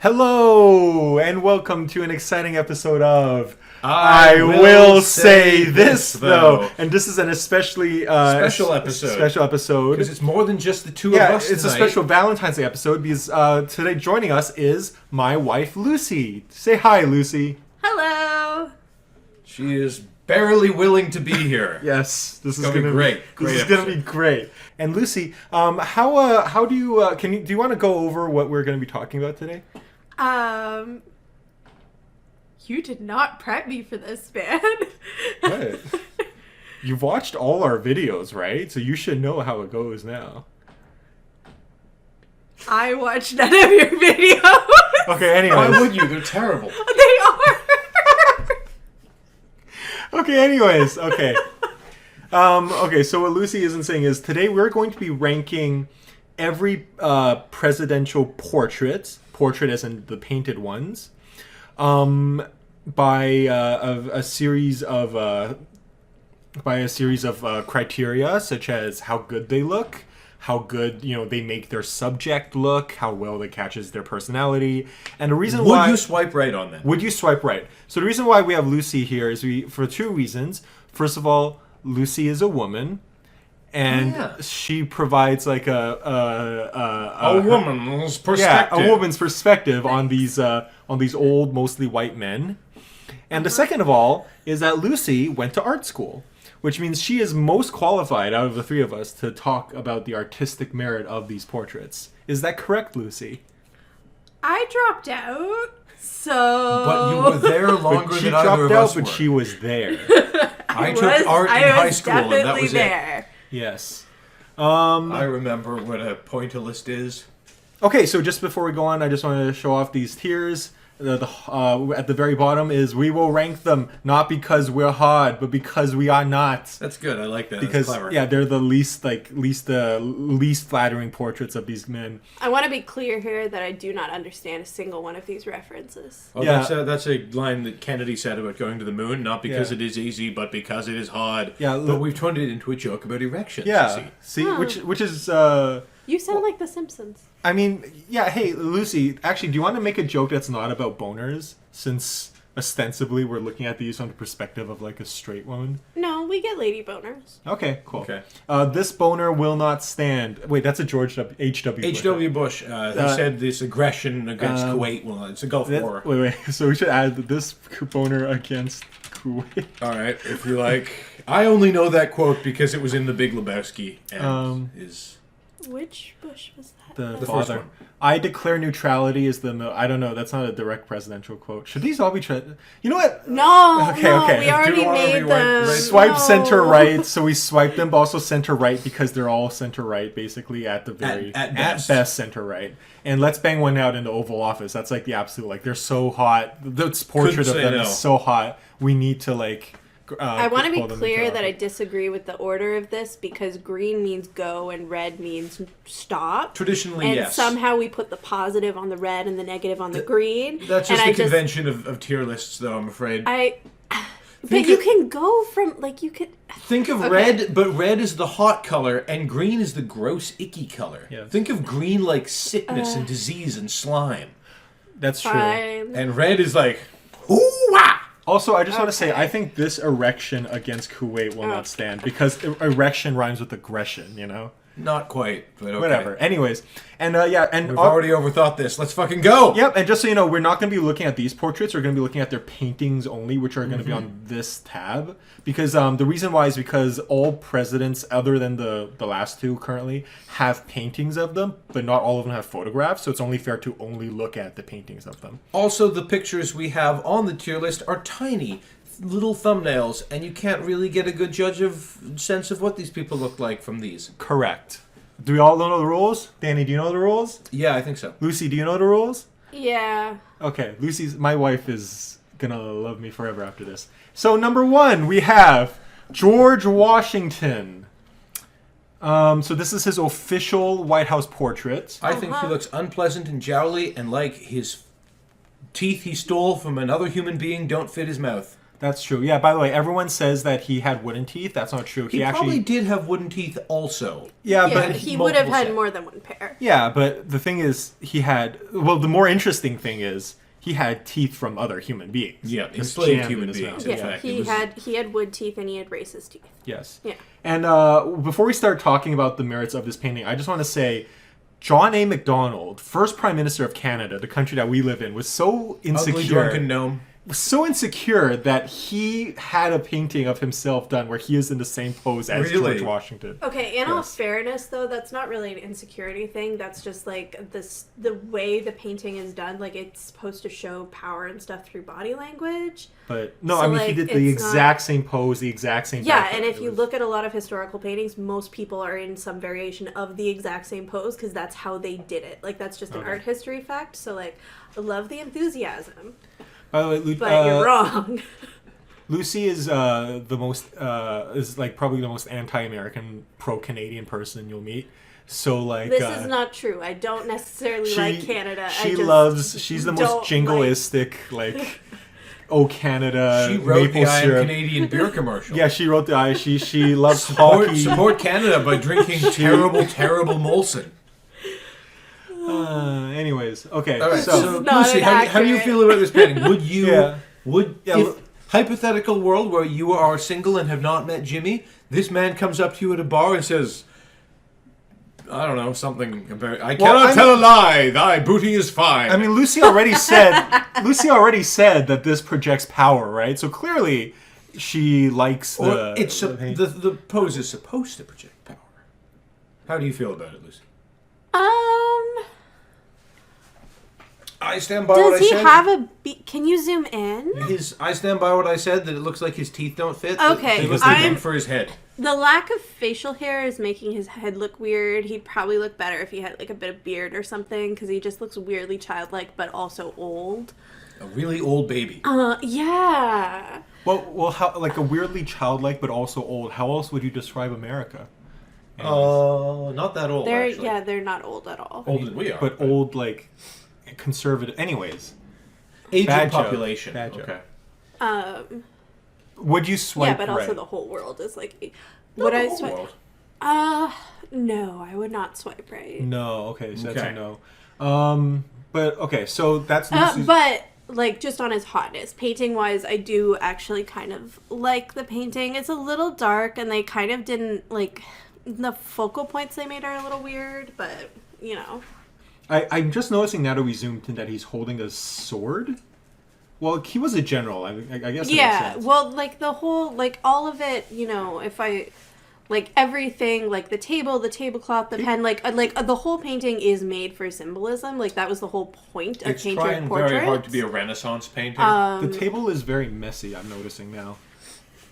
Hello, and welcome to an exciting episode of I Will Say This, Though. And this is an especially Special episode. Special episode. Because it's more than just the two of us it's tonight. a special Valentine's Day episode because today joining us is my wife, Lucy. Say hi, Lucy. Hello. She is barely willing to be here. Yes, this is gonna be great. This is going to be great. And Lucy, how do you do you want to go over what we're going to be talking about today? You did not prep me for this, man. What? You've watched all our videos, right? So you should know how it goes now. I watched none of your videos. Okay, anyways. Why would you? They're terrible. They are. Okay, anyways. Okay. Okay, so what Lucy isn't saying is today we're going to be ranking every presidential portrait as in the painted ones, by a series of criteria such as how good they look, how good they make their subject look, how well they catches their personality, and the reason why Would you swipe right on that? Would you swipe right? So the reason why we have Lucy here is for two reasons. First of all, Lucy is a woman. And she provides like a woman's perspective. Yeah, a woman's perspective on these old, mostly white men. And the second of all is that Lucy went to art school, which means she is most qualified out of the three of us to talk about the artistic merit of these portraits. Is that correct, Lucy? I dropped out, so. But you were there longer than either of us were. But she was there. I took art in high school, and that was there. it. Yes. I remember what a pointillist is. Okay, so just before we go on, I just wanted to show off these tiers. At the very bottom is we will rank them not because we're hard, but because we are not. That's good. I like that. Because That's clever. yeah, they're the least flattering portraits of these men. I want to be clear here that I do not understand a single one of these references. Oh, yeah. That's a line that Kennedy said about going to the moon, not because it is easy, but because it is hard. Yeah, but we've turned it into a joke about erections. Yeah, see, which is. You sound like The Simpsons. I mean, yeah. Hey, Lucy. Actually, do you want to make a joke that's not about boners? Since ostensibly we're looking at these from the perspective of like a straight woman. No, we get lady boners. Okay, cool. Okay. This boner will not stand. Wait, that's a George H.W. H.W. Bush. He said this aggression against Kuwait. Well, it's a Gulf War. Wait. So we should add this boner against Kuwait. All right, if you like. I only know that quote because it was in The Big Lebowski and is. Which Bush was that? The first father. one. I declare neutrality is I don't know. That's not a direct presidential quote. Should these all be? You know what? No. Okay, no, okay. We already made them. Swipe No. center right, so we swipe them, but also center right because they're all center right, basically at the very at best center right. And let's bang one out in the Oval Office. That's like the absolute they're so hot. This portrait of them is so hot. We need to I want to be clear that I disagree with the order of this because green means go and red means stop. Traditionally, and yes. somehow we put the positive on the red and the negative on the green. That's just the convention of tier lists, though, I'm afraid. But you can go from, you could... Think of red, but red is the hot color, and green is the gross, icky color. Yeah. Think of green like sickness and disease and slime. That's true. And red is like, hoo-wah! Also, I just want to say, I think this erection against Kuwait will not stand because erection rhymes with aggression, Not quite, but okay. Whatever. Anyways, and and we've already overthought this. Let's fucking go. Yep. And just so you know, we're not going to be looking at these portraits. We're going to be looking at their paintings only, which are going to be on this tab. Because the reason why is because all presidents, other than the last two currently, have paintings of them, but not all of them have photographs. So it's only fair to only look at the paintings of them. Also, the pictures we have on the tier list are tiny. Little thumbnails, and you can't really get a good sense of what these people look like from these. Correct. Do we all know the rules? Danny, do you know the rules? Yeah, I think so. Lucy, do you know the rules? Yeah. Okay, my wife is gonna love me forever after this. So number 1, we have George Washington. So this is his official White House portrait. I think he looks unpleasant and jowly, and like his teeth he stole from another human being don't fit his mouth. That's true. Yeah, by the way, everyone says that he had wooden teeth. That's not true. He probably did have wooden teeth also. Yeah, Yeah, but he would have had sets. more than one pair. yeah, but the thing is, he had. Well, the more interesting thing is he had teeth from other human beings. Yeah, Just enslaved jammed human in his beings. mouth. In Yeah, fact, he had wood teeth and he had racist teeth. Yes. Yeah. And before we start talking about the merits of this painting, I just want to say, John A. Macdonald, first Prime Minister of Canada, the country that we live in, was so insecure. ugly drunken gnome. Was so insecure that he had a painting of himself done where he is in the same pose as Really? George Washington. Okay, in all Yes. fairness, though, that's not really an insecurity thing. That's just like the way the painting is done. Like it's supposed to show power and stuff through body language. But no, So, I mean, he like, did the it's exact same pose, the exact same. Yeah, background. and if It you was- look at a lot of historical paintings, most people are in some variation of the exact same pose because that's how they did it. Like that's just an art history fact. So like, I love the enthusiasm, By the way, but you're wrong. Lucy is the most is like probably the most anti-American, pro-Canadian person you'll meet. So like This is not true. I don't necessarily like Canada. She I just loves. She's the most don't jingoistic, like, oh Canada. She wrote maple the I Am syrup. Canadian beer commercial. Yeah, she wrote the I. She loves Support, hockey. support Canada by drinking terrible, terrible Molson. Anyways, okay. All right, so so not Lucy, how do you accurate. feel about this painting? Would you, Yeah. if look- hypothetical world where you are single and have not met Jimmy, this man comes up to you at a bar and says, I don't know, something about, I cannot tell a lie, thy booty is fine. I mean, Lucy already said. Lucy already said that this projects power, right? So clearly, she likes the. or it's the pose is supposed to project power. How do you feel about it, Lucy? I stand by what I Does he said. have a? Can you zoom in? I stand by what I said, that it looks like his teeth don't fit. Okay, Because I'm- they're meant for his head. The lack of facial hair is making his head look weird. He'd probably look better if he had like a bit of beard or something, because he just looks weirdly childlike, but also old. A really old baby. Yeah. Well, how like a weirdly childlike but also old. How else would you describe America? Not that old, They're actually. they're not old at all. Older than we are. But old, like conservative. Anyways, Aging Bad joke. population. Bad joke. Okay. would you swipe? Yeah, but also right? the whole world is like. Not Would the I whole swipe? world. No, I would not swipe right. No. Okay, so that's Okay. a no. But okay, so that's Lucy's. But like just on his hotness, painting wise, I do actually kind of like the painting. It's a little dark, and they kind of didn't like the focal points they made are a little weird, but you know. I'm just noticing now that we zoomed in that he's holding a sword. Well, he was a general. I guess. That makes Yeah, sense. well, like the whole, like all of it, you know, if I, like everything, like the table, the tablecloth, the pen, like the whole painting is made for symbolism. Like that was the whole point of It's painting trying portraits. very hard to be a Renaissance painting. The table is very messy. I'm noticing now.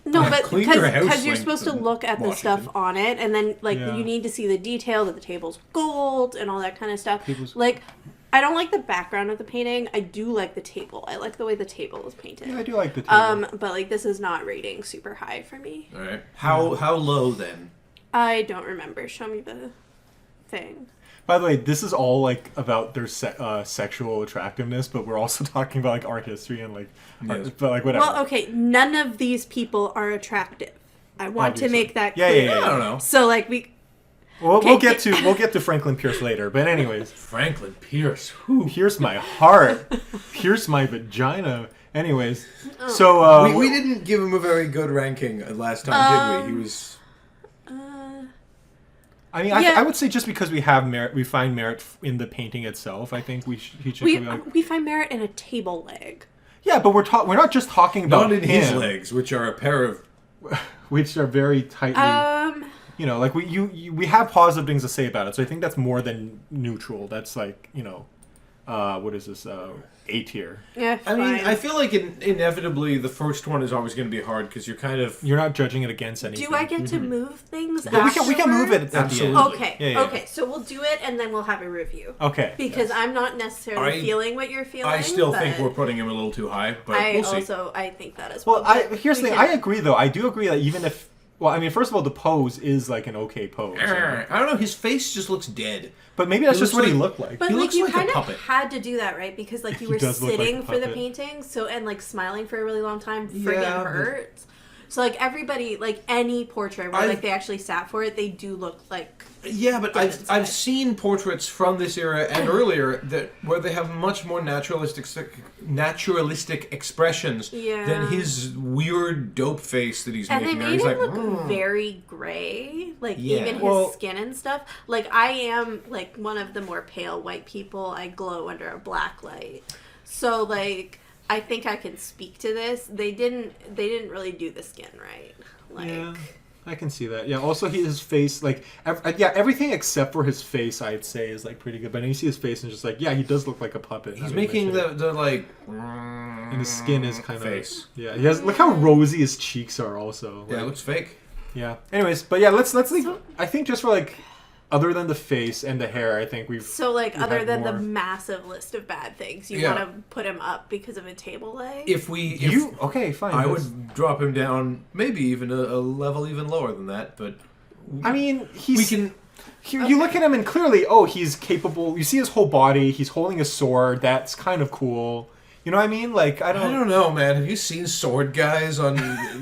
No, but Clean your house, because you're like, supposed to look at the Washington. stuff on it, and then like Yeah. you need to see the detail that the table's gold and all that kind of stuff. Table's- Like, I don't like the background of the painting. I do like the table. I like the way the table is painted. Yeah, I do like the table. But like this is not rating super high for me. All right. How low then? I don't remember. Show me the thing. By the way, this is all like about their sexual attractiveness, but we're also talking about like art history and like, Yes. but like whatever. Well, okay, none of these people are attractive. I want to Obviously. make that Yeah, clear. yeah, yeah. I don't know. So like we'll Okay. get to Franklin Pierce later. But anyways, Franklin Pierce. Whew. here's my heart. Here's my vagina. Anyways, so We didn't give him a very good ranking last time, did we? He was. I mean, Yeah. I would say just because we have merit, we find merit in the painting itself. I think he should be like, we find merit in a table leg. yeah, but we're not just talking about Not in his him, legs, which are a pair of. which are very tightly. You know, like we have positive things to say about it, so I think that's more than neutral. That's like, you know, what is this? A tier. Yeah, I mean, fine. I feel like inevitably the first one is always going to be hard because you're kind of. You're not judging it against anything. Do I get to move things? Yeah, we can move it afterwards? at the end. Absolutely. Okay, Yeah, yeah. okay. So we'll do it, and then we'll have a review. Okay. Because I'm not necessarily I- feeling what you're feeling. I still think but we're putting him a little too high, but I we'll see. also I think that as Well, well. but here's the we thing. can- I agree, though. I do agree that even if Well, I mean, first of all, the pose is like an okay pose. I don't know. His face just looks dead. But maybe that's He just looks what he like- looked like. But He like looks you like a kind of puppet. had to do that, right? Because like you He were does look like a sitting for the puppet. painting, so and like smiling for a really long time friggin' Yeah, but- hurts. So like everybody, like any portrait where I've- like they actually sat for it, they do look like. Yeah, but Dead I've inside. seen portraits from this era and earlier that where they have much more naturalistic expressions Yeah. than his weird dope face that he's And they making. there. made He's him like, look very gray, like Yeah. even his Well- skin and stuff. Like I am like one of the more pale white people. I glow under a black light, so like I think I can speak to this. They didn't really do the skin right. Like Yeah, I can see that. Yeah. Also, his face, like, everything except for his face, I'd say, is like pretty good. But then you see his face, and just like, yeah, he does look like a puppet. he's making the like. and his skin is kind face. of yeah. He has look how rosy his cheeks are. Also, Yeah, it like, looks fake. yeah. Anyways, but yeah, let's like. So- I think just for like, other than the face and the hair, I think we've. so like We've other had than the more. massive list of bad things, you Yeah. want to put him up because of a table leg. If You okay? Fine. I that's- would drop him down, maybe even a level even lower than that. But I mean, we he's. can. You look at him and clearly, oh, he's capable. You see his whole body. He's holding a sword. That's kind of cool. You know what I mean? Like I I don't know, man. Have you seen sword guys on?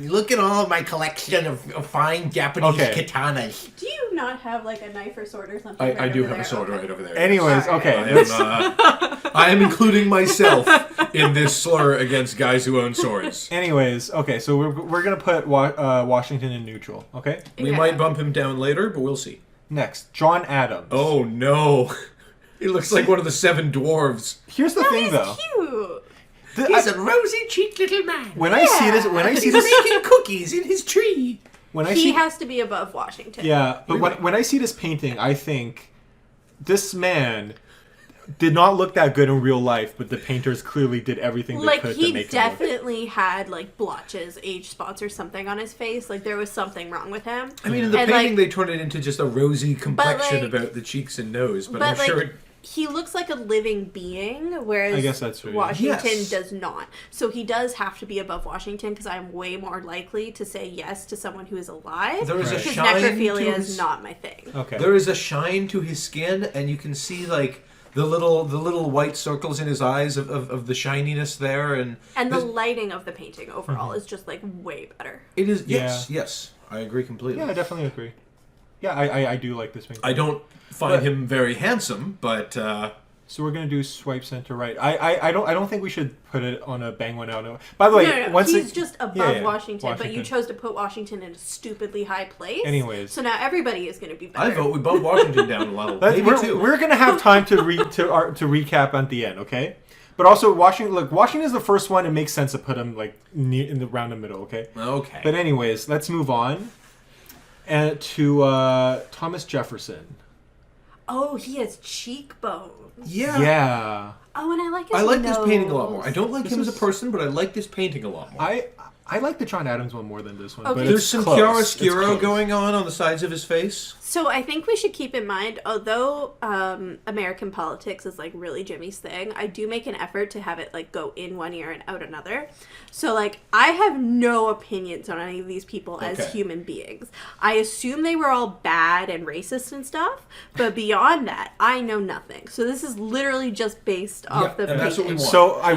Look at all of my collection of fine Japanese Okay. katanas. Do you not have like a knife or sword or something? I right do over have there? a sword Okay. right over there. Anyways, Alright. okay. I let's- am, I am including myself in this slur against guys who own swords. Anyways, okay. So we're gonna put Washington in neutral. Okay. We Yeah. might bump him down later, but we'll see. Next, John Adams. Oh no, he looks like one of the seven dwarves. Here's the thing, He's though. cute. a rosy-cheeked little man. When I see this, making cookies in his tree. when I He see, has to be above Washington. yeah, but when I see this painting, I think this man did not look that good in real life, but the painters clearly did everything they Like could to he make him look. definitely had like blotches, age spots, or something on his face. Like there was something wrong with him. I mean, in the And, painting, like- they turned it into just a rosy complexion like- about the cheeks and nose, but But I'm like sure. he looks like a living being, whereas I guess that's true, yeah. Washington Yes. does not. So he does have to be above Washington because I'm way more likely to say yes to someone who is alive. There is a Right. Because shine necrophilia to is his, not my thing. Okay. There is a shine to his skin, and you can see like the little white circles in his eyes of the shininess there, and And the this- lighting of the painting overall Mm-hmm. is just like way better. it is Yeah. yes, I agree completely. Yeah, I definitely agree. Yeah, I do like this painting. I don't find him very handsome, but So we're gonna do swipe center right. I don't think we should put it on a bang one out. By the way, No, once he's it- just above yeah, Washington, but you Washington. chose to put Washington in a stupidly high place. Anyways. So now everybody is going to be better. I vote we bump Washington down a level. Let's- Maybe we're, two. we're gonna have time to recap at the end, okay? But also Washington. Look, Washington is the first one. It makes sense to put him like in the round the middle, okay? Okay. But anyways, let's move on and to Thomas Jefferson. Oh, he has cheekbones. yeah. Yeah, Oh, and I like his I like nose. this painting a lot more. I don't like This him as a is- person, but I like this painting a lot more. I like the John Adams one more than this one. Okay. But There's it's some close. chiaroscuro It's close. going on the sides of his face. So I think we should keep in mind, although American politics is like really Jimmy's thing, I do make an effort to have it like go in one ear and out another. So like I have no opinions on any of these people as Okay. human beings. I assume they were all bad and racist and stuff, but beyond that, I know nothing. So this is literally just based off the and that's what we painting. want. So I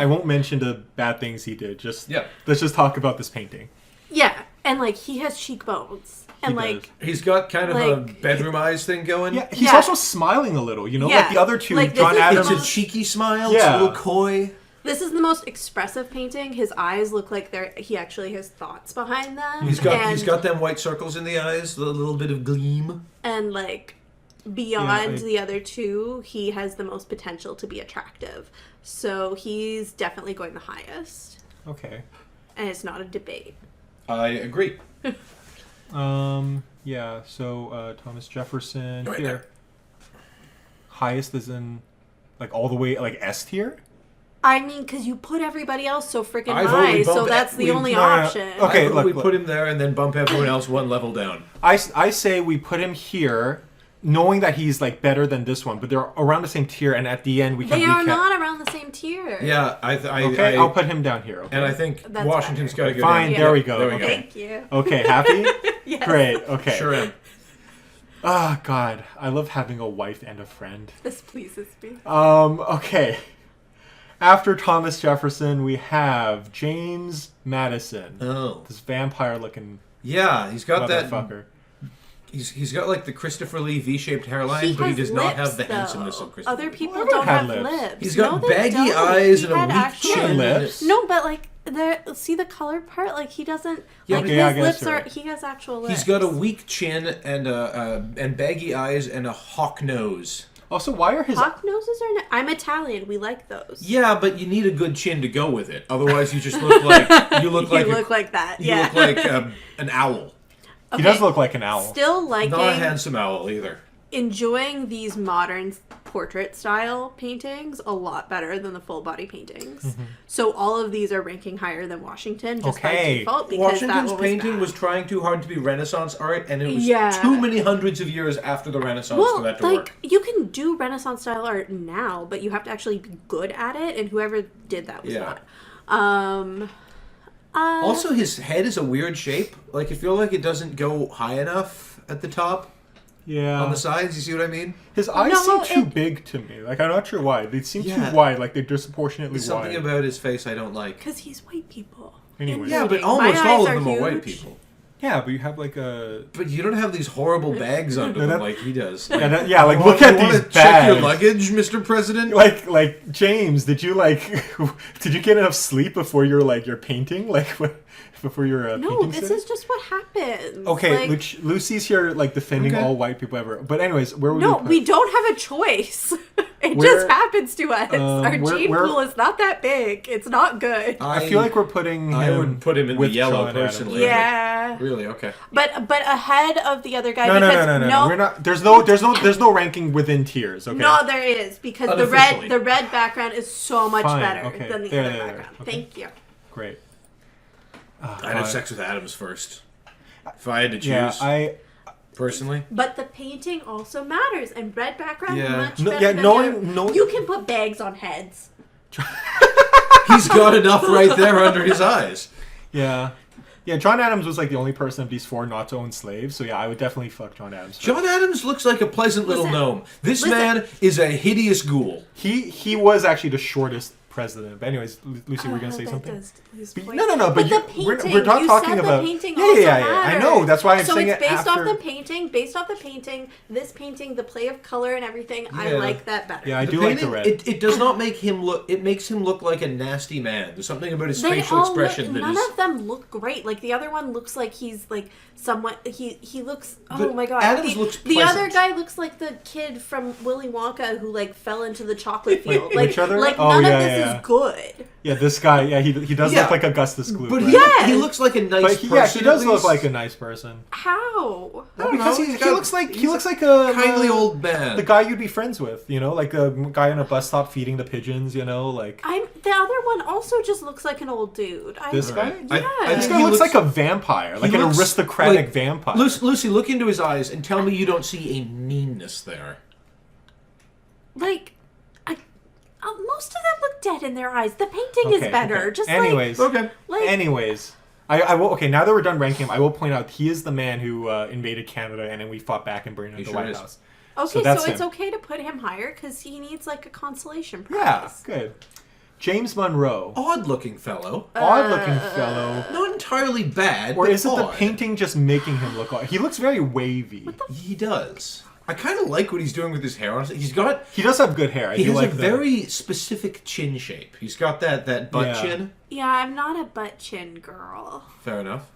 won't mention the bad things he did. Just Yeah. let's just talk about this painting. Yeah, and like he has cheekbones. And He like does. He's got kind of a Like- bedroom eyes thing going. Yeah, he's Yeah. also smiling a little. You know, Yeah. like the other two, Like, this John is the Adams. It's a most- cheeky smile. Yeah. It's a little coy. this is the most expressive painting. His eyes look like he actually has thoughts behind them. He's got them white circles in the eyes, a little bit of gleam. and like beyond Yeah, the other two, he has the most potential to be attractive. So he's definitely going the highest, Okay. and it's not a debate. I agree. Yeah. So Thomas Jefferson Right here. there. Highest is in, like all the way like S tier. I mean, because you put everybody else so freaking I vote we high, so bump that's it. the We- only no, no, no. option. Okay. I vote look, we look. put him there and then bump everyone else one level down. I say we put him here, knowing that he's like better than this one, but they're around the same tier, and at the end we can. They are not around the same tier. Yeah, Okay, I'll put him down here. Okay? And I think That's Washington's got to go Fine, down. there we go. There we go. Thank you. Okay, happy? Yes. Great. Okay. Sure am. Ah, God, I love having a wife and a friend. This pleases me. Okay. After Thomas Jefferson, we have James Madison. Oh. This vampire-looking Yeah, he's got that. motherfucker. He's got like the Christopher Lee V-shaped hairline, but he has does not lips, have the though. handsomeness of Christopher Other Lee. people Everyone don't had have lips. lips. He's got they baggy don't. eyes He and a had weak actual chin. lips. No, but like see the color part. Like he doesn't. Yeah, like okay, I his guess lips you're are. right. He has actual lips. He's got a weak chin and baggy eyes and a hawk nose. Also, why are his... hawk noses are. I'm Italian. We like those. Yeah, but you need a good chin to go with it. Otherwise, you just look like you look like you look like that. you Yeah. look like an owl. He does look like an owl. Still liking. Not a handsome owl either. Enjoying these modern portrait style paintings a lot better than the full body paintings. Mm-hmm. So all of these are ranking higher than Washington just by Okay. default because Washington's that painting bad. was trying too hard to be Renaissance art, and it was Yeah. too many hundreds of years after the Renaissance for that to like work. you can do Renaissance style art now, but you have to actually be good at it, and whoever did that was Yeah. not. Also, his head is a weird shape. Like, I feel like it doesn't go high enough at the top Yeah. on the sides. You see what I mean? His eyes No, seem too it- big to me. Like, I'm not sure why. They seem Yeah. too wide. Like, they're disproportionately There's something wide. about his face I don't like. Because he's white people. Anyway. Yeah, but My almost eyes all of are them are white huge. people. Yeah, but you have like a... But you don't have these horrible bags under No, them that- like he does. Yeah, like, look at these Check bags. your luggage, Mr. President. Like James, did you did you get enough sleep before you're painting? Like, before your No, painting this set? is just what happens. Okay, Like, Lucy's here, like, defending Okay. all white people ever. But anyways, where would no, we put... we don't have a choice. It Where- just happens to us. Our gene where- pool is not that big. It's not good. I feel like we're putting him I would put him in the with yellow, Sean Adams. personally. Yeah. Really? Okay. But ahead of the other guy No, because no. We're not. There's no ranking within tiers. Okay. No, there is because Unofficially. the red background is so much Fine, better okay. than the There, other there, background. okay. Thank you. Great. I'd have sex with Adams first. If I had to choose, Yeah, personally. But the painting also matters, and red background Yeah. much No- better. yeah, than knowing- you can put bags on heads. He's got enough right there under his eyes. Yeah. John Adams was like the only person of these four not to own slaves. So yeah, I would definitely fuck John Adams. first. John Adams looks like a pleasant little Listen. gnome. This Listen. man is a hideous ghoul. He was actually the shortest president. But anyways, Lucy, we're gonna say That something. does lose But- points. no, but the we're painting, not you talking said about. the painting yeah, also I matters. know. That's why I'm so saying it's it based after. off the painting. Based off the painting, this painting, the play of color and everything, I Yeah. like that better. Yeah, I The do like the painting, red. It does not make him look. It makes him look like a nasty man. There's something about his They facial all expression look, that none is. of them look great. Like the other one looks like he's like somewhat. He looks. Oh But my god. Adams the, looks the other pleasant. guy looks like the kid from Willy Wonka who like fell into the chocolate field. Wait, like which other? like Oh, none yeah, of this yeah. is good. Yeah, this guy. Yeah, he does Yeah. look like Augustus Gloop. But right? Yes. he looks like a nice But person. he does at look least. like a nice person. How? I don't Because know, he he's got- looks like he's a kindly old man. the guy you'd be friends with, like a guy on a bus stop feeding the pigeons, like The other one also just looks like an old dude. this guy. I- Yeah. I This think guy he looks like a vampire, like he an looks aristocratic like- vampire. Lucy, look into his eyes and tell me you don't see a meanness there. Like, most of them look dead in their eyes. The painting is better. Okay. Just anyways, Okay. like I will. Okay, now that we're done ranking him, I will point out he is the man who invaded Canada and then we fought back and burned down He the sure White is. House. okay, that's so it's him. okay to put him higher because he needs like a consolation Yeah, prize. good. James Monroe, Odd-looking fellow. odd-looking fellow. Not entirely bad, Or but is it the odd. painting just making him look odd? He looks very wavy. He does. I kind of like what he's doing with his hair. Honestly, he's got. He does have good hair. He do has like a the- very specific chin shape. He's got that butt Yeah. chin. Yeah, I'm not a butt chin girl. Fair enough.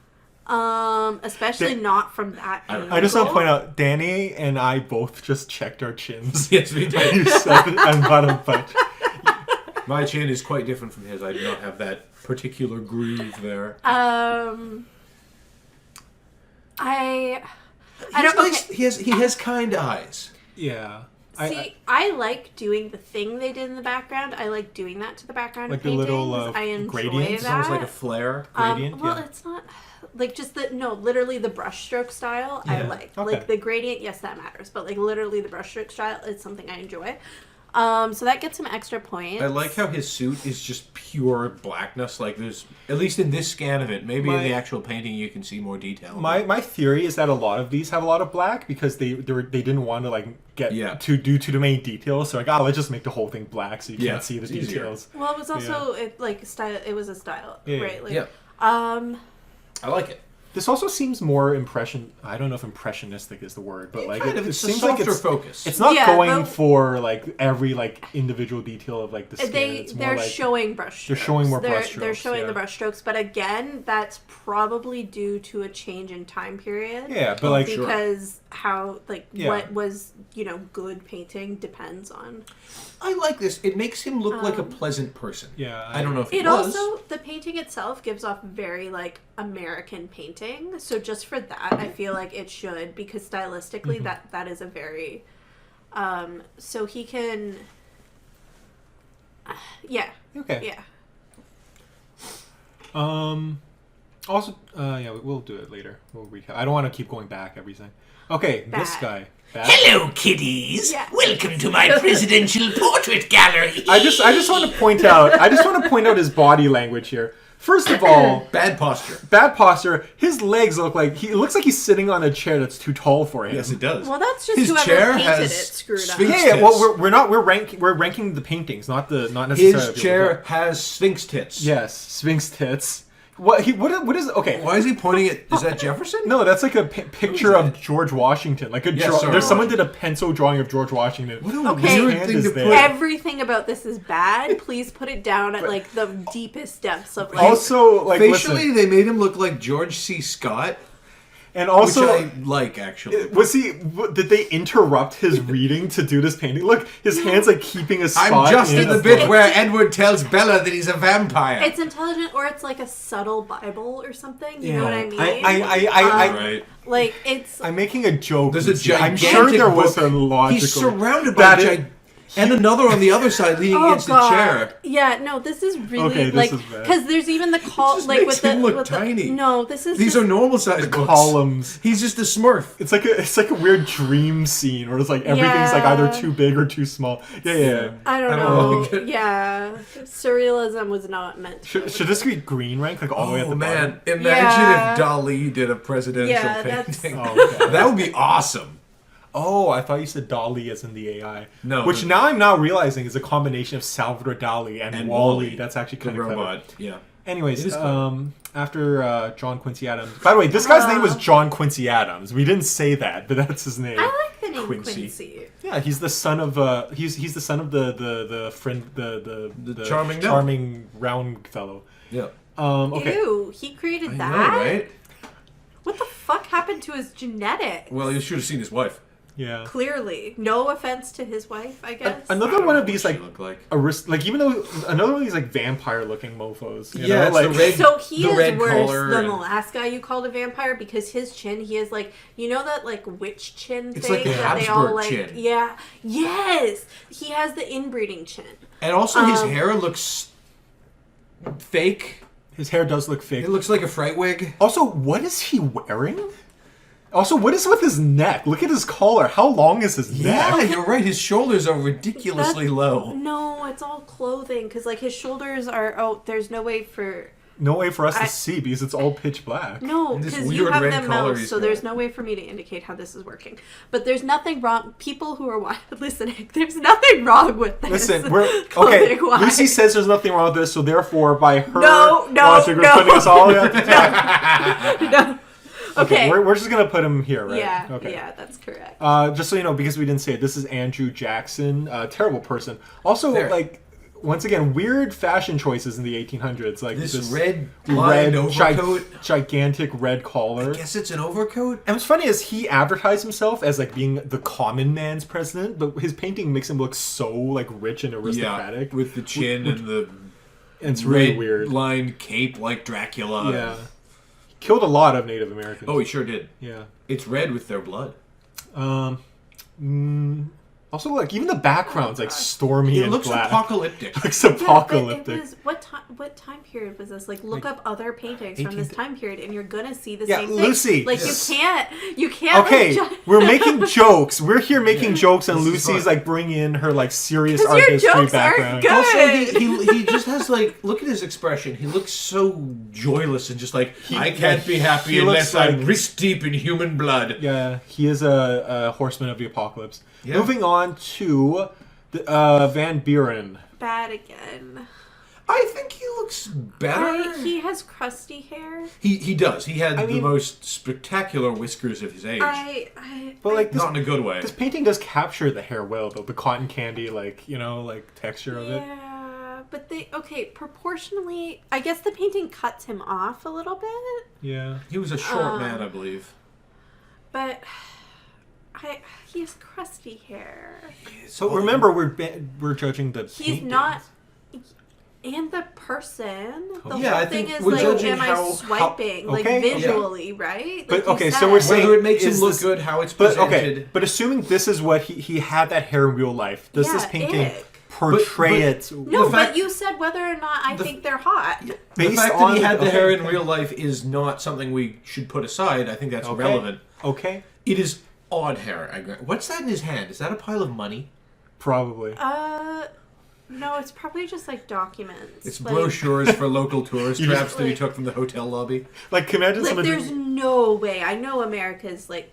Especially Da- not from that angle. I just want to point out, Danny and I both just checked our chins. Yes, we You did. said it, I'm not a bunch. My chin is quite different from his. I do not have that particular groove there. I He's don't. nice. Okay. He has kind eyes. Yeah. See, I like doing the thing they did in the background. I like doing that to the background Like of the paintings. little, I enjoy gradient? that. It's almost like a flare. Gradient, Well, yeah. it's not like just literally the brushstroke style. I Yeah. like Okay. like the gradient. Yes, that matters, but like literally the brushstroke style is something I enjoy. So that gets some extra points. I like how his suit is just pure blackness. Like there's, at least in this scan of it, maybe in the actual painting you can see more detail. My theory is that a lot of these have a lot of black because they didn't want to like get too many details. So like, let's just make the whole thing black so you can't see the details. Well, it was also style. It was a style, right? Like, I like it. This also seems more I don't know if impressionistic is the word, but like It's seems a like softer focus. It's not going for like every like individual detail of like the skin. They're showing brushstrokes. They're showing more brushstrokes. They're showing the brushstrokes, but again, that's probably due to a change in time period. Yeah, but like because how what was good painting depends on. I like this. It makes him look like a pleasant person. Yeah, I don't know if it was. also the painting itself gives off very like American painting. So just for that, I feel like it should, because stylistically that is a very so he can okay. Also, we'll do it later. We'll recap. I don't want to keep going back everything. Okay, this guy. Hello, kiddies. Yeah. Welcome to my presidential portrait gallery. I just want to point out his body language here. First of all, bad posture. Bad posture. His legs look like it looks like he's sitting on a chair that's too tall for him. Yes, it does. Well, that's just his whoever chair painted has it screwed up. Sphinx Well, we're ranking the paintings, not necessarily. His chair has sphinx tits. Yes, sphinx tits. What is okay? Why is he pointing at? Is that Jefferson? No, that's like a picture of George Washington. Like there's someone did a pencil drawing of George Washington. What a weird thing to put. Everything about this is bad. Please put it down at like the deepest depths of. Like, also, like facially, they made him look like George C. Scott. And also, which I like, actually. Did they interrupt his reading to do this painting? Look, his hand's like keeping a spot. I'm just in the bit where Edward tells Bella that he's a vampire. It's intelligent, or it's like a subtle Bible or something. You know what I mean? Right. Like it's. I'm making a joke. There's a gigantic. I'm sure there was a logical. He's surrounded by and another on the other side leaning against the chair. Yeah, no, this is really because there's even the makes him look tiny. These are normal sized columns. He's just a Smurf. It's like a weird dream scene where it's like everything's like either too big or too small. Yeah. I don't know. Yeah, surrealism was not meant. Should this be green rank like all the way at the bottom? Imagine if Dali did a presidential painting. That would be awesome. Oh, I thought you said Dali as in the AI. No. Which now I'm now realizing is a combination of Salvador Dali and Wall-E. That's actually kind of robot. Clever. Yeah. Anyways, after John Quincy Adams. By the way, this guy's name was John Quincy Adams. We didn't say that, but that's his name. I like the name Quincy. Yeah, he's the son of he's the son of the friend the charming round fellow. Yeah. Okay. Ew, he created that. Know, right? What the fuck happened to his genetics? Well, you should have seen his wife. Yeah. Clearly, no offense to his wife, I guess. Another one of these like like even though another one of these like vampire looking mophos. You know? Like, the red, so he is worse than and the last guy you called a vampire because his chin, he has like that like witch chin it's thing like the that Habsburg they all like. Chin. Yeah. Yes. He has the inbreeding chin. And also his hair looks fake. His hair does look fake. It looks like a fright wig. Also, what is he wearing? Also, what is with his neck? Look at his collar. How long is his neck? Yeah, you're right. His shoulders are ridiculously low. No, it's all clothing because like his shoulders are. Oh, there's no way for us to see because it's all pitch black. No, because you have them moused, so there's no way for me to indicate how this is working. But there's nothing wrong. People who are listening, there's nothing wrong with this. Listen, okay. Lucy says there's nothing wrong with this, so therefore, by her logic, we're putting us all at the top. No. Okay. We're just gonna put him here, right? Yeah. Okay. Yeah, that's correct. Just so you know, because we didn't say it, this is Andrew Jackson. Terrible person. Also, once again, weird fashion choices in the 1800s, like this red overcoat, gigantic red collar. I guess it's an overcoat. And what's funny is he advertised himself as like being the common man's president, but his painting makes him look so like rich and aristocratic, with the chin and the it's really weird line cape like Dracula. Yeah, he killed a lot of Native Americans. Oh, he sure did. Yeah, it's red with their blood. Also, like even the background's like stormy It and looks black. apocalyptic. Looks Yeah, but apocalyptic. it was what time period was this? Like, look up other paintings from 18th this time period, and you're gonna see the Yeah, same thing. Lucy. Like, Yes. you can't. Okay, like, we're making jokes. We're here making jokes, and This is Lucy's fun. like bringing in her like serious 'Cause art your history jokes background. aren't good. Also, he just has like, look at his expression. He looks so joyless and just like, I can't be happy he unless looks I'm like- wrist deep in human blood. Yeah, he is a horseman of the apocalypse. Yeah. Moving on to Van Buren. Bad again. I think he looks better. He has crusty hair. He does. He had I the mean- most spectacular whiskers of his age. But like this, Not in a good way. this painting does capture the hair well, though. The cotton candy, like texture of it. Yeah, but proportionally, I guess the painting cuts him off a little bit. Yeah. He was a short man, I believe. But he has crusty hair. So remember, we're judging the. He's paintings. not. And the person. The Yeah, whole I thing think is we're like, judging am I how- swiping? okay, like okay. visually, right? But, Like you okay, so said. we're saying- Whether it makes him is look this- good, how it's But presented. okay, but assuming this is what he had that hair in real life, does this Yeah, painting ick. portray it? No, the fact- but you said whether or not I the- think they're hot. The Based fact on that he had the okay, hair in okay. real life is not something we should put aside. I think that's Okay. relevant. Okay, It is odd hair. I agree. What's that in his hand? Is that a pile of money? probably. No, it's probably just like documents. It's like, brochures for local tourist You just- traps that he like- took from the hotel lobby. Like, can you imagine Like, someone? there's no way. I know America's like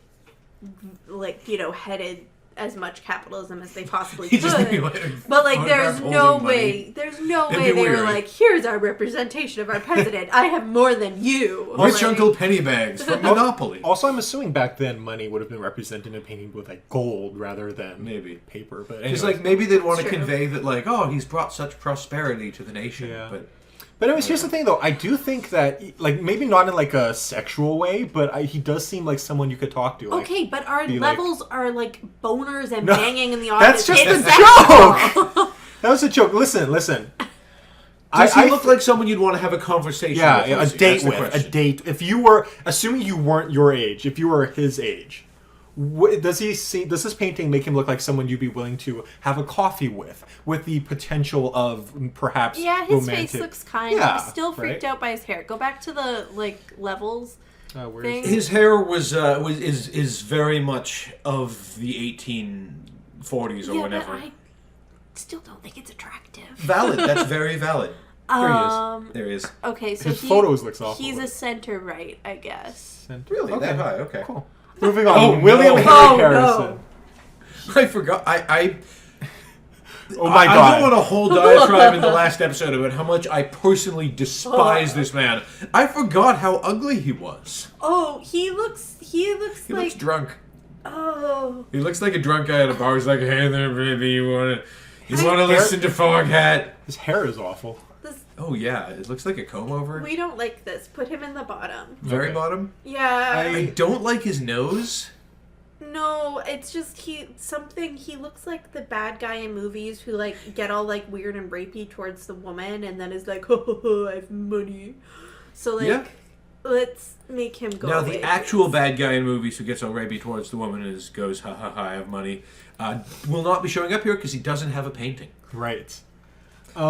headed as much capitalism as they possibly He just could. be like, But like, photograph there's no holding way. money. There's no It'd way be they were weird. like, "Here's our representation of our president. I have more than you." Rich Like, Uncle Pennybags from Monopoly. Also, I'm assuming back then money would have been represented in a painting with like gold rather than Maybe. paper. But It's anyways. like maybe they'd want to It's true. convey that, like, oh, he's brought such prosperity to the nation. Yeah. But anyways, here's the thing though. I do think that like maybe not in like a sexual way, but he does seem like someone you could talk to. Like, Okay, but our be like- levels are like boners and No, banging in the that's audience. just It's a sexual. that was a joke. Listen. does he look like someone you'd want to have a conversation Yeah, with? yeah, a That's date the with. A question. date. If you were, assuming you weren't your age, if you were his age, does this painting make him look like someone you'd be willing to have a coffee with the potential of perhaps Yeah, his romantic? face looks kind. Yeah, I'm still freaked right? out by his hair. Go back to the like levels. Where thing. is it? His hair is very much of the 1840s or Yeah, whatever. but I still don't think it's attractive. Valid. That's very valid. There he is. Okay, so His photos looks awful. He's a center right, I guess. Really? That high? Okay. Cool. Moving on. Oh, William no. Henry Oh, Harrison. I forgot. I Oh my I god. don't want a whole diatribe in the last episode about how much I personally despise this man. I forgot how ugly he was. Oh, he looks He like looks drunk. oh. He looks like a drunk guy at a bar. He's like, "Hey there, baby, you wanna His listen to Foghat?" His hair is awful. This, Oh yeah, it looks like a comb over. we don't like this. Put him in the bottom. Very Okay. bottom. Yeah. I don't like his nose. No, it's just he looks like the bad guy in movies who like get all like weird and rapey towards the woman and then is like, I have money. So like Yeah. let's make him go Now, away. the actual bad guy in movies who gets all rapey towards the woman goes, ha ha ha, I have money, will not be showing up here because he doesn't have a painting. Right. You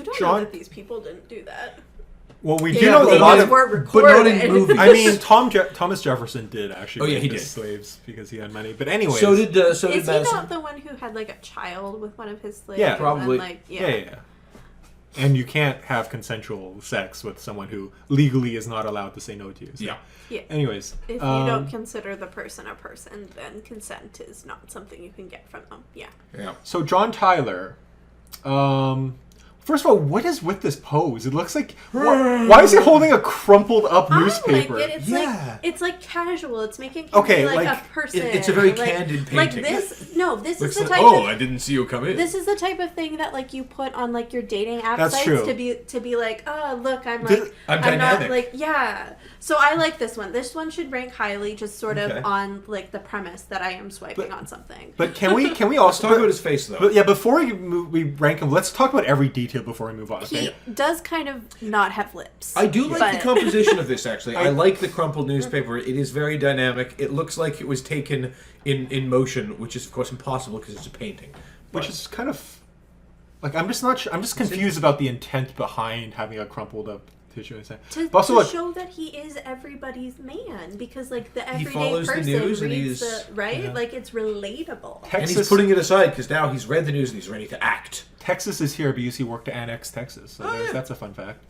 don't know John- that these people didn't do that. Well, we They, do know they a lot just of. weren't but not in recorded. movies. I mean, Thomas Jefferson did actually. Oh, yeah, make he the did. slaves because he had money. But anyways. So did Is he Madison. not the one who had like a child with one of his slaves? Yeah, and, probably. like, Yeah. And you can't have consensual sex with someone who legally is not allowed to say no to you. So. Yeah. Yeah. Anyways. If you don't consider the person a person, then consent is not something you can get from them. Yeah. Yeah. So John Tyler. First of all, what is with this pose? It looks like why is he holding a crumpled up newspaper? I like it. It's Yeah. it's like casual. It's making him Okay, be like like, a person. it's a very like, candid Like painting. this. No, this Looks is the like, type oh, of. I didn't see you come in. This is the type of thing that like you put on like your dating app That's sites true. to be like, oh look, I'm This- like I'm not dynamic. like yeah. So I like this one. This one should rank highly, just sort Okay. of on like the premise that I am swiping But- on something. But can we Let's also talk about his face, though. But yeah, before we rank him, let's talk about every detail detailed before we move on. He Okay. does kind of not have lips. I do like the but- composition of this, actually. I like the crumpled newspaper. It is very dynamic. It looks like it was taken in motion, which is, of course, impossible because it's a painting. Which is kind of like I'm just not sure. I'm just confused about the intent behind having a crumpled up tissue. To, But also, to like, show that he is everybody's man, because like the everyday follows the person news and reads he's- the right, Yeah. like it's relatable. And Texas, he's putting it aside because now he's read the news and he's ready to act. Texas is here because he worked to annex Texas. So yeah. that's a fun fact.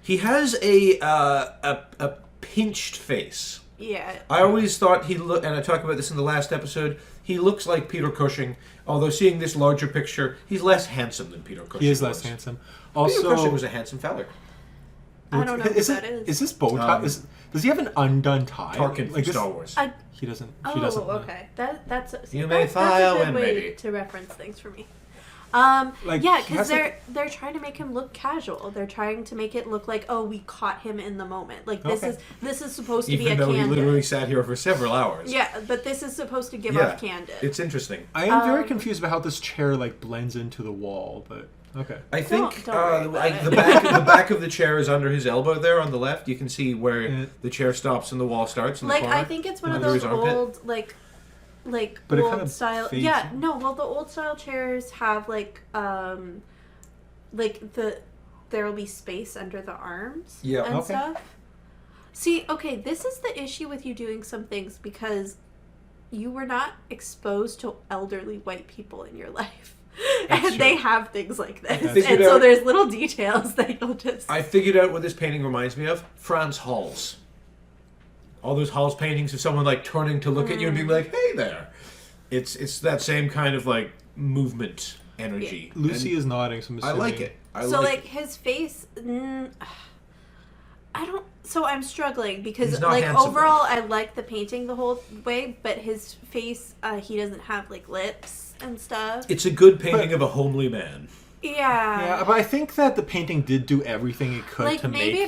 He has a pinched face. Yeah. I always thought he looked, and I talked about this in the last episode, he looks like Peter Cushing, although seeing this larger picture, he's less handsome than Peter Cushing He is was. less handsome. Peter Cushing Also, was a handsome feller. I don't know who is that it, is. is this bow tie? Does he have an undone tie? Tarkin from this- Star Wars. He doesn't. Oh, He doesn't. okay. That's You may that's fire a good when way ready. to reference things for me. Like, Yeah, he because has, they're trying to make him look casual. They're trying to make it look like, oh, we caught him in the moment. Like this Okay. is supposed to be Even a though he candid. literally sat here for several hours. Yeah, but this is supposed to give off candid. It's interesting. I am very confused about how this chair like blends into the wall, but okay. I think Don't worry about like it. the back of the chair is under his elbow there on the left. You can see where Yeah. the chair stops and the wall starts in the Like corner. I think it's one of Under his those armpit. old But it old kind of style. fades Yeah, in. no. Well, the old style chairs have there will be space under the arms. Yeah, and okay. stuff. See, okay, this is the issue with you doing some things because you were not exposed to elderly white people in your life. That's And they true. have things like this. That's And true. so there's little details that you'll just... I figured out what this painting reminds me of. Franz Hals. All those Hals paintings of someone like turning to look at you and being like, "Hey there." It's that same kind of like movement energy. Lucy And is nodding, so I'm I assuming. like it. So, like, his face... I don't... So I'm struggling because, He's not like, handsome, overall, I like the painting the whole way, but his face, he doesn't have, like, lips and stuff. It's a good painting of a homely man. Yeah. Yeah, but I think that the painting did do everything it could Like, to maybe make.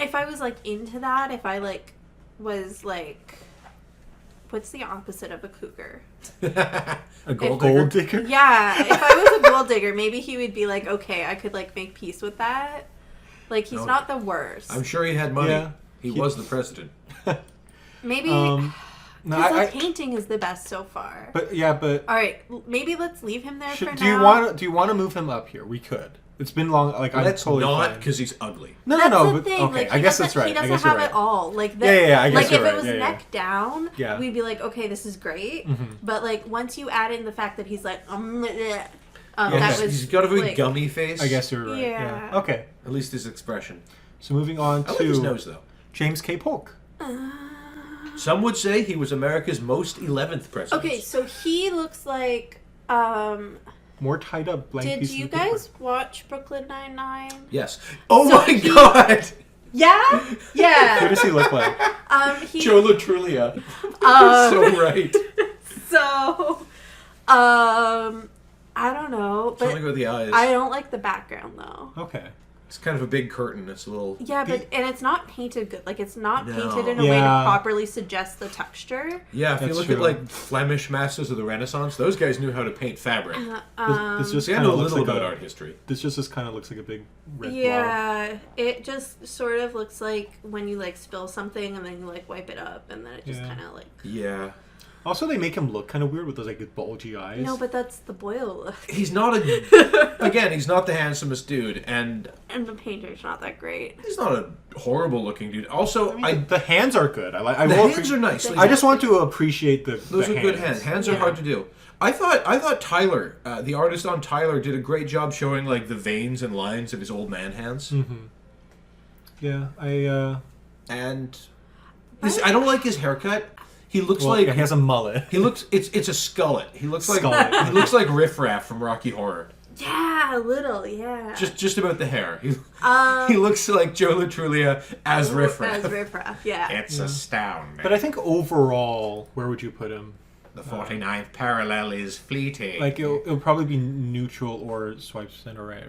if I was, like, into that, if I, like, was, like... What's the opposite of a cougar? A gold gold digger. digger. Yeah, if I was a gold digger, maybe he would be like, okay, I could, like, make peace with that. Like, he's No. not the worst. I'm sure he had money. Yeah. He was the president. Maybe... No, Because I, the painting is the best so far. but yeah, but All right, maybe let's leave him there for do now. you want to move him up here? We could. It's been long. Like Let's I'm totally not, fine. because he's ugly. No, That's no, the but thing. okay. Like, I guess that's right. He I doesn't guess you're have right. it all. Like Yeah, I guess like you're if right. it was Yeah, yeah. neck down, Yeah. we'd be like, okay, this is great. Mm-hmm. But like once you add in the fact that he's like, Yeah, that was He's got a very like, gummy face. I guess you're right. Yeah. Okay. At least his expression. So moving on I like his to nose, though. James K. Polk. Some would say he was America's most 11th president. Okay, so he looks like. More tied up blank Did pieces you of paper. guys watch Brooklyn Nine-Nine? Yes. Oh So my he- god! Yeah, Who yeah. does he look like? He, Joe Latrulia. um, So right. so, I don't know, but Something with the eyes. I don't like the background though. Okay. It's kind of a big curtain. It's a little... Yeah, but and it's not painted good. Like it's not No. painted in a way to Yeah. properly suggest the texture. Yeah, if you That's look true. at like Flemish masters of the Renaissance, those guys knew how to paint fabric. This just See, I kind know of a looks little like about a. art history. This just kind of looks like a big red blob. Yeah, it just sort of looks like when you like spill something and then you like wipe it up and then it just Yeah. kind of like. Yeah. Also, they make him look kind of weird with those like bulgy eyes. No, but that's the Boyle look, He's not a... Again, he's not the handsomest dude, and and the painter's not that great. he's not a horrible looking dude. Also, the hands are good. I like. I the will hands are nice. I just want to appreciate the. Those the are good hands. Hands are Yeah. hard to do. I thought Tyler, the artist on Tyler, did a great job showing like the veins and lines of his old man hands. Yeah, And I don't like his haircut. He looks well, like yeah, he has a mullet. he looks. It's a skullet. He looks like Skullet. he looks like Riff Raff from Rocky Horror. Yeah, a little, yeah. Just about the hair. He looks like Joe Latrulia as Riff Raff. As Riff Raff, yeah. It's astounding. But I think overall, where would you put him? The 49th parallel is fleeting. Like it'll probably be neutral or swipe center right,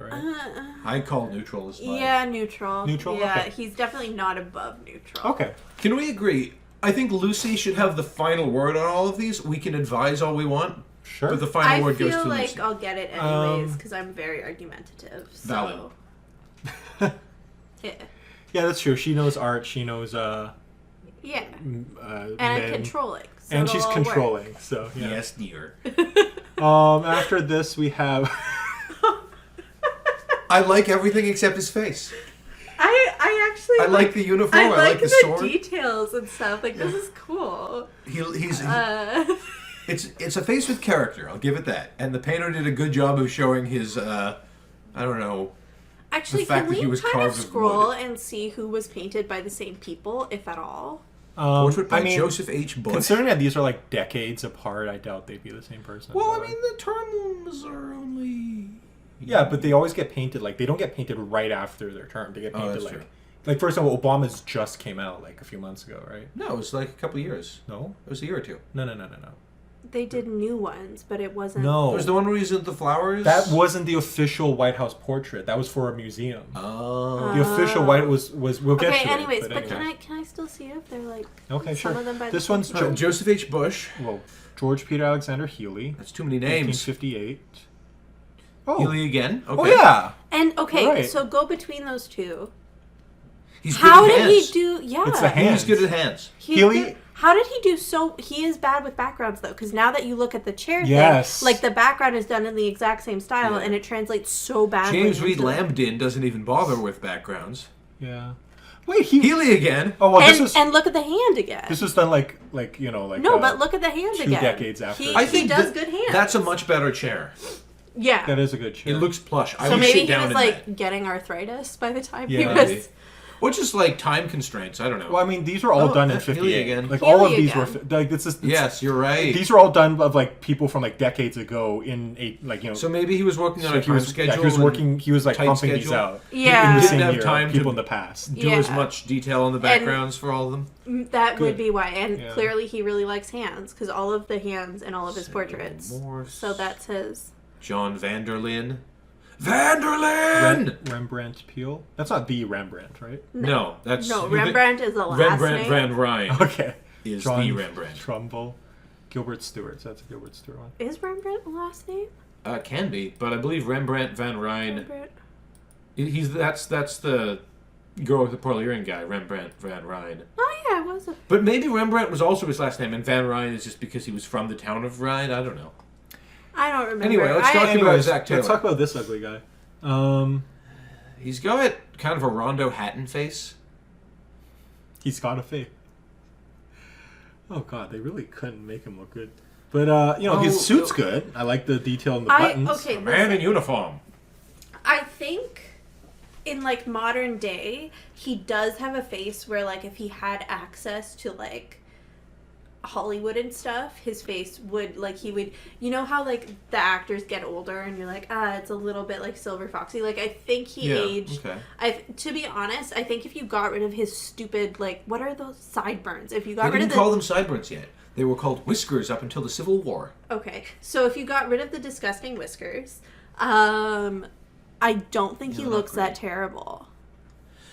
I call neutral as fine. Yeah, neutral. Neutral? Yeah, Okay. he's definitely not above neutral. Okay. Can we agree? I think Lucy should have the final word on all of these. We can advise all we want. Sure. But the final I word goes feel to like Lucy. I'll get it anyways because I'm very argumentative. So. Valid. Yeah. Yeah, that's true. She knows art. She knows Yeah. And I'm men. controlling. So And it'll she's all work. controlling. So yeah. Yes, dear. After this, we have. I like everything except his face. I actually I like the uniform. I like the the sword. details and stuff. Like this is cool. He's it's a face with character. I'll give it that. And the painter did a good job of showing his I don't know. Actually, the fact can that he we was kind of carved of scroll wood. and see who was painted by the same people, if at all? Portrait by I mean, Joseph H. Bush. Considering that these are like decades apart, I doubt they'd be the same person. Well, I but, mean, the terms are only. yeah, but they always get painted like they don't get painted right after their term. They get Oh, painted that's like, true. like for example, Obama's just came out like a few months ago, right? No, it was like a couple of years. No, It was a year or two. no. They did new ones, but it wasn't. No, It was the one where he's in the flowers. that wasn't the official White House portrait. That was for a museum. Oh. The official White was we'll get Okay, to anyways, it. but can I still see if they're like Okay, some sure. of them by This the one's same Joseph H. Bush. well, George Peter Alexander Healy, That's too many names. 1958. Oh, Healy again. Okay. oh yeah. And okay, Right. so go between those two. He's How good at did he hands. do? Yeah, It's the hands. He's good at hands. He's Healy- good- How did he do so? He is bad with backgrounds though, because now that you look at the chair Yes. thing, like the background is done in the exact same style, Yeah. and it translates so badly. James Reed into the- Lambdin doesn't even bother with backgrounds. Yeah. Wait, Healy again. Oh well, this And look at the hand again. was done like you know like no, but look at the hand 2 again. decades after. He, I he think does that- good hands. That's a much better chair. yeah. that is a good chair. It looks plush. I So would maybe sit he down was in like that. getting arthritis by the time Yeah, he maybe. was. Or just like time constraints. I don't know. Well, I mean, these were all Oh, done in that's Healy 58. again. Like all of Healy these were again. like it's Yes, you're right. These were all done of like people from like decades ago in a like you know. So maybe he was working on so a time he was schedule. he was and working. He was like tight pumping these schedule. out. Yeah. in the Didn't same have year, time to- people in the past. Do as Yeah. much detail on the backgrounds for all of them. That Good. would be why, and Yeah. clearly he really likes hands because all of the hands in all of his portraits. Morse. So that's his. John Vanderlyn. Vanderlyn! Rembrandt Peale. That's not the Rembrandt, right? No, that's No, Rembrandt is the last Rembrandt name. Van Ryn Okay. is John the Rembrandt. Trumbull. Gilbert Stewart. So that's a Gilbert Stewart one. Is Rembrandt the last name? Can be, but I believe Rembrandt Van Ryn. Rembrandt. He's that's the girl with the pearl earring guy, Rembrandt Van Ryn. Oh yeah, it was a. But maybe Rembrandt was also his last name, and Van Ryn is just because he was from the town of Ryn. I don't know. I don't remember. Anyway, let's talk about Anyways, Zach Taylor. let's talk about this ugly guy. He's got kind of a Rondo Hatton face. He's got a face. Oh god, they really couldn't make him look good. But you know, his suit's good. I like the detail in the buttons. Okay, A man in listen, uniform. I think in like modern day, he does have a face where like if he had access to like Hollywood and stuff, his face would like he would. You know how like the actors get older and you're like, it's a little bit like Silver Foxy. Like I think he aged. Okay. To be honest, I think if you got rid of his stupid like what are those sideburns? If you got They rid didn't of call them sideburns yet. They were called whiskers up until the Civil War. Okay, so if you got rid of the disgusting whiskers, I don't think he No, not looks that great. terrible.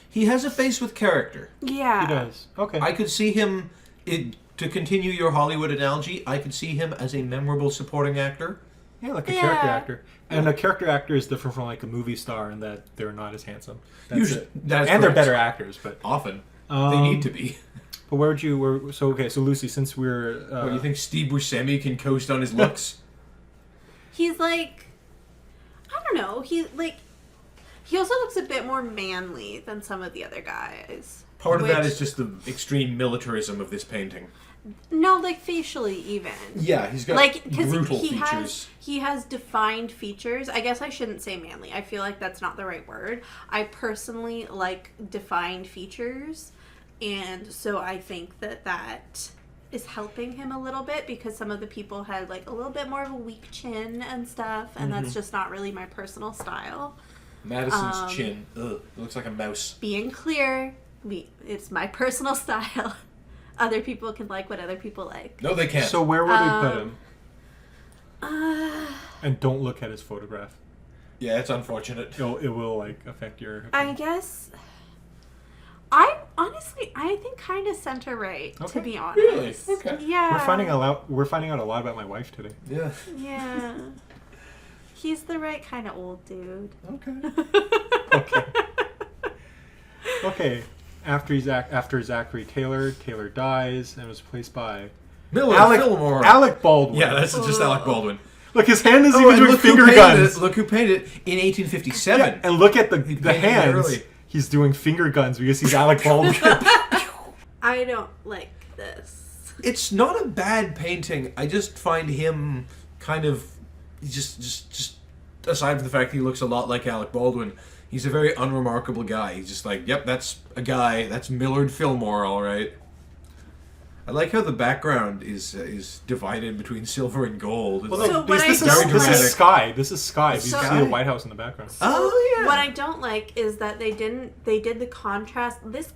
He has a face with character. Yeah. He does. Okay. I could see him, to continue your Hollywood analogy, I could see him as a memorable supporting actor. Yeah, like a Yeah. character actor. And a character actor is different from like a movie star in that they're not as handsome. That's Usually- it. that's and they're correct. better actors, but Often. They need to be. But where would you? So okay, so Lucy, since we're What, you think Steve Buscemi can coast on his looks? He's like, I don't know. He also looks a bit more manly than some of the other guys. Part of that Which- is just the extreme militarism of this painting. No, like facially even. Yeah, he's got Like because brutal he features. has defined features. I guess I shouldn't say manly. I feel like that's not the right word. I personally like defined features, and so I think that is helping him a little bit because some of the people had like a little bit more of a weak chin and stuff, and that's just not really my personal style. Madison's chin. Ugh, it looks like a mouse. Being clear, it's my personal style. Other people can like what other people like. No, they can't. So where would we put him? Uh, And don't look at his photograph. yeah, it's unfortunate. It will like affect your. I guess I Honestly, I think kind of center right, Okay. to be honest. Really? Okay. Yeah. We're finding out a lot about my wife today. Yeah. Yeah. He's the right kind of old dude. Okay. Okay. Okay. After Zachary Taylor dies and was replaced by Miller Fillmore. Alec Baldwin. Yeah, that's just Alec Baldwin. Look, his hand is Oh, even and doing look finger who painted guns. it. Look who painted it in 1857. Yeah, and look at the painted it hands. early. He's doing finger guns because he's Alec Baldwin. I don't like this. It's not a bad painting. I just find him kind of just aside from the fact he looks a lot like Alec Baldwin, he's a very unremarkable guy. He's just like, yep, that's a guy. That's Millard Fillmore, all right. I like how the background is divided between silver and gold. Well, It's no, So what this I don't is like- sky. This is sky. You So- see the White House in the background. oh yeah. What I don't like is that they did the contrast. This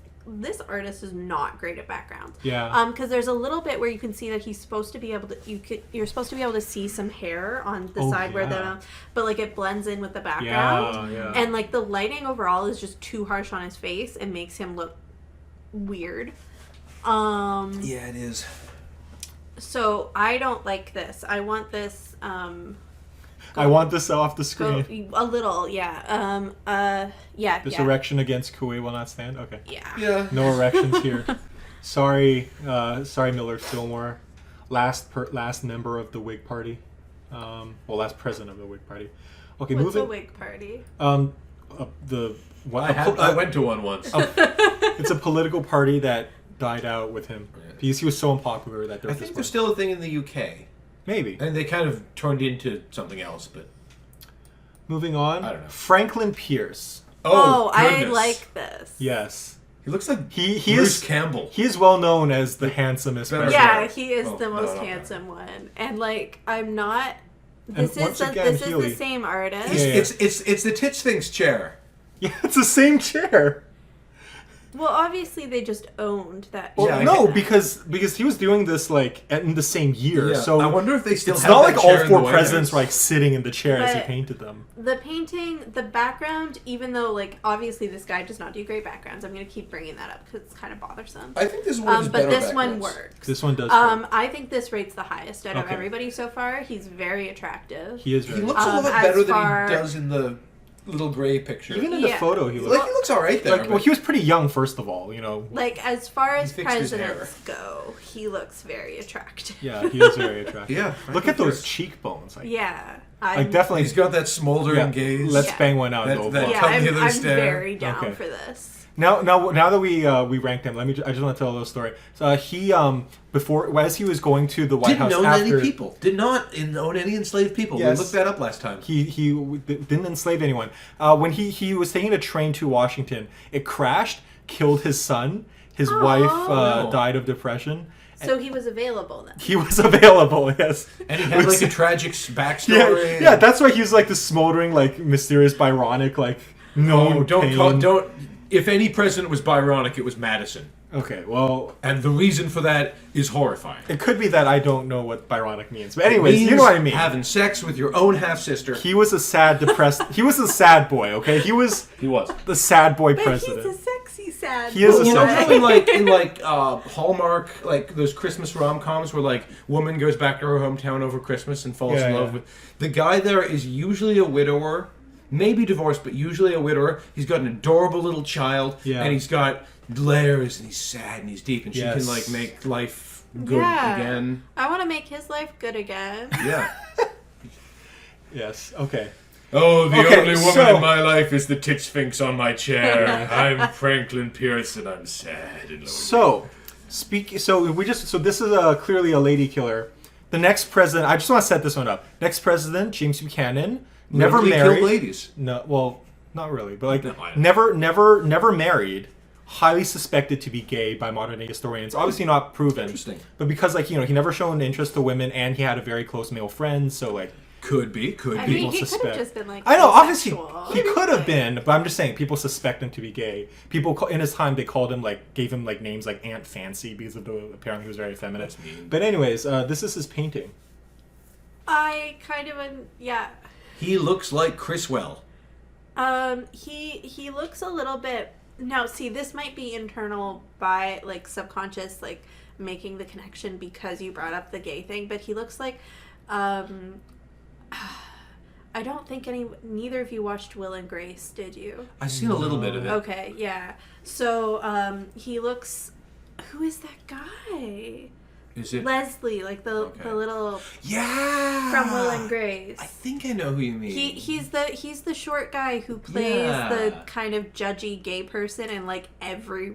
artist is not great at backgrounds. Yeah. Because there's a little bit where you can see that he's supposed to be able to. You're supposed to be able to see some hair on the side where yeah. but like it blends in with the background. Yeah. And like the lighting overall is just too harsh on his face and makes him look weird. Yeah, it is. So I don't like this. I want this. I want this off the screen. A little, yeah. Yeah. This yeah. erection against Kuwait will not stand. Okay. Yeah. Yeah. No erections here. Sorry, Millard Fillmore, last member of the Whig Party. Last president of the Whig Party. Okay, What's moving. a Whig party? I went to one once. It's a political party that died out with him because he was so unpopular that I think there's still a thing in the UK. maybe. And they kind of turned into something else, but Moving on. I don't know. Franklin Pierce. Oh, I goodness. like this. Yes. He looks like He Bruce is Campbell. He is well known as the handsomest Better president. Yeah, he is Oh, the most no. handsome one, and like I'm not. This And once is again, this is Healy- the same artist. Yeah. It's the Tits Things chair. Yeah, it's the same chair. Well, obviously they just owned that. Well, Yeah, I no, get- because he was doing this like in the same year. Yeah, So I wonder if they still it's have not that like chair all in the four White presidents House. were like sitting in the chair as he But- painted them. The painting, the background, even though like obviously this guy does not do great backgrounds, I'm gonna keep bringing that up because it's kind of bothersome. I think this one is But better this one backgrounds. works. This one does. I think this rates the highest out of Okay. everybody so far. He's very attractive. He is He very. looks a little bit as better far- than he does in the little gray picture. Even in the Yeah. photo, he like looks he looks all right there. like. Well, he was pretty young, first of all. You know. Like as far as fixed his hair. presidents go, he looks very attractive. Yeah, he is very attractive. Yeah, Look I at those think cheekbones. Like, Yeah, like definitely. he's got that smoldering yeah, gaze. Let's Yeah. bang one out. That- Noble. that- yeah, Tell me I'm their stare. very down Okay. for this. Now that we ranked him, I just want to tell a little story. So he before as he was going to the White Didn't House own after any people. Did not own any enslaved people. Yes. We looked that up last time. he didn't enslave anyone. When he was taking a train to Washington, it crashed, killed his son. His wife no. died of depression. So he was available then. He was available, yes. And he had like a tragic yeah, backstory. yeah. That's why he was like the smoldering, like mysterious, Byronic, like no. Don't. If any president was Byronic, it was Madison. Okay, well, And the reason for that is horrifying. it could be that I don't know what Byronic means, but anyways, you know what I mean. Having sex with your own half sister. He was a sad, depressed. He was a sad boy. Okay, he was He was. the sad boy But president. he's a sexy sad. He is boy. a You know sad how in Hallmark, like those Christmas rom-coms where like woman goes back to her hometown over Christmas and falls in Yeah, love yeah. with the guy there is usually a widower, maybe divorced, but usually a widower. He's got an adorable little child, Yeah. and he's got layers, and he's sad and he's deep, and she Yes. can like make life good Yeah. again. I want to make his life good again. Yeah. Yes. Okay. Oh, the Okay, only woman so- in my life is the tit sphinx on my chair. I'm Franklin Pierce, and I'm sad and lonely. So, So this is clearly a lady killer. The next president. I just want to set this one up. Next president, James Buchanan, never Literally married. killed ladies. No, well, not really, but like No, I know. never married. Highly suspected to be gay by modern day historians. Obviously not proven. Interesting. But because he never shown interest to women, and he had a very close male friend, so like Could be. I mean, people he could suspect. have just been like. I know, obviously bisexual. he could have been, but I'm just saying people suspect him to be gay. People in his time they called him gave him names like Aunt Fancy because of apparently he was very effeminate. That's mean. But anyways, this is his painting. I kind of yeah. He looks like Criswell. He looks a little bit No, see, this might be internal by, like, subconscious, like, making the connection because you brought up the gay thing, but he looks like, I don't think neither of you watched Will and Grace, did you? I've seen a little bit of it. Okay, yeah. So, he looks, who is that guy? Is it Leslie, like the little from Will and Grace. I think I know who you mean. He's the short guy who plays the kind of judgy gay person in like every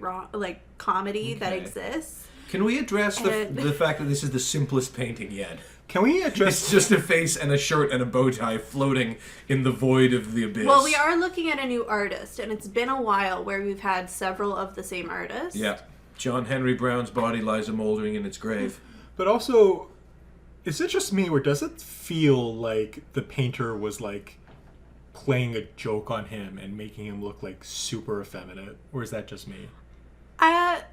comedy that exists. Can we address the fact that this is the simplest painting yet? Can we address... It's just a face and a shirt and a bow tie floating in the void of the abyss. Well, we are looking at a new artist, and it's been a while where we've had several of the same artists. Yeah. John Henry Brown's body lies a-mouldering in its grave. But also, is it just me, or does it feel like the painter was, like, playing a joke on him and making him look, like, super effeminate? Or is that just me?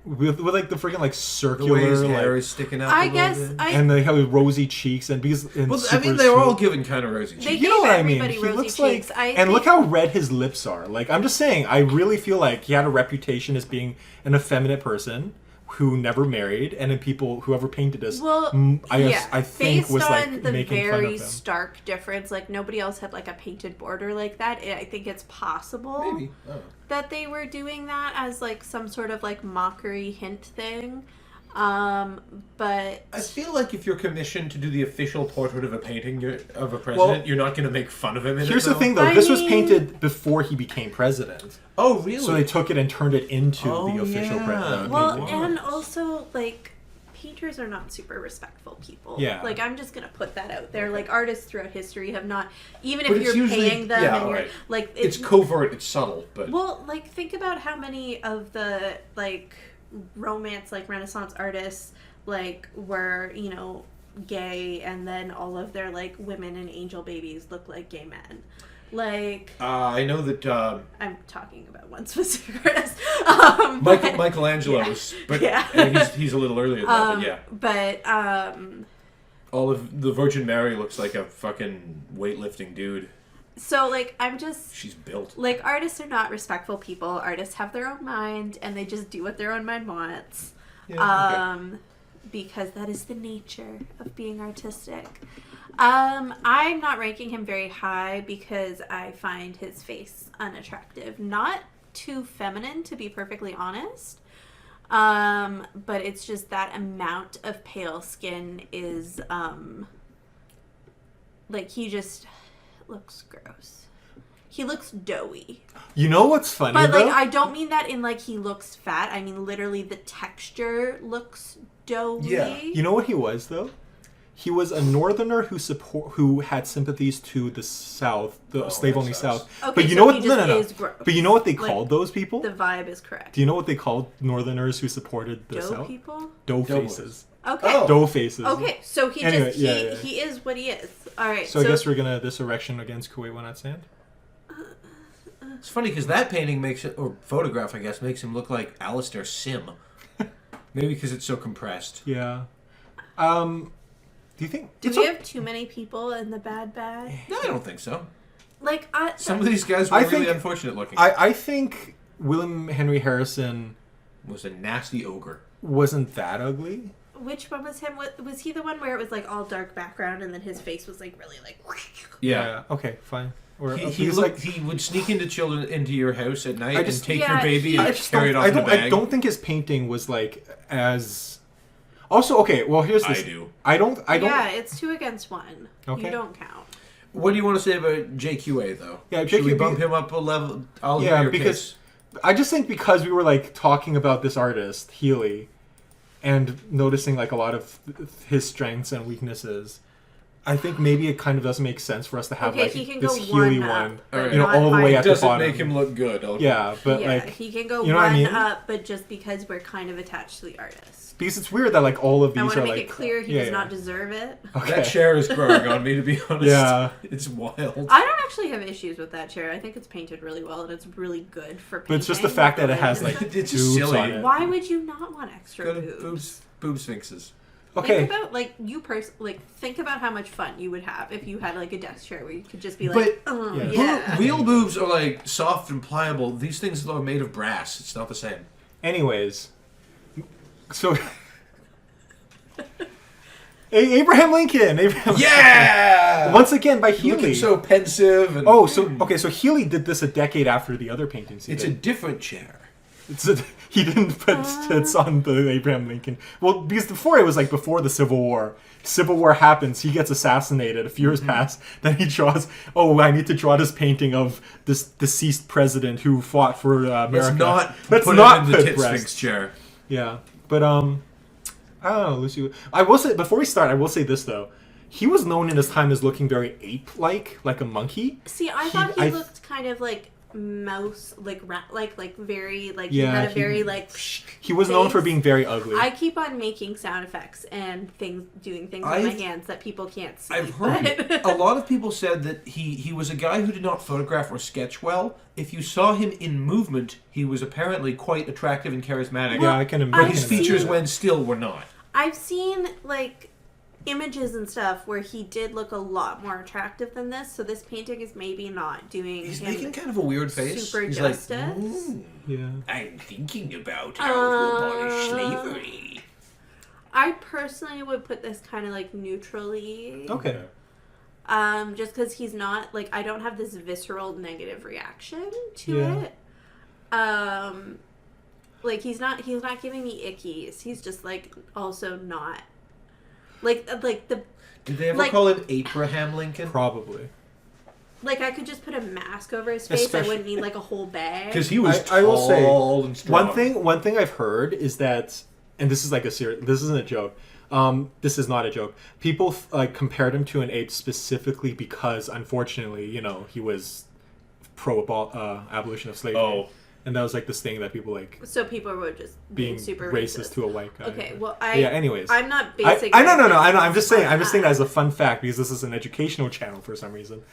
With like, the freaking, like, circular... The way his hair like, is sticking out I a guess... little bit. And they have rosy cheeks, and because... And well, I mean, they were all given kind of rosy cheeks. You know what I mean? He looks cheeks. like... And look how red his lips are. Like, I'm just saying, I really feel like he had a reputation as being an effeminate person who never married, and then whoever painted this, I think was like making fun of him. Based on the very stark difference, like nobody else had like a painted border like that. I think it's possible that they were doing that as like some sort of like mockery hint thing. But I feel like if you're commissioned to do the official portrait of a painting of a president, you're not going to make fun of him. Here's the thing, though: this was painted before he became president. Oh, really? So they took it and turned it into the official president. Well, and also like painters are not super respectful people. Yeah. Like I'm just gonna put that out there. Like artists throughout history have not, even if you're paying them, and you're like it's covert, it's subtle, but well, like think about how many of the like romance like Renaissance artists like were gay, and then all of their like women and angel babies look like gay men. Like I know that I'm talking about one specific artist. Michelangelo's, but he's a little earlier than that. But all of the Virgin Mary looks like a fucking weightlifting dude. So, like, she's built. Like, artists are not respectful people. Artists have their own mind, and they just do what their own mind wants. Because that is the nature of being artistic. I'm not ranking him very high because I find his face unattractive. Not too feminine, to be perfectly honest. But it's just that amount of pale skin is, like, he just... looks gross. He looks doughy. You know what's funny, but like though? I don't mean that in like he looks fat. I mean literally the texture looks doughy. Yeah. You know what he was though? He was a northerner who had sympathies to the South, the slave-only South. Okay, but you so know what? he just is gross. But you know what they called those people? The vibe is correct. Do you know what they called northerners who supported the South? People? Dough faces. Okay. Dough faces. Okay, so he he is what he is. All right. So I guess we're gonna this erection against Kuwait will not stand. It's funny because that painting or photograph, I guess, makes him look like Alistair Sim. Maybe because it's so compressed. Yeah. Do you think? Do we have too many people in the bad bag? No, I don't think so. Like some of these guys were really unfortunate looking. I think William Henry Harrison was a nasty ogre. Wasn't that ugly? Which one was him? Was he the one where it was like all dark background and then his face was like really like? Yeah. Okay. Fine. Or he would sneak into children into your house at night and take your baby and carry it off in a bag. I don't think his painting was like as. Also, okay. Well, here's this. I don't. Yeah, it's 2 against 1. Okay. You don't count. What do you want to say about JQA though? Yeah, should we bump him up a level? Because I just think because we were like talking about this artist Healy, and noticing like a lot of his strengths and weaknesses. I think maybe it kind of doesn't make sense for us to have like this Healy one, all the way at the bottom. Doesn't make him look good. Yeah, but like he can go up, but just because we're kind of attached to the artist. Because it's weird that like all of these I want to make like, it clear he does not deserve it. Okay. That chair is growing on me, to be honest. Yeah, it's wild. I don't actually have issues with that chair. I think it's painted really well and it's really good for painting. But it's just the fact that it has like it's just silly. on it. Why would you not want extra boobs? Boob sphinxes. Okay. Think about think about how much fun you would have if you had like a desk chair where you could just be like, But real boobs are like soft and pliable. These things are made of brass. It's not the same. Anyways, so Abraham Lincoln. Yeah. Once again by Healy. Looking so pensive. And, So Healy did this a decade after the other paintings. It's a different chair. He didn't put tits on the Abraham Lincoln. Well, because before it was like before the Civil War. Civil War happens. He gets assassinated. A few years pass. Then he draws. Oh, I need to draw this painting of this deceased president who fought for America. Let's not put the Sphinx chair. Yeah, but I don't know, Lucy. I will say before we start, I will say this though. He was known in his time as looking very ape-like, like a monkey. See, I thought he looked kind of like mouse, like rat, like very, like he had a very like. He was known for being very ugly. I keep on making sound effects and doing things with my hands that people can't see. I've heard a lot of people said that he was a guy who did not photograph or sketch well. If you saw him in movement, he was apparently quite attractive and charismatic. Yeah, I can. But his features, when still, were not. I've seen like images and stuff where he did look a lot more attractive than this, so this painting is maybe not doing He's him making kind of a weird face. super He's justice. Like, yeah. I'm thinking about how to abolish slavery. I personally would put this kind of like neutrally. Okay. Just because he's not like, I don't have this visceral negative reaction to it. Like he's not giving me ickies. He's just like also not like the. Did they ever call him Abraham Lincoln? Probably. Like I could just put a mask over his face. I wouldn't need like a whole bag. Because he was tall I will say, and strong. One thing I've heard is that, and this is like this isn't a joke. This is not a joke. People like compared him to an ape specifically because, unfortunately, he was pro abolition of slavery. Oh. And that was like this thing that people like. So people were just being super racist to a white guy. Okay, well, anyways, I'm not basing. I know. I know. I'm just saying that as a fun fact because this is an educational channel for some reason.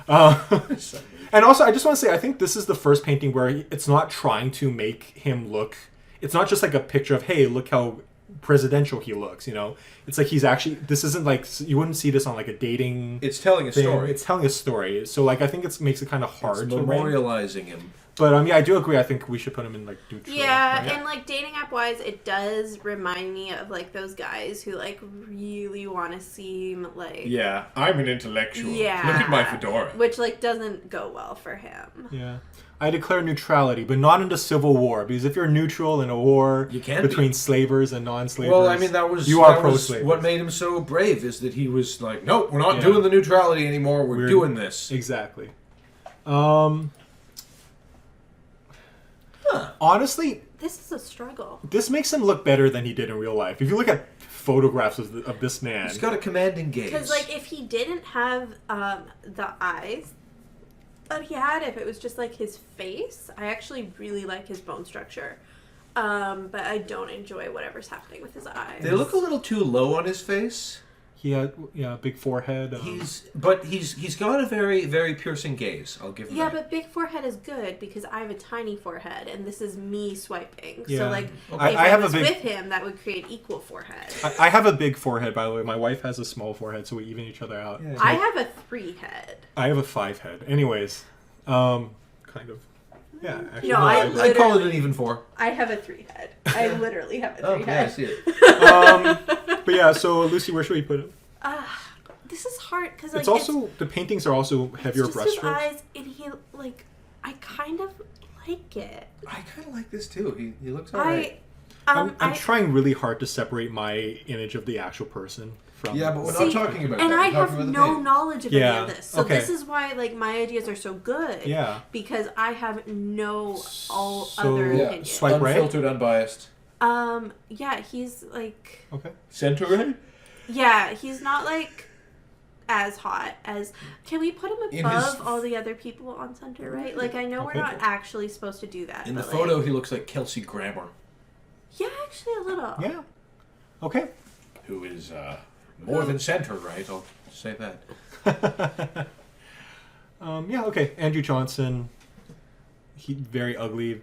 And also, I just want to say, I think this is the first painting where it's not trying to make him look. It's not just like a picture of, hey, look how presidential he looks. It's like he's actually. This isn't like you wouldn't see this on like a dating. It's telling a story. It's telling a story. So like I think it makes it kind of hard to memorializing him. But I do agree. I think we should put him in like neutral. Yeah, right? and like dating app wise, it does remind me of like those guys who like really want to seem like. Yeah, I'm an intellectual. Yeah, look at my fedora. Which like doesn't go well for him. Yeah, I declare neutrality, but not in the Civil War, because if you're neutral in a war between slavers and non-slavers, well, I mean that was pro-slavers. What made him so brave is that he was like, nope, we're not doing the neutrality anymore. We're doing this. Exactly. Honestly, this is a struggle. This makes him look better than he did in real life. If you look at photographs of this man, he's got a commanding gaze. Because like if he didn't have the eyes that he had, if it was just like his face, I actually really like his bone structure. But I don't enjoy whatever's happening with his eyes. They look a little too low on his face. He had a big forehead. He's got a very, very piercing gaze. I'll give him that. Yeah, but big forehead is good because I have a tiny forehead and this is me swiping. Yeah. So like if I I was with him, that would create equal forehead. I have a big forehead, by the way. My wife has a small forehead, so we even each other out. Yeah. I have a 3 head. I have a 5 head. Anyways, kind of. Yeah, actually. No, I call it an even 4. I have a 3 head. I literally have a 3 head. Yeah, I see it. But yeah, so Lucy, where should we put it? This is hard because like it's also the paintings are also heavier brushstrokes. Eyes, and he like I kind of like it. I kind of like this too. He looks alright. I'm trying really hard to separate my image of the actual person from. Yeah, but we're not talking about. And that. I have no knowledge of any of this, so okay. this is why like my ideas are so good. Yeah. Because I have no other opinions. Swipe right? Unfiltered, unbiased. Yeah, he's like. Okay. Center right? Yeah, he's not like as hot as. Can we put him above all the other people on center right? Like I know we're not actually supposed to do that. In the photo, he looks like Kelsey Grammer. Yeah, actually a little. Yeah. Okay. Who is more than center right? I'll say that. Yeah. Okay. Andrew Johnson. He very ugly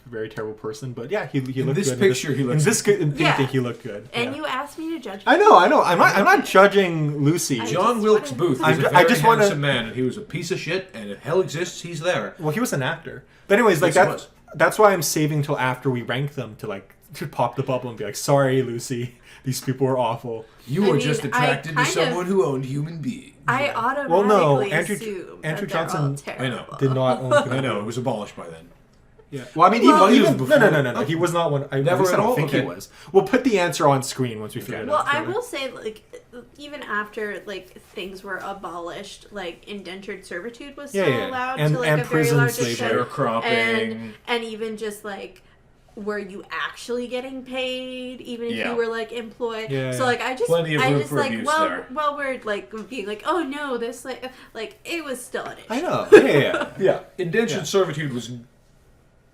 very terrible person. But yeah, he In looked this good. picture, he looks in this Yeah. painting, he looked good. And yeah. you asked me to judge. I know. I'm not judging Lucy. John Wilkes Booth was a I very just wanna- handsome man, and he was a piece of shit, and if hell exists, he's there. Well, he was an actor. But anyways, like Yes, he was. that's why I'm saving till after we rank them to pop the bubble and be like, sorry, Lucy, these people were awful. You I were mean, just I attracted to kind of- someone who owned human beings. I automatically Well, no, assume Andrew that Johnson- they're all I know. terrible. Did not own. I know, it was abolished by then. Yeah. Well, I mean, Well, even, he was before- no. He was not one. I Never at least I at don't all? think Okay. he was. We'll put the answer on screen once we figure it Well, out. I will say, like, even after like things were abolished, like indentured servitude was still Yeah. allowed And- to like and a very prison large slavery. extent, Sharecropping. and even just like. Were you actually getting paid, even if Yeah. you were like employed? Yeah. So like I just, Plenty of I room just for like, abuse well, there. we're like being like, oh no, this like it was still an issue. I know. Yeah. Indentured Yeah. servitude was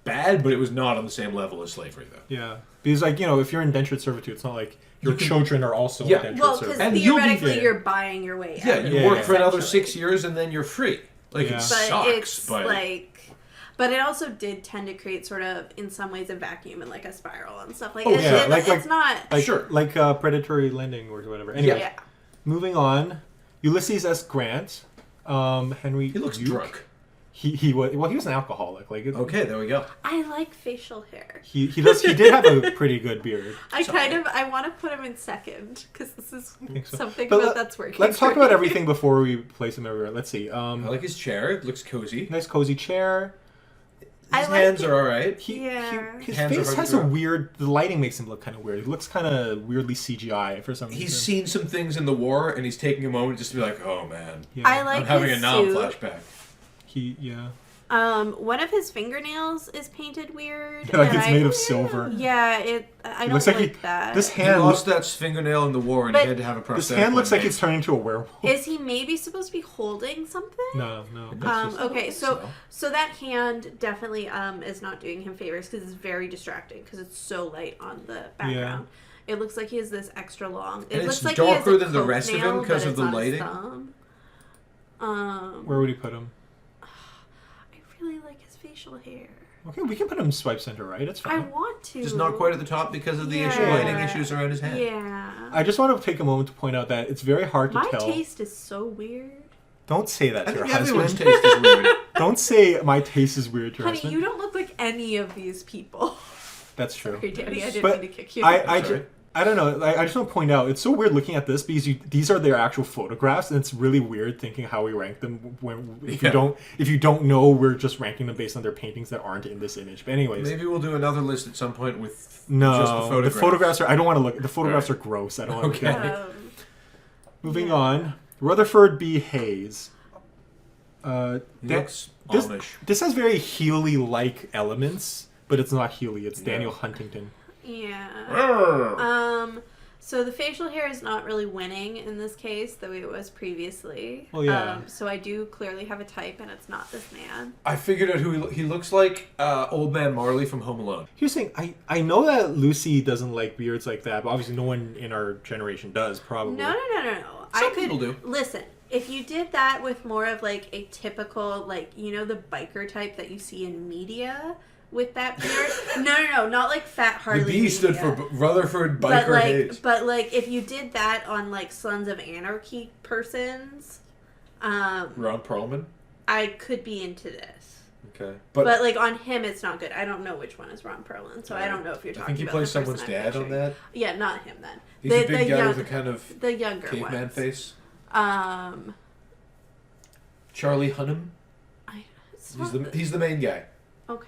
bad, but it was not on the same level as slavery, though. Yeah. Because like if you're indentured servitude, it's not like your You can- children are also Yeah. indentured Well, because servitude. And you'll be theoretically there. you're buying your way. Yeah, out of you it, work for another essentially. 6 years and then you're free. Like, Yeah. it But sucks, it's but... like, but it also did tend to create sort of, in some ways, a vacuum and like a spiral and stuff. Like, Oh, it's, yeah. it's not. Like Sure. like predatory lending or whatever. Anyway, Yeah. moving on. Ulysses S. Grant, Henry. He looks Duke. drunk. He was he was an alcoholic. Like Okay, there we go. I like facial hair. he did have a pretty good beard. I want to put him in second because this is think so. something But about that's working. Let's talk for about me. everything before we place him everywhere. Let's see. I like his chair. It looks cozy. Nice cozy chair. I His like hands it. are alright. Yeah. His Hands are face hard to has a draw. weird. The lighting makes him look kind of weird. He looks kind of weirdly CGI for some reason. He's seen some things in the war, and he's taking a moment just to be like, oh, man. Yeah. I like I'm having his a Nam suit. flashback. Yeah. One of his fingernails is painted weird. Like and it's made of silver. Yeah, I don't looks like, like that. This He hand lost looks. that fingernail in the war, and But- he had to have a prosthetic. This hand looks one like day. it's turning into a werewolf. Is he maybe supposed to be holding something? No. That's just- Okay, think so so. so that hand definitely is not doing him favors because it's very distracting because it's so light on the background. It looks like he has this extra long. It And looks it's like he has darker a than the coat rest of him nail, because but of it's the on his lighting? thumb. Where would he put him? I really like his facial hair. Okay, we can put him in swipe center, right? It's I fine. want to. Just not quite at the top because of the issue, Yeah. lighting issues around his hand. Yeah. I just want to take a moment to point out that it's very hard to My tell. taste is so weird. Don't say that I to your think everyone's husband. taste is weird. Don't say my taste is weird to your Honey, husband. you don't look like any of these people. That's true. Sorry, Daddy, I didn't But mean to kick you. I don't know. I just want to point out it's so weird looking at this because these are their actual photographs, and it's really weird thinking how we rank them when if you don't know we're just ranking them based on their paintings that aren't in this image. But anyways, Maybe we'll do another list at some point with just the no, photographs. the photographs are. I don't want to look. The photographs Alright. are gross. I don't want to look Okay. at it. Moving on, Rutherford B. Hayes. Looks this, Amish. this has very Healy-like elements, but it's not Healy. It's Daniel Huntington. Yeah. So the facial hair is not really winning in this case, the way it was previously. Oh, yeah. So I do clearly have a type, and it's not this man. I figured out who he looks like. Old Man Marley from Home Alone. Here's the thing. I know that Lucy doesn't like beards like that, but obviously no one in our generation does, probably. No. Some people do. Listen, if you did that with more of like a typical, like, you know, the biker type that you see in media with that beard. no, not like Fat Harley. The B stood media. for Rutherford But Biker Hayes. like if you did that on like Sons of Anarchy persons, Ron Perlman. I could be into this. Okay, But like on him, it's not good. I don't know which one is Ron Perlman, so I don't know if you're I talking think he about plays the person someone's I'm dad on picturing. that. Yeah, not him then. He's a big guy with a kind of the younger caveman ones. face. It's Charlie Hunnam. He's the main guy. okay.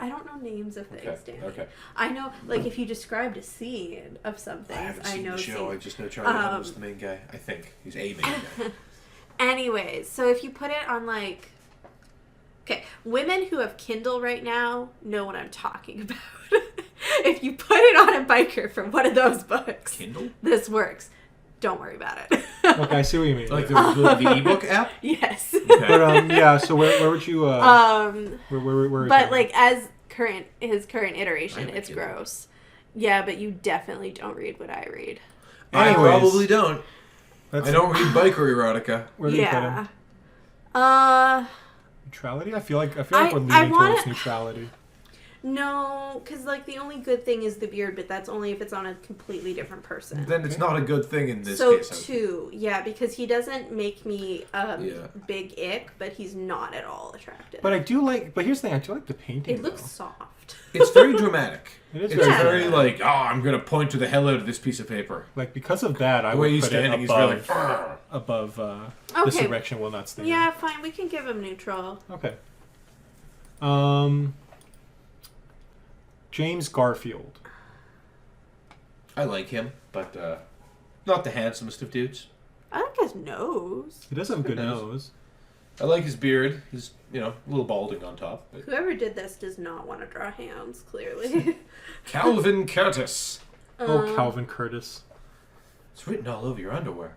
I don't know names of things, Danny. Okay. I know, like, if you described a scene of some things, I haven't I seen know the show. scenes. I just know Charlie Hunnam's the main guy. I think he's a main guy. Anyways, so if you put it on, like... Okay, women who have Kindle right now know what I'm talking about. If you put it on a biker from one of those books, Kindle? this works. Don't worry about it. Okay, I see what you mean. Like Yeah. the ebook app. Yes. But yeah, so where would you where But like as his current iteration, I it's like it. gross. Yeah, but you definitely don't read what I read. I Anyways. probably don't. Let's- I don't read biker erotica. where do you put him? Yeah. Neutrality? I feel like we're I leaning wanna- towards neutrality. No, because like the only good thing is the beard, but that's only if it's on a completely different person. Then it's not a good thing in this so case. two, yeah, because he doesn't make me big ick, but he's not at all attractive. But I do like. But here's the thing: I do like the painting. It looks though. soft. It's very dramatic. It's It's very very like, I'm gonna point to the hell out of this piece of paper. like because of that. I The way would he's put it standing, he's above really like, above this Okay. erection will not stand. Yeah, fine. We can give him neutral. Okay. James Garfield. I like him, but not the handsomest of dudes. I like his nose. He does have a good Good nose. nose. I like his beard. He's, a little balding on top. But... Whoever did this does not want to draw hands, clearly. Calvin Curtis. Oh, Calvin Curtis. It's written all over your underwear.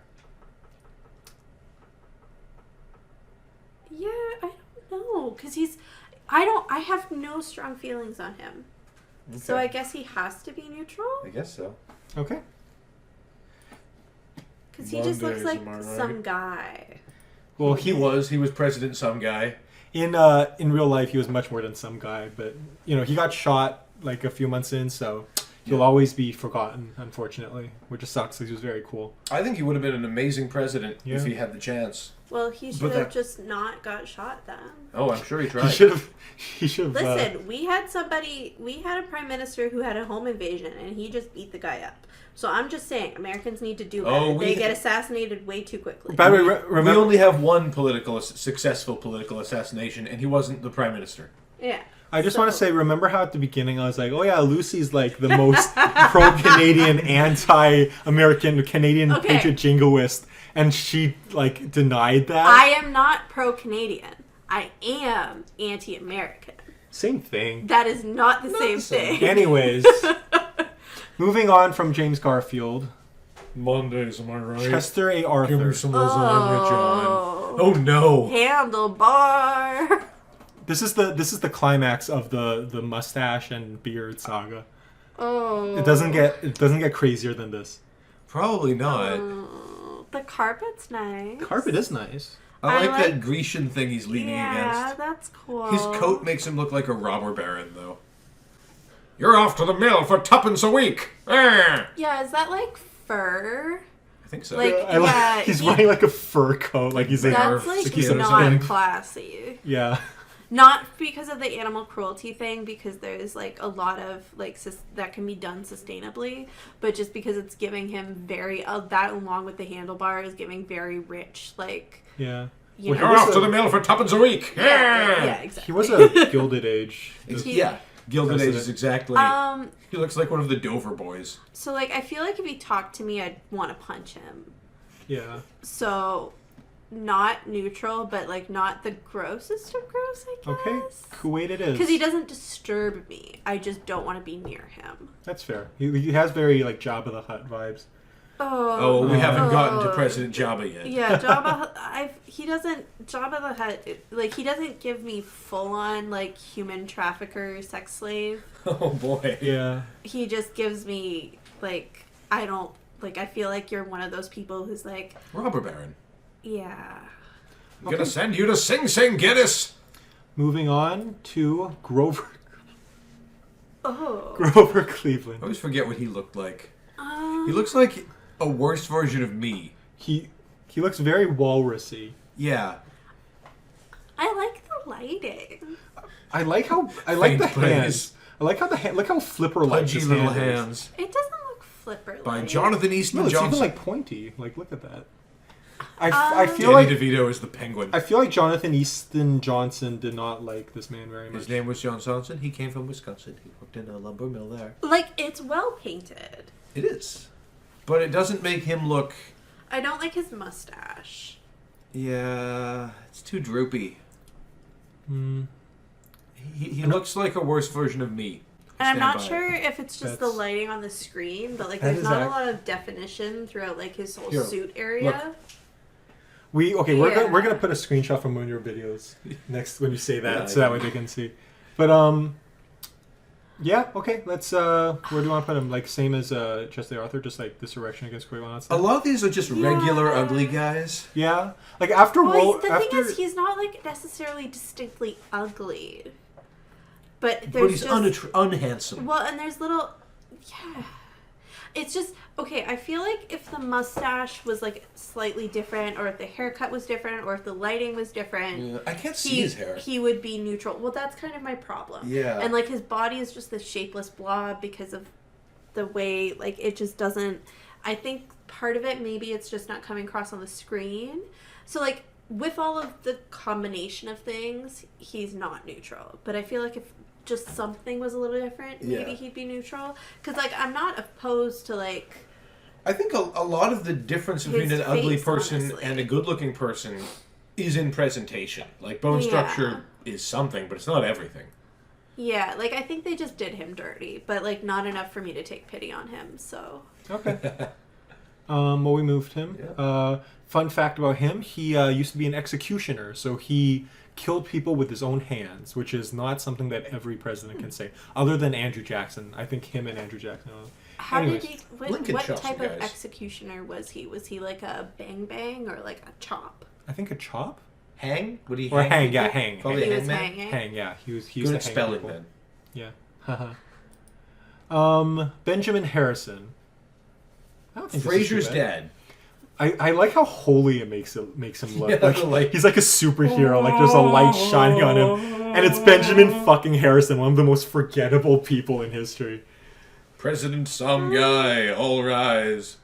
Yeah, I don't know. Because I have no strong feelings on him. So I guess he has to be neutral? I guess so. Okay. Because he just looks Mondays, like am I right? some guy. Well, He was president some guy. in real life he was much more than some guy, but he got shot like a few months in, so he'll always be forgotten, unfortunately, which just sucks because he was very cool. I think he would have been an amazing president Yeah. if he had the chance. Well, he should have just not got shot then. Oh, I'm sure he He tried. should have. He should have. Listen, we had a prime minister who had a home invasion, and he just beat the guy up. So I'm just saying, Americans need to do better. Oh, They get assassinated way too quickly. By the way, We remember. only have one successful political assassination, and he wasn't the prime minister. Yeah. I just want to say, remember how at the beginning I was like, oh yeah, Lucy's like the most pro-Canadian, anti-American, Canadian Okay. patriot jingoist, and she like denied that. I am not pro-Canadian. I am anti-American. Same thing. That is not the same the same. thing. Anyways, moving on from James Garfield, Mondays, am I right? Chester A. Arthur. Give me some lasagna, John. Oh no! Handlebar. This is the climax of the mustache and beard saga. Oh. It doesn't get crazier than this. Probably not. The carpet's nice. Carpet is nice. I I like that like- Grecian thing he's leaning Yeah, against. that's cool. His coat makes him look like a robber baron, though. You're off to the mill for tuppence a week. I Yeah, is that like fur? think so. Like- I like, Yeah, he's he- wearing like a fur coat, like he's like, That's Nerf like skin or not something. classy. yeah. Not because of the animal cruelty thing, because there's like a lot of like that can be done sustainably, but just because it's giving him very that along with the handlebar is giving very rich like Yeah. you Well, know. You're off to the mill for tuppence a week. Yeah, exactly. He was a Gilded Age. Yeah. Gilded Age is exactly. Um. He looks like one of the Dover boys. So like I feel like if he talked to me, I'd want to punch him. Yeah. So. Not neutral, but like not the grossest of gross, I guess. Okay. Kuwait it is. Because he doesn't disturb me. I just don't want to be near him. That's fair. He has very like Jabba the Hutt vibes. Oh, we haven't gotten to Oh. President Jabba yet. Yeah, Jabba the Hutt, like, he doesn't give me full-on, like, human trafficker, sex slave. Oh boy. Yeah. He just gives me, like, I feel like you're one of those people who's like, Robber baron. yeah. I'm gonna send you to Sing Sing Guinness. Moving on to Grover Oh. Cleveland. I always forget what he looked like. He looks like a worse version of me. He looks very walrusy. Yeah. I like the lighting. I like the Faint hands. praise. I like how look how flipper like Pudgy his little hand is. hands. It doesn't look flipper-like. By Jonathan No, Eastman it's Johnson. even like pointy. Like look at that. I feel Danny like DeVito is the penguin. I feel like Jonathan Easton Johnson did not like this man very much. His name was John Johnson. He came from Wisconsin. He worked in a lumber mill there. Like, it's well painted. It is. But it doesn't make him look... I don't like his mustache. Yeah, it's too droopy. Hmm. He looks like a worse version of me. And I'm Stand not by sure it. if it's just the That's- lighting on the screen, but like That there's is not a ac- lot of definition throughout like his whole Here, suit area. look. We're Yeah. gonna put a screenshot from one of your videos next when you say that, Yeah, so that way they can see. But yeah, okay. Let's where do you want to put him? Like same as Chester Arthur, just like this erection against Quavo. A lot of these are just regular Yeah. ugly guys. Yeah, like after Well, Wo- the after thing is, he's not like necessarily distinctly ugly, But there's he's just... unhandsome. Well, and there's little... Yeah. It's just... Okay, I feel like if the mustache was, like, slightly different, or if the haircut was different, or if the lighting was different... Yeah, I can't see his hair. He would be neutral. Well, that's kind of my problem. Yeah. And, like, his body is just this shapeless blob because of the way, like, it just doesn't... I think part of it, maybe it's just not coming across on the screen. So, like, with all of the combination of things, he's not neutral. But I feel like if just something was a little different, maybe he'd be neutral. Because, like, I'm not opposed to, like... I think a lot of the difference between an ugly person honestly. and a good-looking person is in presentation. Like, bone structure is something, but it's not everything. Yeah, like, I think they just did him dirty. But, like, not enough for me to take pity on him, so... Okay. Well, we moved him. Yeah. Fun fact about him, he used to be an executioner, so he killed people with his own hands, which is not something that every president can say, other than Andrew Jackson. I think him and Andrew Jackson. How Anyways, did he... Lincoln What shot type some of guys. executioner was he? Was he like a bang bang or like a chop? I think a chop? Hang? Would he Or hang? hang, people? yeah, hang. Probably He a was hangman. hanging. Hang, yeah. He used Good to at hang spelling, people. then. Yeah. Benjamin Harrison. I don't think this is too Fraser's bad. dad. I like how holy it makes him look. Yeah, like the light. he's like a superhero. Like there's a light shining on him, and it's Benjamin fucking Harrison, one of the most forgettable people in history. President some guy, all rise.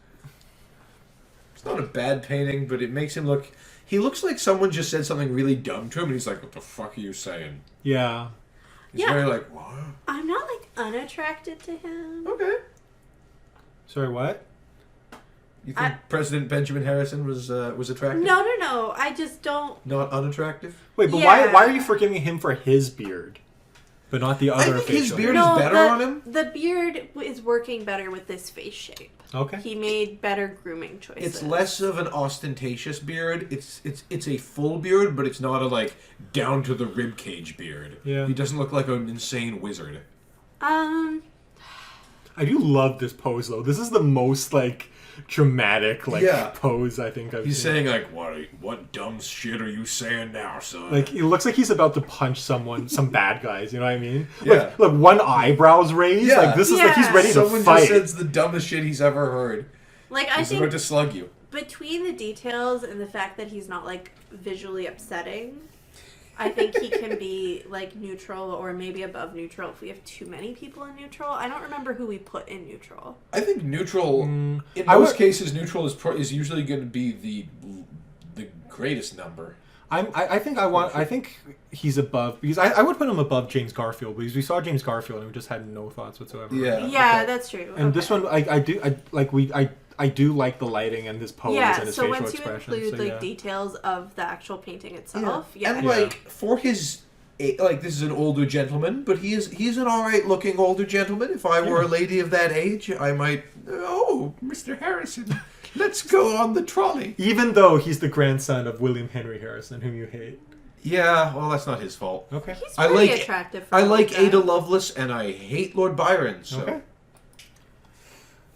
It's not a bad painting, but it makes him look... He looks like someone just said something really dumb to him, and he's like, what the fuck are you saying? Yeah. He's Yeah. very like, what? I'm not like unattracted to him. Okay. Sorry, what? You think President Benjamin Harrison was attractive? No. I just don't. Not unattractive? Wait, but Yeah. why are you forgiving him for his beard, but not the other think his facial beard hair? is better on him? The beard is working better with this face shape. Okay. He made better grooming choices. It's less of an ostentatious beard. It's a full beard, but it's not a like down to the rib cage beard. Yeah. He doesn't look like an insane wizard. Um. I do love this pose though. This is the most like dramatic pose I think I've He's seen. saying like, what dumb shit are you saying now, son? Like it looks like he's about to punch someone, some bad guys. You know what I mean? Yeah. Look, one eyebrow's raised. Yeah. Like this is like he's Yeah. ready Someone to fight. just says the dumbest shit he's ever heard. Like I He's think about to slug you. between the details and the fact that he's not like visually upsetting, I think he can be like neutral or maybe above neutral if we have too many people in neutral. I don't remember who we put in neutral. I think neutral. In I most would- cases, neutral is usually going to be the greatest number. I think he's above because I would put him above James Garfield because we saw James Garfield and we just had no thoughts whatsoever. Yeah. Yeah, okay. that's true. And Okay. this one I do like the lighting and his pose and Yeah, his so facial once you expressions. include so, like yeah. details of the actual painting itself, yeah. And like for his like this is an older gentleman, but he's an alright looking older gentleman. If I were a lady of that age, I might Mr. Harrison, let's go on the trolley. Even though he's the grandson of William Henry Harrison, whom you hate. Yeah, well that's not his fault. Okay. He's I pretty like- attractive. For I a like guy. Ada Lovelace and I hate Lord Byron, so Okay.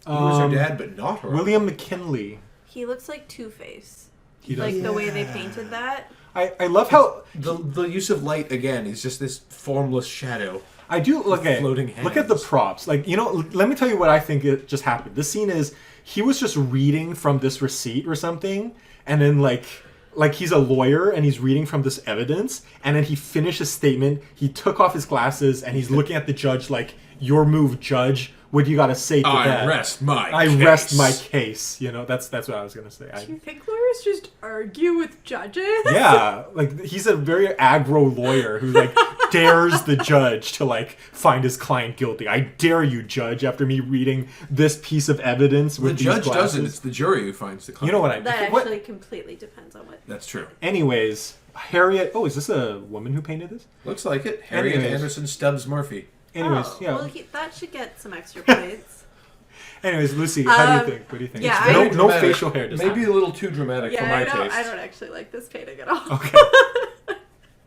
he was her dad, but not her. William McKinley. He looks like Two-Face. He does. Like the way they painted that. I love how The use of light again is just this formless shadow. I do look at floating look at the hands. props. Like let me tell you what I think it just happened. This scene is he was just reading from this receipt or something, and then like he's a lawyer and he's reading from this evidence, and then he finished his statement. He took off his glasses and he's looking at the judge like, "Your move, judge. What do you got to say to that?" I rest my case. You know, that's what I was gonna say. Do you think lawyers just argue with judges? Yeah, like he's a very aggro lawyer who like dares the judge to like find his client guilty. I dare you, judge, after me reading this piece of evidence The with these judge glasses. doesn't. It's the jury who finds the client. You know what I That what? actually completely depends on what. That's true. Anyways, Harriet. Oh, is this a woman who painted this? Looks like it. Harriet Anyways. Anderson Stubbs Murphy. Anyways, Oh, yeah. well, that should get some extra points. Anyways, Lucy, how do you think? What do you think? yeah, It's I- no Very dramatic. facial hair. Design. Maybe a little too dramatic for my I taste. don't actually like this painting at all. Okay.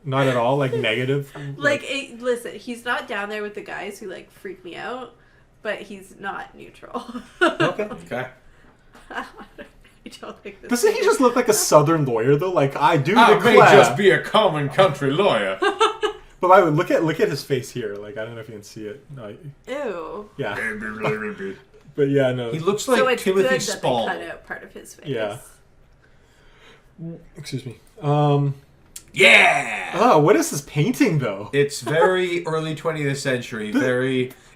Not at all. Like negative. Listen, he's not down there with the guys who like freak me out, but he's not neutral. Okay. Okay. I don't think this. Doesn't he just look like a Southern lawyer though? Like I do I may declare. just be a common country lawyer. But But by the way, look at his face here. Like, I don't know if you can see it. No, Ew. yeah. But yeah, no. He looks like So it's Timothy good Spall. that they cut out part of his face. Yeah. Excuse me. Yeah! Oh, what is this painting though? It's very early 20th century.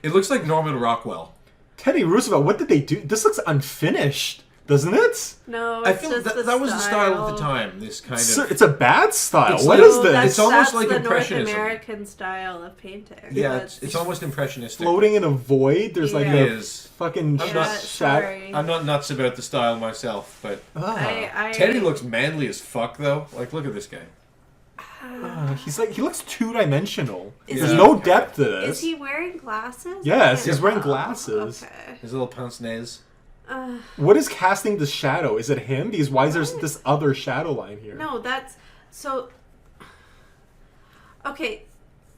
It looks like Norman Rockwell. Teddy Roosevelt. What did they do? This looks unfinished, doesn't it? No, I it's feel just the that was the style style. at the time. This kind So of it's a bad style. It's What like- is No, this? that's- It's almost like the Impressionism. North American style of painting. yeah, That's- it's almost impressionistic. Floating in a void. There's like Yeah. It a is. fucking I'm not- sorry. I'm not nuts about the style myself, but I Teddy looks manly as fuck though. Like, look at this guy. he looks two-dimensional. Is There's he- no depth to this. Is he wearing glasses? Yes, I he's wearing can't tell. glasses. Okay. His little pince nez. What is casting the shadow? Is it him? Because why is there this other shadow line here? No, that's so. Okay,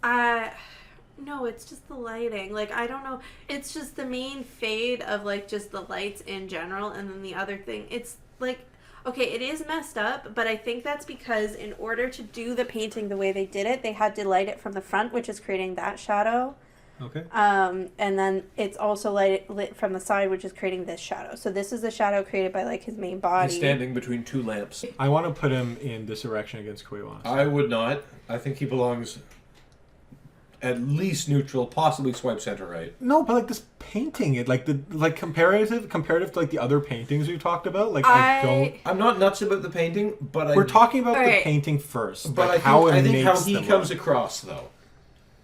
no, it's just the lighting. Like, I don't know. It's just the main fade of like just the lights in general, and then the other thing. It's like, okay, it is messed up, but I think that's because in order to do the painting the way they did it, they had to light it from the front, which is creating that shadow. Okay. And then it's also lit from the side, which is creating this shadow. So this is the shadow created by like his main body. He's standing between two lamps. I want to put him in this erection against Cuevas. I would not. I think he belongs at least neutral, possibly swipe center right. No, but like this painting, it like comparative to like the other paintings we talked about. Like I don't. I'm not nuts about the painting, but We're talking about the Alright. painting first. But like I think how makes he them comes look. across though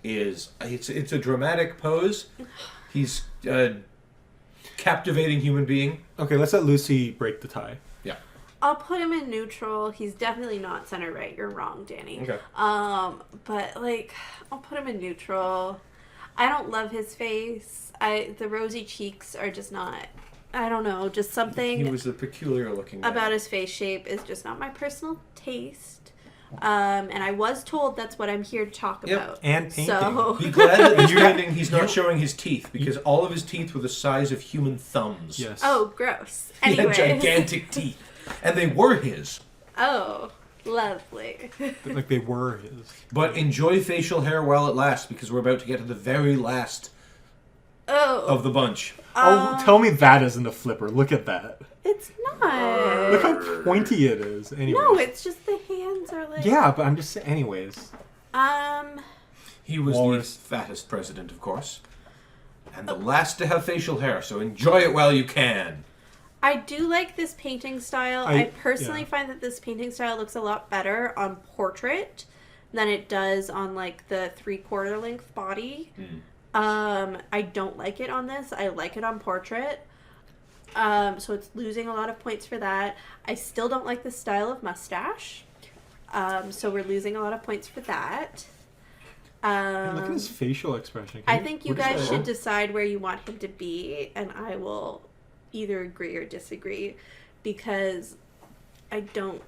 is it's a dramatic pose. He's a captivating human being. Okay, let's let Lucy break the tie. Yeah. I'll put him in neutral. He's definitely not center right. You're wrong, Danny. Okay. But like, I'll put him in neutral. I don't love his face. The rosy cheeks are just not. I don't know. Just something He was a peculiar looking man. about his face shape is just not my personal taste. And I was told that's what I'm here to talk Yep. about. And painting. So Be glad that this painting he's not showing his teeth because all of his teeth were the size of human thumbs. Yes. oh, gross. He Anyway. had gigantic teeth, and they were his. Oh, lovely. Like they were his. But enjoy facial hair while it lasts because we're about to get to the very last Oh, of the bunch. Oh, tell me that isn't a flipper. Look at that. it's not. Look how pointy it is. Anyway. No, it's just the hands are like. Yeah, but I'm just saying. Anyways. He was Walrus. the fattest president, of course, and the last to have facial hair. So enjoy it while you can. I do like this painting style. I- I personally yeah. find that this painting style looks a lot better on portrait than it does on like the 3/4 length body. I don't like it on this. I like it on portrait. So it's losing a lot of points for that. I still don't like the style of mustache. So we're losing a lot of points for that. Hey, look at his facial expression. I think you what is guys that? should decide where you want him to be, and I will either agree or disagree because I don't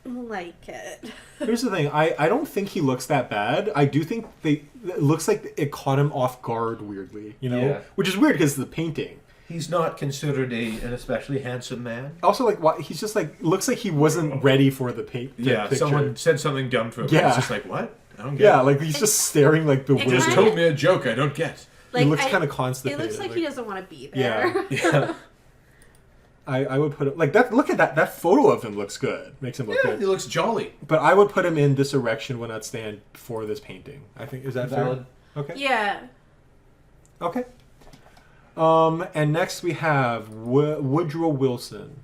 like it. Here's the thing. I don't think he looks that bad. I do think it looks like it caught him off guard weirdly, you know? Yeah. Which is weird because of the painting. He's not considered an especially handsome man. Also, like, why he's just like looks like he wasn't ready for the picture. Someone said something dumb to him. Yeah. He's just like, what? I don't get Yeah, it. like he's just staring like It bewildered. Just kinda- told me a joke I don't get. Like, looks I- kinda It constipated, looks like like- he doesn't want to be there. Yeah. Yeah. I would put it like that. Look at that. That photo of him looks good. Makes him look He good. looks jolly. But I would put him in this erection when I'd stand for this painting. I think is that Valid. fair? Okay. Yeah. Okay. And next we have Woodrow Wilson,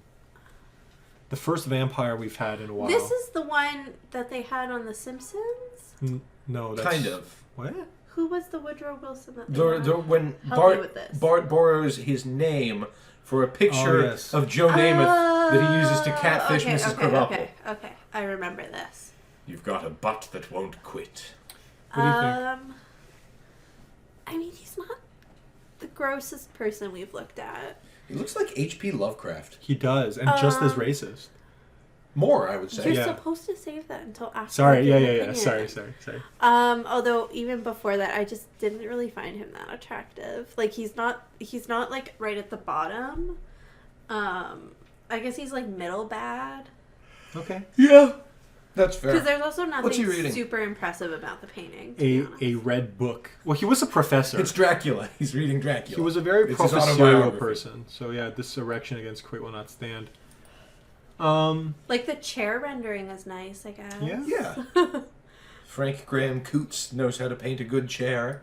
the first vampire we've had in a while. This is the one that they had on The Simpsons? No, that's Kind of. What? Who was the Woodrow Wilson that they had? When Help me with this. Bart borrows his name for a picture Oh, yes. of Joe Namath that he uses to catfish okay, Mrs. okay, Krabappel. okay. I remember this. You've got a butt that won't quit. What do you think? I mean, he's not the grossest person we've looked at. He looks like H.P. Lovecraft. He does, and just as racist. More, I would say. You're Yeah. supposed to save that until after. Sorry, we give yeah. an opinion. Sorry. Although even before that, I just didn't really find him that attractive. Like he's not like right at the bottom. I guess he's like middle bad. Okay. Yeah. That's fair. Because there's also What's he nothing reading? super impressive about the painting. To be honest. A red book. Well, he was a professor. It's Dracula. He's reading Dracula. He was a very It's his professorial autobiography. person. So yeah, this erection against Quit will not stand. Like the chair rendering is nice, I guess. Yeah. Yeah. Frank Graham Coots knows how to paint a good chair.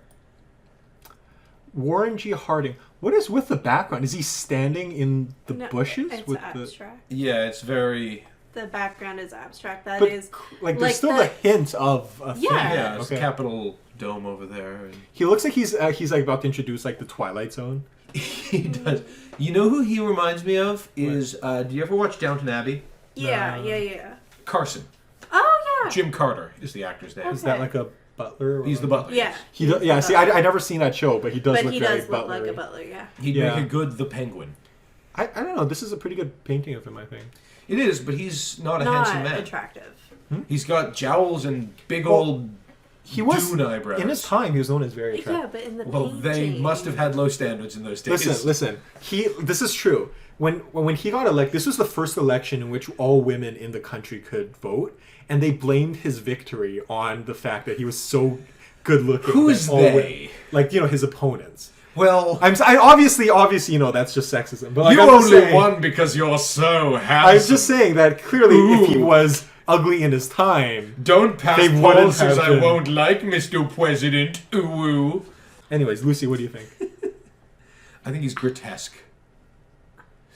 Warren G. Harding. What is with the background? Is he standing in the No, bushes it's with abstract. Yeah, it's very... The background is abstract. That But is like there's like still the- a hint of a thing. Yeah. Yeah, it's Okay. a Capitol dome over there. And... He looks like he's like about to introduce like the Twilight Zone. He does. You know who he reminds me of is... do you ever watch Downton Abbey? Yeah, No. yeah. Carson. Oh yeah. Jim Carter is the actor's name. Okay. Is that like a butler? Or He's the butler. Yeah. He do, yeah. See, I never seen that show, but he does But look he very does look like a butlery. butler, yeah. He'd Yeah. make a good The Penguin. I don't know. This is a pretty good painting of him, I think. It is, but he's not a Not handsome man. attractive. He's got jowls and big Well, old He was dune eyebrows. in his time. He was known as very attractive. Yeah, but in the Well, they painting- must have had low standards in those days. Listen. This is true. When he got elected, this was the first election in which all women in the country could vote, and they blamed his victory on the fact that he was so good looking. Who's that all they? his opponents. Well, I obviously, that's just sexism. But like, you I'm just only saying- won because you're so handsome. I'm just saying that clearly, if he Ooh. was ugly in his time. Don't pass They wouldn't policies have I been. won't like, Mr. President. Ooh. Anyways, Lucy, what do you think? I think he's grotesque.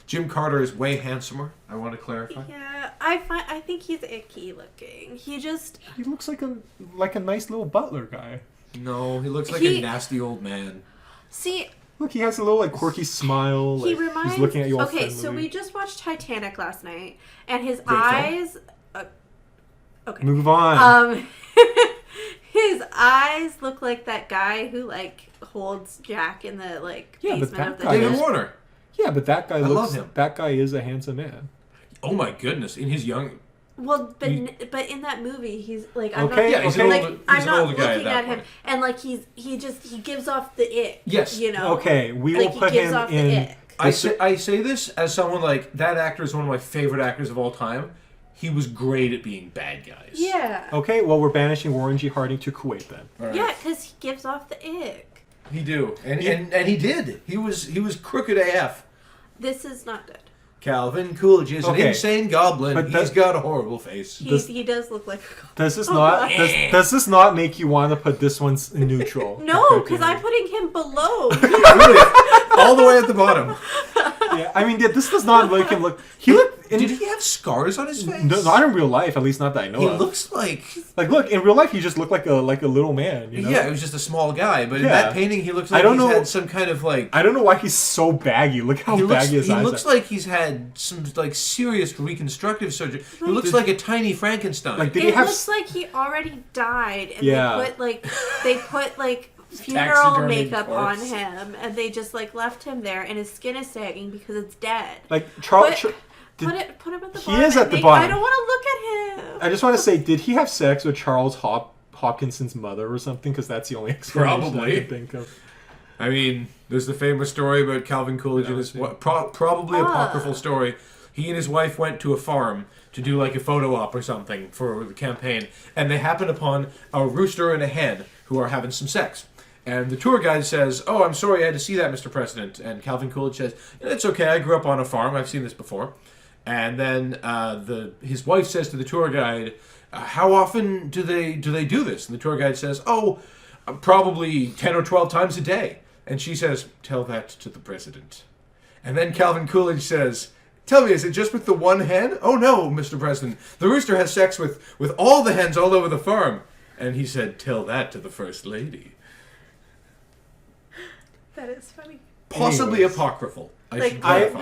Jim Carter is way handsomer, I want to clarify. Yeah, I think he's icky looking. He just He looks like a nice little butler guy. No, he looks like He- a nasty old man. see. Look, he has a little like quirky smile. He Like, reminds. he's looking at you all Okay, friendly. so we just watched Titanic last night, and his Great film. eyes. Okay. Move on. His eyes look like that guy who like holds Jack in the like Yeah, but basement that of the guy David is- Warner. Yeah, but that guy love looks. him. That guy is a handsome man. Oh my goodness, in his young... Well, but He- but in that movie, he's like I'm Okay, not, yeah, he's an like, older- he's I'm an not older guy at looking that at him, point. and like he gives off the ick. Yes. you know. Okay, we like will he put gives him off in. the ick. I say this as someone like... That actor is one of my favorite actors of all time. He was great at being bad guys. Yeah. Okay, well we're banishing Warren G. Harding to Kuwait then. All right. Yeah, because he gives off the ick. He do. And he did. He was crooked AF. This is not good. Calvin Coolidge is Okay. an insane goblin. But He's that- got a horrible face. He does look like a goblin. Does this Oh, not God. does this not make you want to put this one in neutral? No, because I'm putting him below. Really? All the way at the bottom. Yeah, I mean, this does not make him look. He looked. Did he have scars on his face? No, not in real life, at least not that I know He of. looks like... Like, look, in real life, he just looked like a little man. You know? Yeah, he was just a small guy. But in Yeah. that painting, he looks I like don't he's know- had some kind of like... I don't know why he's so baggy. Look how baggy his he eyes looks are. like he's had some like serious reconstructive surgery. He looks like a tiny Frankenstein. Like, did he It have? looks like he already died, and Yeah. they put funeral Taxidermied makeup on corpse. him, and they just like left him there, and his skin is sagging because it's dead. Like Charles. Put him at the He bottom. is at and the bottom. I don't want to look at him. I just want to say, did he have sex with Charles Hopkinson's mother or something? Because that's the only explanation Probably. I can think of. I mean, there's the famous story about Calvin Coolidge and his Yeah. probably apocryphal story. He and his wife went to a farm to do like a photo op or something for the campaign, and they happen upon a rooster and a hen who are having some sex. And the tour guide says, "Oh, I'm sorry, I had to see that, Mr. President." And Calvin Coolidge says, "It's okay. I grew up on a farm. I've seen this before." And then his wife says to the tour guide, "How often do they do this?" And the tour guide says, "Oh, probably 10 or 12 times a day." And she says, "Tell that to the president." And then Calvin Coolidge says, "Tell me, is it just with the one hen?" "Oh no, Mr. President. The rooster has sex with all the hens all over the farm." And he said, "Tell that to the First Lady." That is funny. Possibly Anyways. apocryphal. I Like should clarify.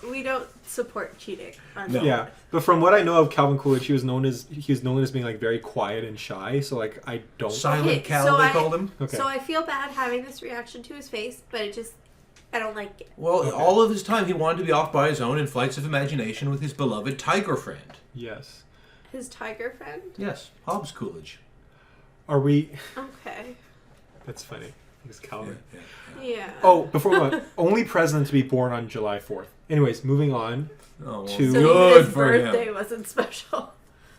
we don't support cheating. On No. Yeah, but from what I know of Calvin Coolidge, he was known as being like very quiet and shy. So like I don't. Silent Okay, Cal, so they I- called him. Okay. So I feel bad having this reaction to his face, but I don't like it. Well, all of his time he wanted to be off by his own in flights of imagination with his beloved tiger friend. Yes. His tiger friend. Yes, Hobbs Coolidge. Are we? Okay. That's funny. He's Calvin. Yeah. Oh, before we go on, only president to be born on July 4th. Anyways, moving on. Oh, well, To- So good his for birthday him. wasn't special.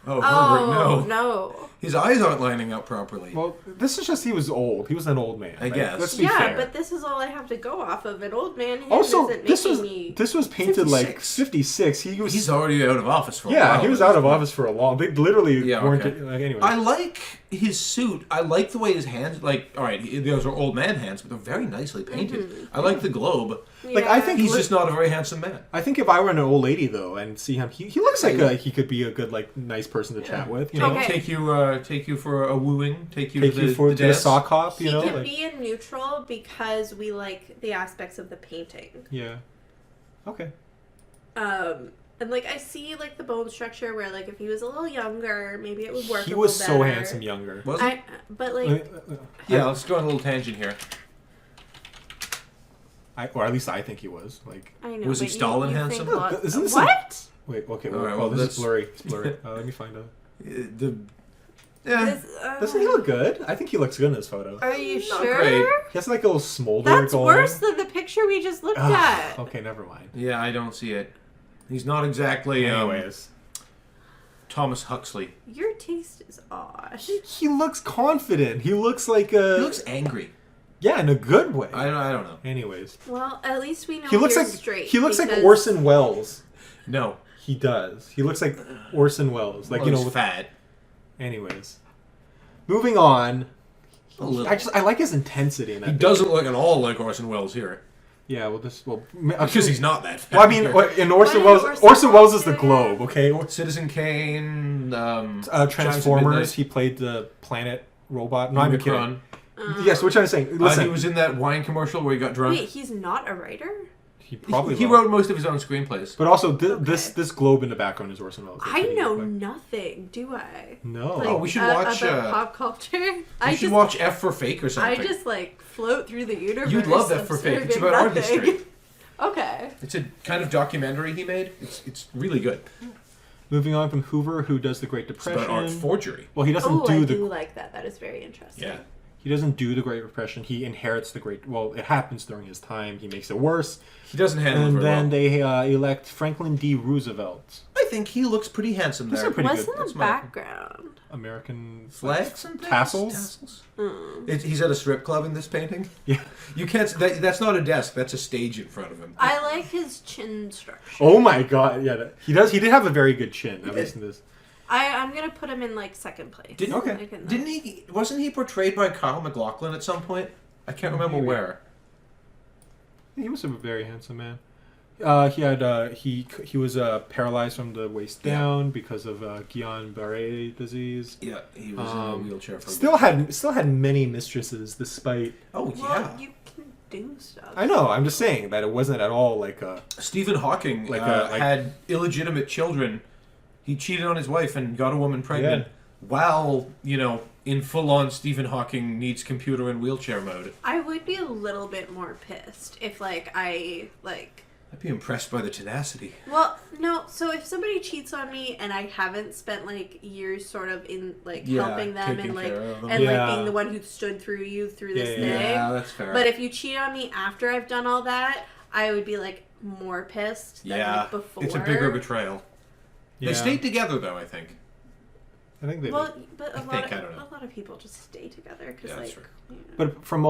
Oh, Herbert, no. no. His eyes aren't lining up properly. Well, this is just he was old. He was an old man. I guess. Let's be Yeah, fair. but this is all I have to go off of. An old man who Also, isn't this making was me... this was painted 56. like 56. He's already out of office for a while. Yeah, he was out of office for a long. They literally Yeah, weren't. okay. Like, anyway. I like his suit. I like the way his hands, like, all right, those are old man hands, but they're very nicely painted. I like the globe. Like, I think He's just not a very handsome man. I think if I were an old lady though and see him, he looks like he could be a good like nice person to chat with. You know, Okay. Take you for a wooing. Take you take to you the, for the to the dance. sock hop. You He know, can like, be in neutral because we like the aspects of the painting. yeah. Okay. And like I see like the bone structure where like if he was a little younger, maybe it would work. He a was little so better. handsome younger. Was he? But like Yeah, let's go on a little tangent here. Or at least I think he was. Like, I know. Was he but Stalin you handsome? think Look, isn't this what? wait, okay. All right, well, well, this that's- is blurry. It's blurry. Let me find out. Yeah. Doesn't he look good? I think he looks good in this photo. Are you Not sure? great. He has like a little smolder That's going. worse than the picture we just looked at. Okay, never mind. Yeah, I don't see it. He's not exactly Anyways, Thomas Huxley. Your taste is odd. he looks confident. He looks like a He looks angry. yeah, in a good way. I don't know. Anyways, Well, at least we know he looks you're like straight. he looks like because- Orson Welles. No. He does. He looks like Orson Welles. Like Well, you know. he's With, fat. anyways, moving on. A little. I like his intensity in that. He picture. doesn't look at all like Orson Welles here. Yeah. Well, Because he's not that fat. Well, I mean, in Orson Why Welles, did Orson Welles is the do that? globe. Okay. Citizen Kane, Transformers. He played the planet robot. No, I'm kidding. Omicron. Yes, which I'm saying. Listen, He was in that wine commercial where he got drunk. Wait, he's not a writer? he probably He will. wrote most of his own screenplays. But also, Okay. this globe in the background is Orson Welles. That's I what he know looked like. nothing, do I? No. Like, Oh, we should watch, about pop culture. You should watch F for Fake or something. I just like float through the universe. You'd love F for Fake. It's observing about art nothing. history. Okay. It's a kind of documentary he made. It's really good. Moving on from Hoover, who does the Great It's Depression. about art forgery. Well, he doesn't Oh, I do do the like that. That is very interesting. Yeah. he doesn't do the Great Depression. He inherits the Great. Well, it happens during his time. He makes it worse, He doesn't handle it and very then well. they elect Franklin D. Roosevelt, I think he looks pretty handsome He's there. a pretty What's good. in That's the my- background? American Flags and things? tassels. He's at a strip club in this painting. Yeah. You can't. That's not a desk. That's a stage in front of him. I like his chin structure. Oh my God! Yeah, he does. He did have a very good chin. At least in this. I'm gonna put him in like second place. Didn't- Like, in the- Didn't he? Wasn't he portrayed by Kyle MacLachlan at some point? I can't remember Maybe. where. He was a very handsome man. He had he was paralyzed from the waist Yeah. down because of Guillain-Barré disease. Yeah, he was in a wheelchair for. Still had many mistresses despite. Oh Well, yeah. you can do stuff. I know. I'm just saying that it wasn't at all like a. Stephen Hawking Like, had illegitimate children. He cheated on his wife and got a woman pregnant. Yeah. While in full-on Stephen Hawking needs computer and wheelchair mode. I would be a little bit more pissed if I'd be impressed by the tenacity. Well, no. So if somebody cheats on me and I haven't spent like years sort of in like Yeah, helping them taking and like care of them. and Yeah. like being the one who stood through you through this Yeah, thing. that's fair. But if you cheat on me after I've done all that, I would be like more pissed than like before. it's a bigger betrayal. Yeah. They stayed together though, I think. I think they. Well, did. but I don't know. a lot of people just stay together because Yeah, that's like. true. You know. But from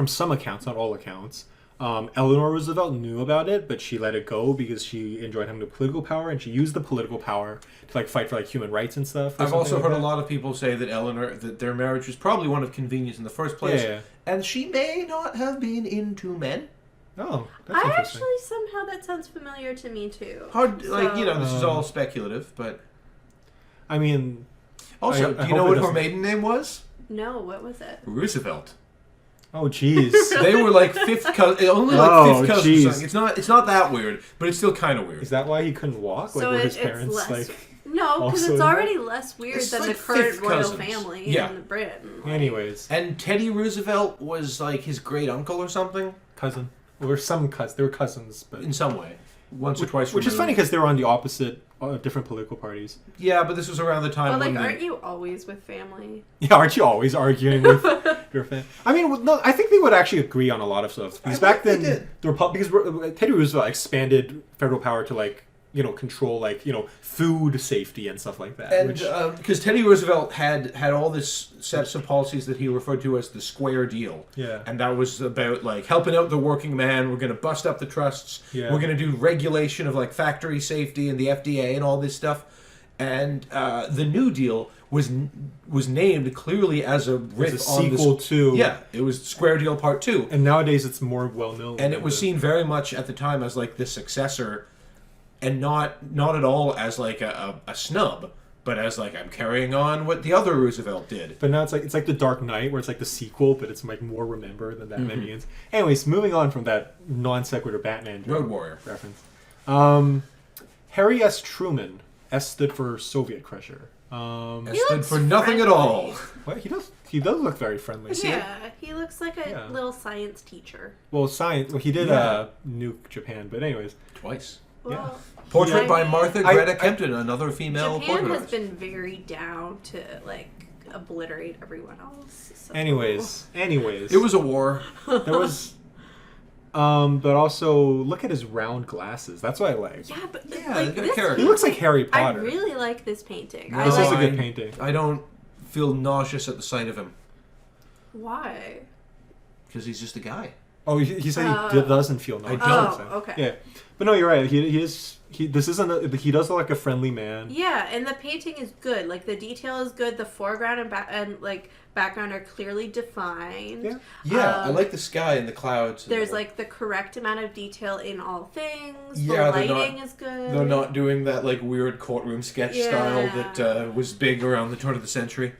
some accounts, not all accounts, Eleanor Roosevelt knew about it, but she let it go because she enjoyed having the political power, and she used the political power to like fight for like human rights and stuff. or I've something also like heard that. a lot of people say that their marriage was probably one of convenience in the first place, Yeah. and she may not have been into men. Oh, that's I interesting. actually somehow that sounds familiar to me too. Hard, So- this is all speculative, but I mean, also, I do you know hope it what her doesn't- maiden name was? No, what was it? Roosevelt. oh jeez. They were like fifth cousin, only like Oh, fifth cousin. jeez. or something. It's not that weird, but it's still kind of weird. Is that why he couldn't walk? Like, So were his it's parents less. like? No, because also it's in already less weird It's than like the current fifth royal cousins. family Yeah. in Britain. Like, Anyways, And Teddy Roosevelt was like his great uncle or something cousin. Or some cousins. They were cousins, but in some way, once or twice. which is funny because they were on the opposite, different political parties. Yeah, but this was around the time But like, when aren't you always with family? Yeah, aren't you always arguing with your fan? I mean, no, I think they would actually agree on a lot of stuff because I back think then they did. the Republic, because Teddy Roosevelt expanded federal power to like control food safety and stuff like that. And which, because Teddy Roosevelt had all this sets of policies that he referred to as the Square Deal. Yeah. And that was about helping out the working man. We're going to bust up the trusts. Yeah. We're going to do regulation of factory safety and the FDA and all this stuff. And the New Deal was named clearly as a riff it's a on sequel to. Yeah, it was Square Deal Part 2. And nowadays it's more well known. And it was seen very much at the time as the successor, and not at all as a snub, but as I'm carrying on what the other Roosevelt did. But now it's like the Dark Knight, where it's the sequel, but it's more remember than Batman Begins. Anyways, moving on from that non sequitur Batman Road Warrior reference. Harry S. Truman. S stood for Soviet Crusher. S stood for nothing at all. What he does look very friendly. Yeah, he looks like a little science teacher. Well, science. Well, he did nuke Japan, but anyways. Twice. Well, Portrait by Martha Greta I- Kempton, another female Japan portrait has artist. been very down to obliterate everyone else. So. Anyways, It was a war. there was. But also look at his round glasses. That's what I like. Yeah, but Yeah, he's got this character. He looks like Harry I Potter. really like this painting. No, I This is a like, good painting. I don't feel nauseous at the sight of him why? because he's just a guy. Oh, he said he doesn't feel nauseous. don't. Oh, okay. Yeah, but no, you're right. He is. This isn't. He does look like a friendly man. Yeah, and the painting is good. The detail is good. The foreground and background are clearly defined. Yeah. Yeah, I like the sky and the clouds. And There's the correct amount of detail in all things. Yeah, the they're lighting not- is good. They're not doing that weird courtroom sketch style that was big around the turn of the century.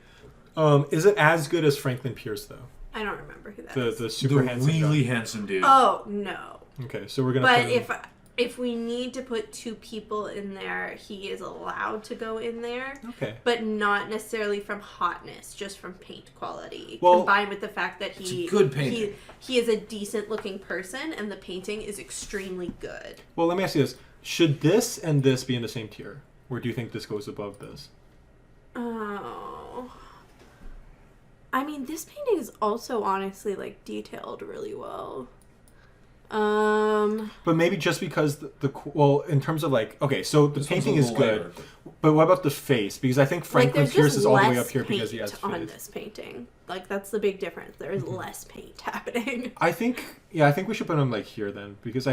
Is it as good as Franklin Pierce though? I don't remember who that The is. the super The handsome really guy? handsome dude. Oh no! Okay, so we're gonna. But put him- if we need to put two people in there, he is allowed to go in there. Okay. But not necessarily from hotness, just from paint quality. Well, combined with the fact that it's a good painting. he is a decent looking person, and the painting is extremely good. Well, let me ask you this: should this and this be in the same tier, or do you think this goes above this? Oh. I mean, this painting is also honestly detailed really well. But maybe just because well, in terms of okay, so the This one's painting a is little good, lighter. but what about the face? Because I think Franklin there's Pierce just is all the way less up here because he paint has on face. this painting. That's the big difference. There is less paint happening. I think we should put him here then, because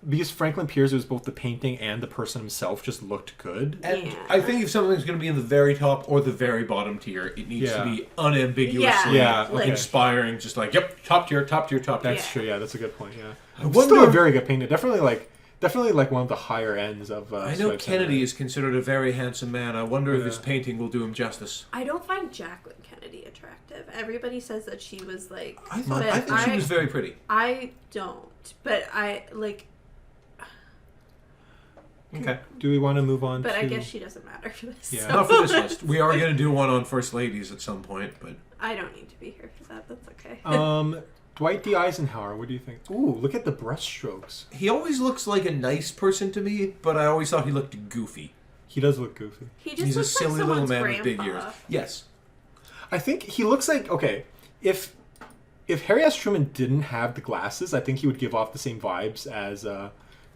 because Franklin Pierce was both the painting and the person himself just looked good. And Yeah. I think if something's going to be in the very top or the very bottom tier, it needs to be unambiguously Yeah, okay. inspiring. Just yep, top tier, top tier, top tier. That's true. Yeah, that's a good point. Yeah, I still a wonder- very good painting. Definitely one of the higher ends of. I know Swipes Kennedy and- is considered a very handsome man. I wonder if Yeah. his painting will do him justice. I don't find Jacqueline Kennedy attractive. Everybody says that she was I but think she was very pretty. I don't. But I Okay. Do we want to move on? But to... I guess she doesn't matter for this. Yeah. So. Not for this list. We are going to do one on first ladies at some point, but I don't need to be here for that. That's okay. Dwight D. Eisenhower. What do you think? Ooh, look at the brushstrokes. he always looks like a nice person to me. But I always thought he looked goofy. He does look goofy. He just He's a looks silly like little someone's man grandpa. with big ears. Yes. I think he looks like if Harry S. Truman didn't have the glasses, I think he would give off the same vibes as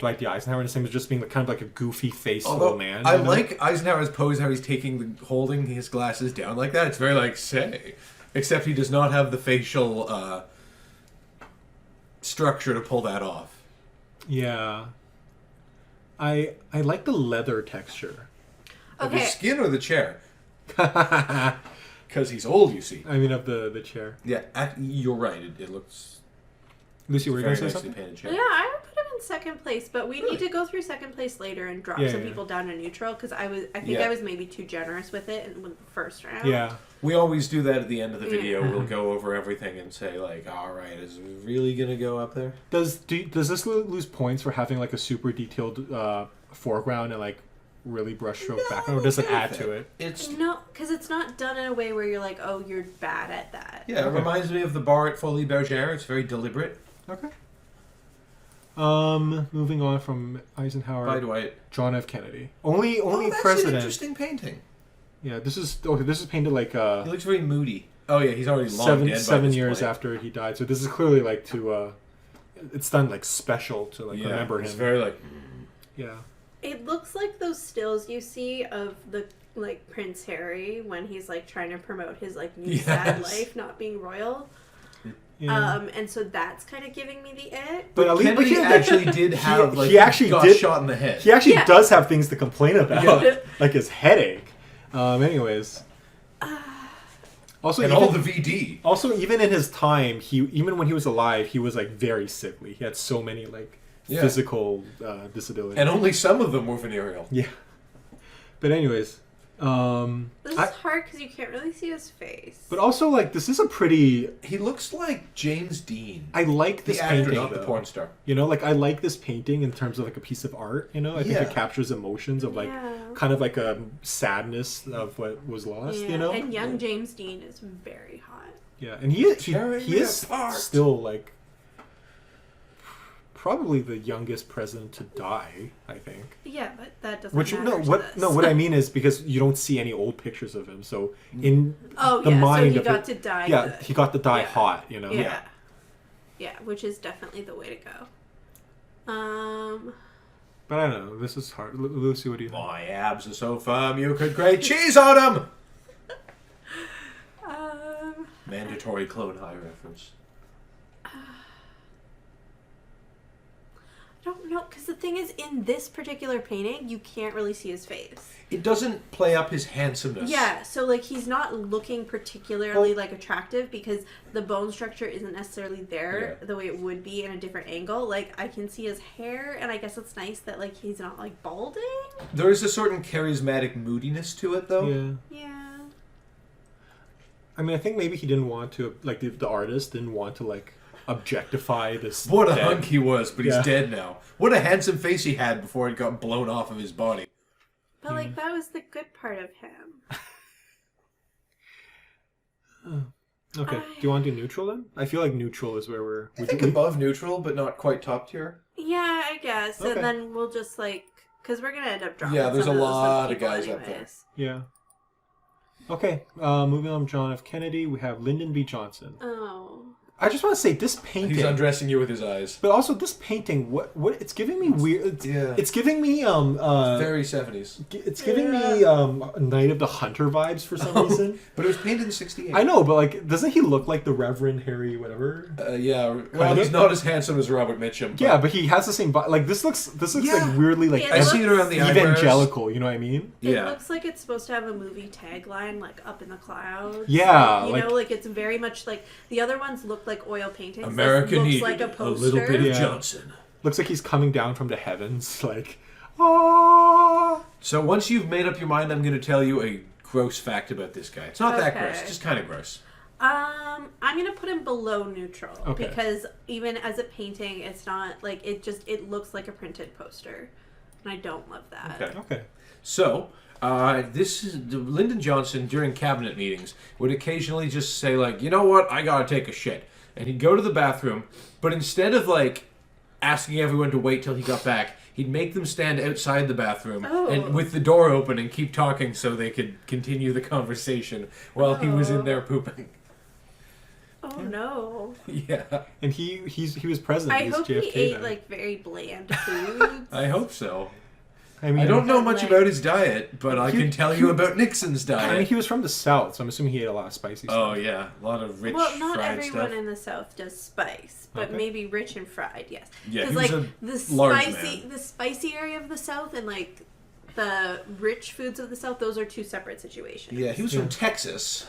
Dwight D. Eisenhower, and the same as just being kind of like a goofy face little man. I you know? like Eisenhower's pose, how he's holding his glasses down like that. It's very say. Except he does not have the facial structure to pull that off. Yeah. I like the leather texture. Of his Okay. skin or the chair? Because he's old, you see. I mean, of the chair. Yeah, you're right. It looks Lucy, were you very going to say nicely something? painted chair. Yeah, I would put him in second place, but we Really? need to go through second place later and drop Yeah, some yeah. people down to neutral because I think Yeah. I was maybe too generous with it in the first round. Yeah. We always do that at the end of the video. Yeah. We'll go over everything and say all right, is it really gonna go up there? Does this lose points for having a super detailed foreground and really brushstroke background, or does it add to it? It's No, because it's not done in a way where you're oh, you're bad at that. yeah. It Okay. reminds me of the bar at Folies Bergère. It's very deliberate. Okay. Moving on from Eisenhower, By Dwight. John F. Kennedy. Only That's an president. interesting painting. Yeah, this is painted He looks very moody. Oh yeah, he's already long dead by seven this years point. after he died. So this is clearly to it's done special to remember him. It's very Yeah. It looks like those stills you see of the like Prince Harry when he's like trying to promote his like new sad life, not being royal. Yeah. And so that's kind of giving me the ick. But Kennedy actually did have he actually got did shot in the head. He actually does have things to complain about, like his headache. Anyways. Also, and even, all the VD. Also, even in his time, even when he was alive, he was like very sickly. He had so many like physical disabilities, and only some of them were venereal. Yeah. But anyways, this is hard because you can't really see his face. But also, like, this is a pretty. He looks like James Dean. I like this painting, not the porn star. You know, like I like this painting in terms of like a piece of art. You know, I think it captures emotions of like kind of like a sadness of what was lost. You know, and young James Dean is very hot. Yeah, and he is still like probably the youngest president to die, I think. Yeah, but that doesn't matter. What I mean is because you don't see any old pictures of him. So in the mind so of he got to die. Yeah, he got to die hot, you know. Yeah. Yeah, which is definitely the way to go. But I don't know. This is hard. Lucy, what do you think? My abs are so firm you could grate cheese on them. Mandatory Clone High reference. I don't know, because the thing is, in this particular painting, you can't really see his face. It doesn't play up his handsomeness. Yeah, so, like, he's not looking particularly, like, attractive because the bone structure isn't necessarily there the way it would be in a different angle. Like, I can see his hair, and I guess it's nice that, like, he's not, like, balding. There is a certain charismatic moodiness to it, though. Yeah. I mean, I think maybe he didn't want to, like, the artist didn't want to, like, objectify this. What a hunk he was, but he's dead now. What a handsome face he had before it got blown off of his body. But, like, that was the good part of him. Okay. Do you want to do neutral then? I feel like neutral is where we're... I think above neutral, but not quite top tier. Yeah, I guess. Okay. And then we'll just, like... Because we're going to end up dropping there's some a of lot of people guys anyways. up there. Yeah. Okay. Moving on, John F. Kennedy, we have Lyndon B. Johnson. Oh. I just want to say this painting. He's undressing you with his eyes. But also this painting, what it's giving me weird. It's giving me very 70s. It's giving me Night of the Hunter vibes for some reason. But it was painted in '68. I know, but like, doesn't he look like the Reverend Harry whatever? Well, he's not as handsome as Robert Mitchum. But... Yeah, but he has the same vibe. Like this looks like weirdly like I see it around the evangelical. eyebrows. You know what I mean? It looks like it's supposed to have a movie tagline, like up in the clouds. Yeah, like, you know, like it's very much like the other ones look like oil paintings. America needed like a little bit of Johnson. Looks like he's coming down from the heavens, like, ah. So once you've made up your mind, I'm going to tell you a gross fact about this guy. It's not that gross, just kind of gross. I'm gonna put him below neutral because even as a painting, it's not like it looks like a printed poster, and I don't love that. Okay. So. This is Lyndon Johnson during cabinet meetings would occasionally just say like, you know what, I gotta take a shit, and he'd go to the bathroom, but instead of like asking everyone to wait till he got back, he'd make them stand outside the bathroom and with the door open and keep talking so they could continue the conversation while he was in there pooping. Oh no! Yeah, and he was president. I hope JFK he ate then. like very bland foods. I hope so. I mean, I don't know much about his diet, but I can tell you about Nixon's diet. I mean, he was from the South, so I'm assuming he ate a lot of spicy stuff. Oh yeah, a lot of rich, well, not fried everyone stuff. in the South does spice, but maybe rich and fried, yes. Yeah, he like was the large spicy, the spicy area of the South and like the rich foods of the South, those are two separate situations. Yeah, he was from Texas,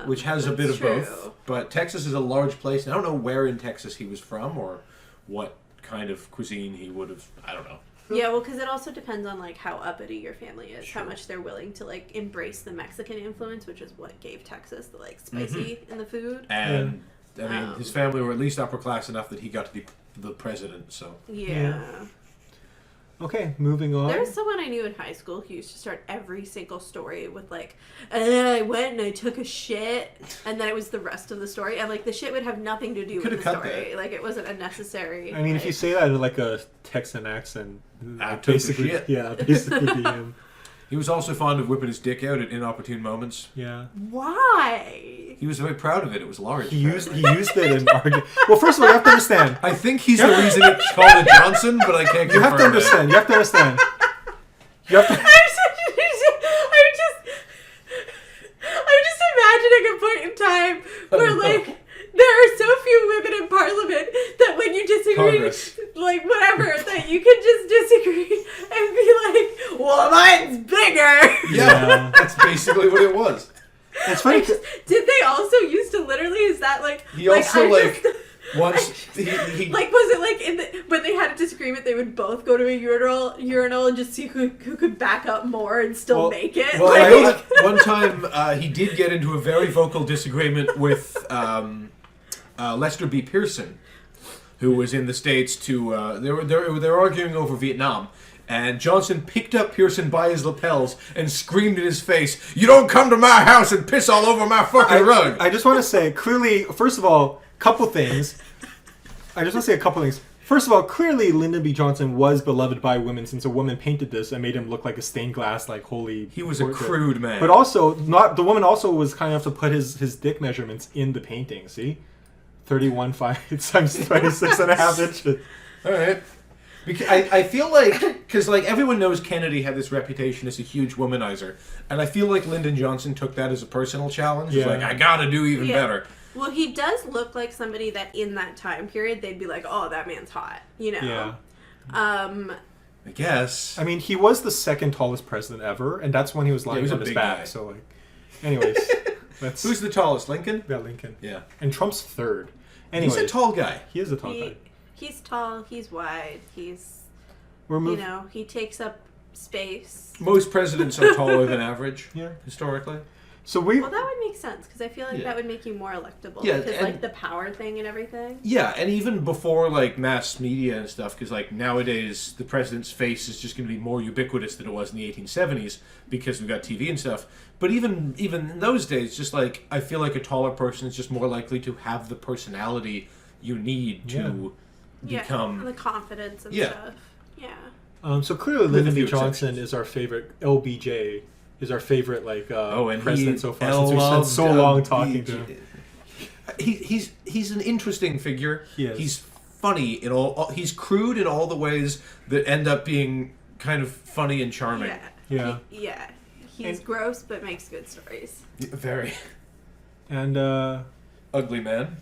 which has a bit of both. But Texas is a large place, and I don't know where in Texas he was from or what kind of cuisine he would have. I don't know. Yeah, well, because it also depends on like how uppity your family is, how much they're willing to like embrace the Mexican influence, which is what gave Texas the like spicy in the food. And I mean, his family were at least upper class enough that he got to be the president. So yeah. Okay, moving on. There was someone I knew in high school who used to start every single story with like, and then I went and I took a shit, and then it was the rest of the story, and like the shit would have nothing to do with the story. Like it wasn't unnecessary. I mean, if you say that in like a Texan accent, basically, basically be him. He was also fond of whipping his dick out at inopportune moments. Yeah. Why? He was very proud of it. It was large. He used it in argument. Well, first of all, you have to understand. I think he's the reason it's called a Johnson, but I can't. You have to understand. You have to understand. You have to, I'm just imagining a point in time where, like, there are so few women in Parliament that when you disagree, Congress. like, whatever, that you can just disagree and be like, well, mine's bigger. Yeah, that's basically what it was. it's funny. Did they also used to literally, is that, like... He also, I like, just- once he like, was it like when they had a disagreement, they would both go to a urinal and just see who could back up more and still make it? Well, like, I know that one time he did get into a very vocal disagreement with Lester B. Pearson, who was in the States to they were arguing over Vietnam. And Johnson picked up Pearson by his lapels and screamed in his face, "You don't come to my house and piss all over my fucking rug!" I just want to say, clearly, first of all, couple things. I just want to say a couple things. First of all, clearly Lyndon B. Johnson was beloved by women since a woman painted this and made him look like a stained glass, like holy. He was a portrait. crude man. But also, not the woman also was kind enough to put his dick measurements in the painting. See, 31.5 times 26.5 inches. All right. Because I feel like, because like everyone knows Kennedy had this reputation as a huge womanizer, and I feel like Lyndon Johnson took that as a personal challenge. He's Yeah. like, I gotta do even better. Well, he does look like somebody that in that time period they'd be like, "Oh, that man's hot," you know. Yeah. I guess. I mean, he was the second tallest president ever, and that's when he was lying was a on his big back. guy. So, like, anyways, that's Who's the tallest? Lincoln? yeah, Lincoln. Yeah. And Trump's third. Anyway, He's a tall guy. He is a tall guy. He's tall. He's wide. He's We're moving. he takes up space. Most presidents are taller than average, Yeah. historically. So we. Well, that would make sense because I feel like Yeah. that would make you more electable. Yeah, because and- like the power thing and everything. Yeah, and even before like mass media and stuff, because like nowadays the president's face is just going to be more ubiquitous than it was in the 1870s because we've got TV and stuff. But even in those days, just like I feel like a taller person is just more likely to have the personality you need to become. Yeah, the confidence and Yeah. stuff. Yeah. So clearly, With a Lyndon B. few Johnson exceptions. is our favorite. LBJ is our favorite, like, And president so far since we spent so long talking to him. He's an interesting figure. He is. He's funny in all. He's crude in all the ways that end up being kind of funny and charming. Yeah. Yeah. He's And- gross but makes good stories. Very And ugly man.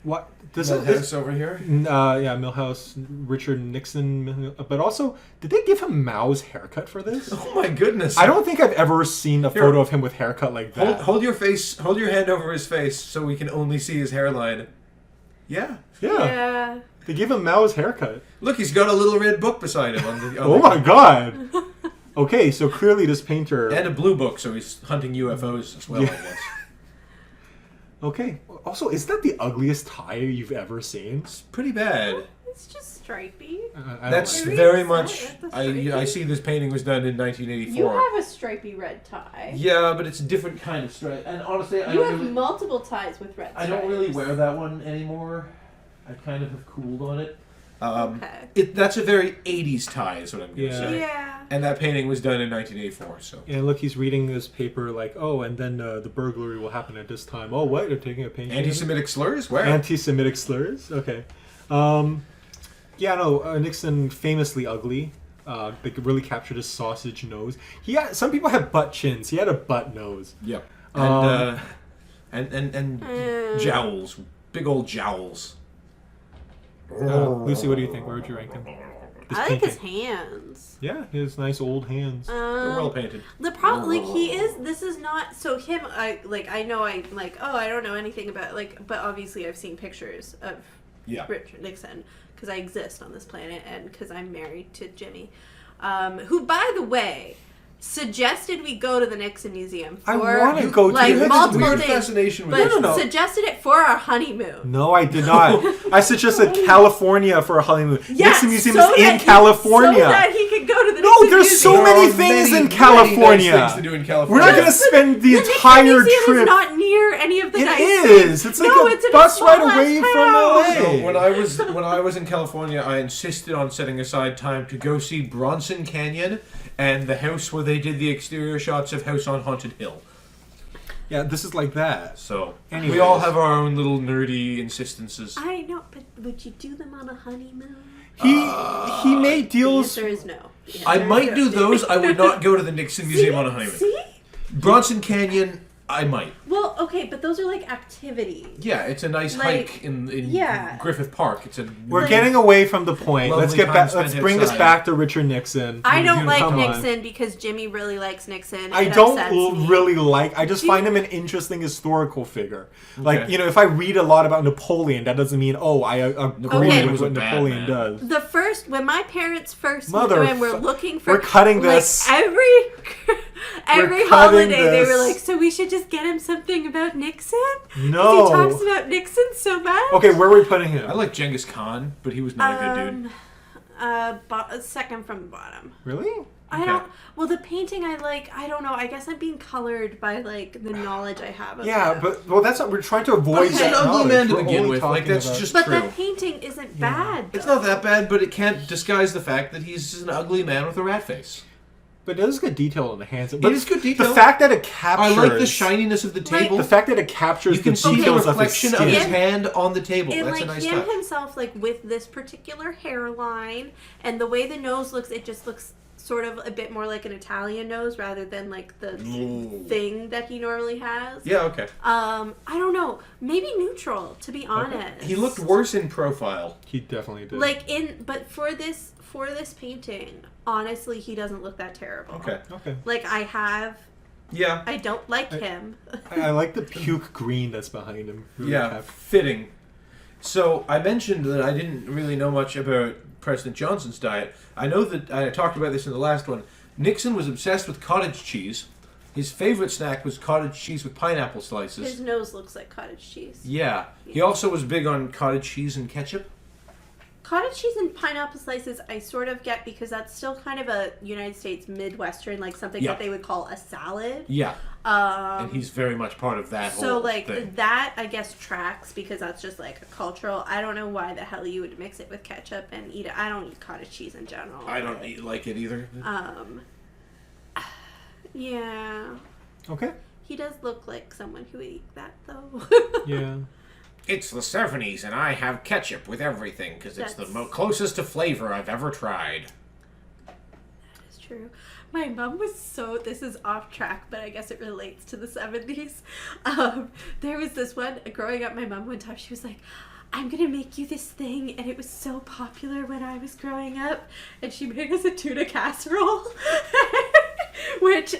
what this Milhouse over here. yeah, Milhouse, Richard Nixon, but also, did they give him Mao's haircut for this? Oh my goodness! I don't think I've ever seen a Here. photo of him with haircut like that. Hold your face. Hold your hand over his face so we can only see his hairline. Yeah. Yeah, they gave him Mao's haircut. Look, he's got a little red book beside him. On the, Oh my god. Okay, so clearly this painter. And a blue book, so he's hunting UFOs as well. Yeah. I guess. Okay. Also, is that the ugliest tie you've ever seen? It's pretty bad. It's just stripy. I That's don't Maybe very it's much. not. That's I stripy. see this painting was done in 1984. You have a stripy red tie. Yeah, but it's a different kind of stripe. And honestly, I You don't have really, multiple ties with red I stripes. don't really wear that one anymore. I kind of have cooled on it. Okay. That's a very 80s tie, is what I'm going to Yeah. say. Yeah. And that painting was done in 1984, so. And look, he's reading this paper like, oh, and then the burglary will happen at this time. Oh, what? They're taking a painting. Anti-Semitic slurs? Where? Anti-Semitic slurs. Okay. Yeah, no. Nixon famously ugly. They could really captured his sausage nose. Some people have butt chins. He had a butt nose. Yep. Um, And jowls. Big old jowls. Lucy, what do you think? Where would you rank him? This I like his painting. hands. Yeah, he has nice old hands. They're well painted. The problem, like, he is. This is not. So him, I know, I like. Oh, I don't know anything about but obviously I've seen pictures of Yeah. Richard Nixon because I exist on this planet and because I'm married to Jimmy, who, by the way, suggested we go to the Nixon Museum for I wanna go to like the Nixon multiple Weird days, fascination with but Nixon. No. suggested it for our honeymoon. No, I did not. I suggested California for a honeymoon. Yeah, Nixon Museum so is in that California. so that he could go to the No, Nixon there's Museum. so many There are things in many California. nice things to do in California. We're not going to spend the Nixon entire Museum trip. is not near any of the It nice is. things. It's like No, a it's in bus small ride ass away from town. LA. So when I was in California, I insisted on setting aside time to go see Bronson Canyon and the house where they did the exterior shots of House on Haunted Hill. Yeah, this is like that. So Anyways. we all have our own little nerdy insistences. I know, but would you do them on a honeymoon? He made The deals. answer is no. I might do those. I would not go to the Nixon Museum on a honeymoon. See? Bronson Canyon, I might. Well, okay, but those are like activities. Yeah, it's a nice Like, hike in yeah. Griffith Park. It's a We're getting away from the point. Lovely Let's get time back. spent Let's bring us outside. back to Richard Nixon. I don't like Come on. Nixon because Jimmy really likes Nixon. I It don't upsets me. really like. I just find him an interesting historical figure. Like, Okay. you know, if I read a lot about Napoleon, that doesn't mean I agree Okay. with was a what bad Napoleon man. does. The first, when my parents first Mother moved in, we're fu- looking for. we're cutting like, this. Every cutting holiday, they were this. like, so we should just get him something about Nixon? 'Cause No. he talks about Nixon so much. Okay, where are we putting him? I like Genghis Khan, but he was not a good dude. Second from the bottom. Really? I Okay. don't. Well, the painting I like. I don't know. I guess I'm being colored by like the knowledge I have of Yeah, him. but that's what we're trying to avoid. He's that an ugly knowledge. man to We're begin only with. Like, talking that's about- just But true. the painting isn't bad. It's though. not that bad, but it can't disguise the fact that he's an ugly man with a rat face. But it is good detail on the hands. It is good detail. The fact that it I captures. like the shininess of the table. The fact that it captures you can the see the details of his reflection of skin. his hand on the table. And That's like a nice him touch. himself, like with this particular hairline and the way the nose looks, it just looks sort of a bit more like an Italian nose rather than like the thing that he normally has. Yeah, okay. I don't know. Maybe neutral, to be honest. He looked worse in profile. He definitely did. like but for this painting, honestly, he doesn't look that terrible. Okay. Okay. Like Yeah. I don't like him. I like the puke green that's behind him. Really Yeah, fitting. So I mentioned that I didn't really know much about President Johnson's diet. I know that I talked about this in the last one. Nixon was obsessed with cottage cheese. His favorite snack was cottage cheese with pineapple slices. His nose looks like cottage cheese. Yeah. He also was big on cottage cheese and ketchup. Cottage cheese and pineapple slices, I sort of get because that's still kind of a United States Midwestern, like something Yeah. that they would call a salad. Yeah. Um, And he's very much part of that so whole like thing. that, I guess tracks because that's just like a cultural. I don't know why the hell you would mix it with ketchup and eat it. I don't eat cottage cheese in general. I don't like it either. Yeah, Okay. he does look like someone who would eat that though. Yeah. It's the 70s, and I have ketchup with everything because it's the That's- closest to flavor I've ever tried. It's true. My mom was so, this is off track, but I guess it relates to the 70s. There was this one, growing up, my mom one time, she was like, I'm going to make you this thing, and it was so popular when I was growing up, and she made us a tuna casserole, which,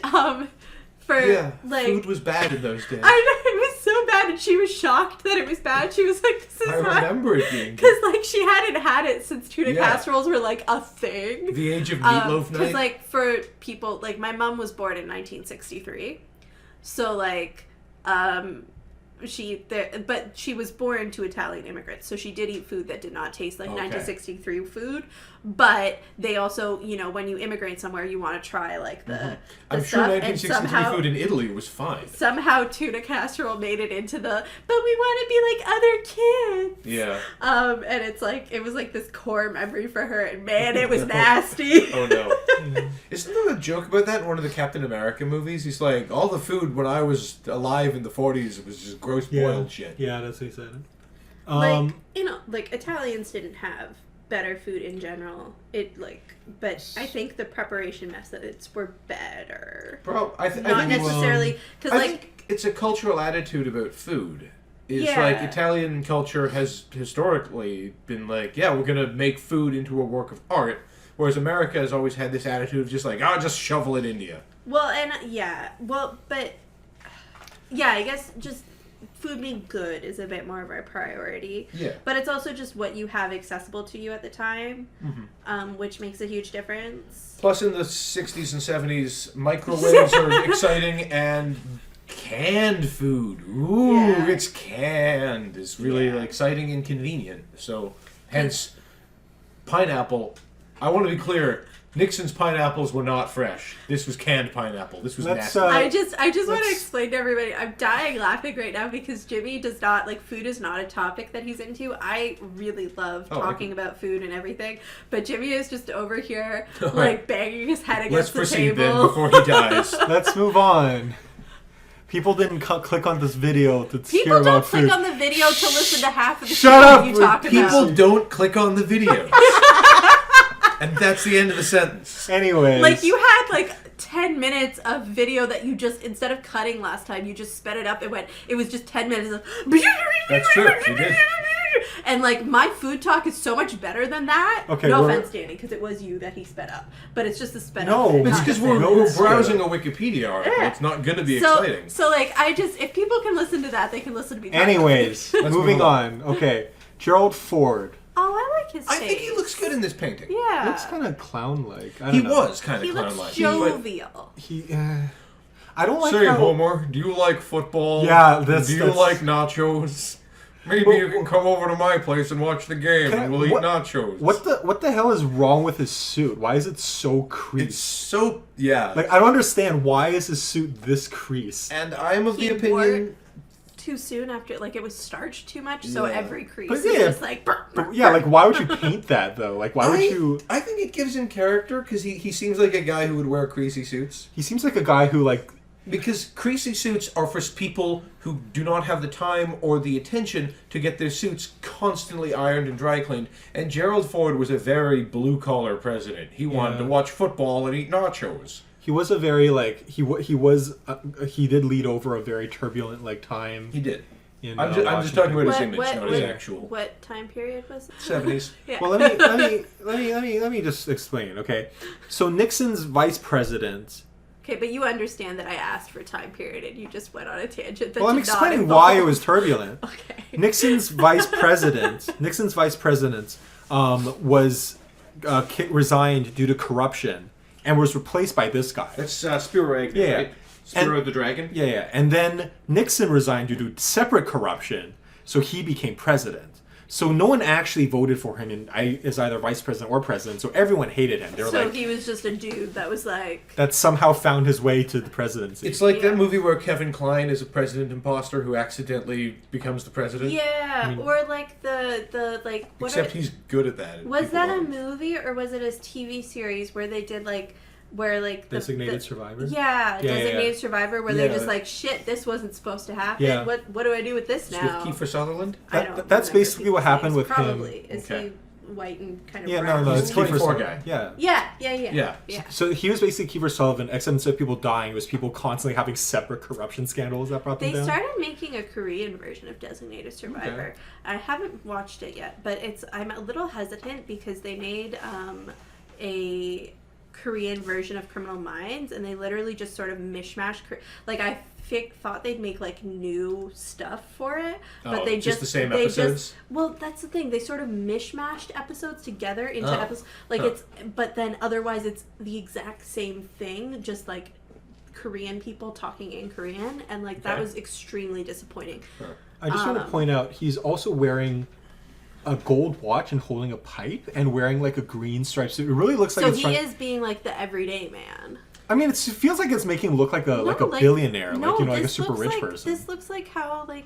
for, like... food was bad in those days. I know, it was so bad, and she was shocked that it was bad. She was like, this is I remember it being because, like, she hadn't had it since tuna Yeah. casseroles were, like, a thing. the age of meatloaf night. Because, like, for people, like, my mom was born in 1963. So, like, but she was born to Italian immigrants. So she did eat food that did not taste like Okay. 1963 food. But they also, you know, when you immigrate somewhere, you want to try, like, the I'm sure stuff. And 1963 food in Italy was fine. somehow tuna casserole made it into the, but we want to be like other kids. Yeah. And it's like, it was like this core memory for her, and man, it was nasty. Oh no. Isn't there a joke about that in one of the Captain America movies? He's like, all the food when I was alive in the 40s was just gross boiled shit. Yeah, that's what he said. Like, you know, like Italians didn't have better food in general. But I think the preparation methods were better. Bro, I Not think it's, necessarily, because I like, think it's a cultural attitude about food. It's Yeah. like Italian culture has historically been like, yeah, we're gonna make food into a work of art, whereas America has always had this attitude of just like, oh, just shovel it into you. well, and but I guess just food being good is a bit more of our priority. Yeah. But it's also just what you have accessible to you at the time, which makes a huge difference. Plus, in the 60s and 70s, microwaves are exciting, and canned food. Ooh, Yeah. it's canned. It's really Yeah. exciting and convenient. So, hence, pineapple. I want to be clear. Nixon's pineapples were not fresh. This was canned pineapple. This was Let's, nasty. I just want to let's- explain to everybody. I'm dying laughing right now because Jimmy does not like food is not a topic that he's into. I really love talking about food and everything, but Jimmy is just over here like banging his head Let's against the proceed table. then before he dies. Let's move on. People didn't click on this video to hear People about don't click food. on the video to listen to half of the Shut shit up, you talk People about. don't click on the videos. And that's the end of the sentence. Anyways. Like, you had, like, 10 minutes of video that you just, instead of cutting last time, you just sped it up. It was just 10 minutes of... That's true. You did. And, like, my food talk is so much better than that. Okay, no we're- offense, Danny, because it was you that he sped up. But it's just a sped No, up. It's because we're browsing a Wikipedia article. Yeah. It's not going to be So, exciting. so, like, if people can listen to that, they can listen to me talk. Anyways, Let's moving move on. Okay, Gerald Ford. Oh, I like his I face. think he looks good in this painting. Yeah. Looks kind of clown-like. I don't He know. was kind He of looks clown-like. jovial. He. I don't like Say, how. Homer, do you like football? Yeah, Do that's- you that's- like nachos? Maybe Well, you can come over to my place and watch the game, Can I- and we'll eat what- nachos. What the hell is wrong with his suit? Why is it so creased? It's so Like, I don't understand, why is his suit this creased? And I'm of He the wore opinion. it too soon after, like, it was starched too much, so Yeah. every crease But is yeah, just like... But yeah, like, why would you paint that, though? Like, why would you... I think it gives him character because he seems like a guy who would wear creasy suits. He seems like a guy who, like... Because creasy suits are for people who do not have the time or the attention to get their suits constantly ironed and dry cleaned. And Gerald Ford was a very blue-collar president. He wanted to watch football and eat nachos. He was a very, like... He did lead over a very turbulent, like, time. He did. In, I'm just talking about his image, not his actual. What time period was it? 70s. Yeah. Well, let me just explain, okay? So Nixon's vice president... Okay, but you understand that I asked for time period and you just went on a tangent. That Well, I'm did not explaining involve- why it was turbulent. Okay. Nixon's vice president was resigned due to corruption and was replaced by this guy. That's Spiro Agnew, Yeah. right? Spiro the Dragon? Yeah. And then Nixon resigned due to separate corruption, so he became president. So no one actually voted for him as either vice president or president, so everyone hated him. They were So like, he was just a dude that was like... that somehow found his way to the presidency. It's like Yeah. that movie where Kevin Kline is a president imposter who accidentally becomes the president. Yeah, or like the like... What Except he's good at that. and Was people that a love him. movie or was it a TV series where they did like... Where like Designated Survivor? Yeah, Yeah, Designated Survivor, where they're Yeah. just like, shit, this wasn't supposed to happen. Yeah. What do I do with this It's now? with Kiefer Sutherland? I don't That's remember basically what people's happened names. with him. Probably. Is Okay. he white and kind of Yeah, brown? no, He's it's a Kiefer 24 Sutherland. guy. Yeah. Yeah. So he was basically Kiefer Sullivan, except instead of people dying, it was people constantly having separate corruption scandals that brought them They down. started making a Korean version of Designated Survivor. Okay. I haven't watched it yet, but I'm a little hesitant because they made a Korean version of Criminal Minds, and they literally just sort of mishmash. Like I thought they'd make like new stuff for it, but Oh, they just the same they episodes? well, that's the thing. They sort of mishmashed episodes together into Oh. episodes. Like Huh. but then otherwise it's the exact same thing, just like Korean people talking in Korean, and like that Okay. was extremely disappointing. I just want to point out he's also wearing a gold watch and holding a pipe and wearing like a green striped suit. It really looks like So it's he trying- is being like the everyday man. I mean, it feels like it's making him look like a billionaire, like you know, like a this super looks rich like, person This looks like how like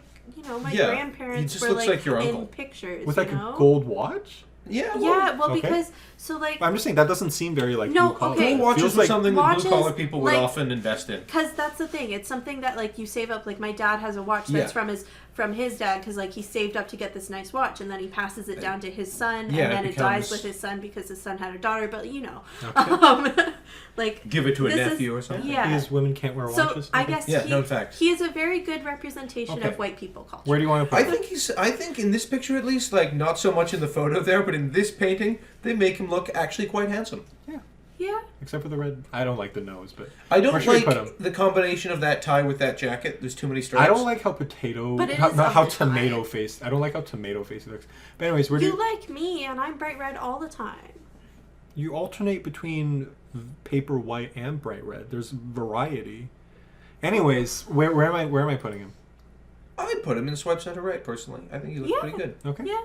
my Yeah, grandparents he just were looks like your in uncle. pictures with you like know? a gold watch. Yeah. Yeah, well, Okay. because so like I'm just saying that doesn't seem very like No, blue collar. okay. It Watches feels are like something that watches, blue collar people would like- often invest in. because that's the thing. It's something that like you save up. Like my dad has a watch that's Yeah. from his dad because like he saved up to get this nice watch, and then he passes it down to his son, Yeah, and then it it dies becomes- with his son because his son had a daughter. But Okay. like Give it to a this is- nephew or something. Yeah. because women can't wear So watches. I Okay. guess Yeah, known fact. he is a very good representation Okay. of white people culture. Where do you want to put I it? think in this picture at least, like not so much in the photo there, but in this painting, they make him look actually quite handsome. Yeah. Except for the red. I don't like the nose, but I don't where should we put him? like the combination of that tie with that jacket. There's too many stripes. I don't like how potato, But it how, is not of how the time. tomato faced. I don't like how tomato faced he looks. But anyways, where do You you, like me, and I'm bright red all the time. you alternate between paper white and bright red? There's variety. Anyways, where am I putting him? I'd put him in swipe center right personally. I think he looks Yeah. pretty good. Okay. Yeah.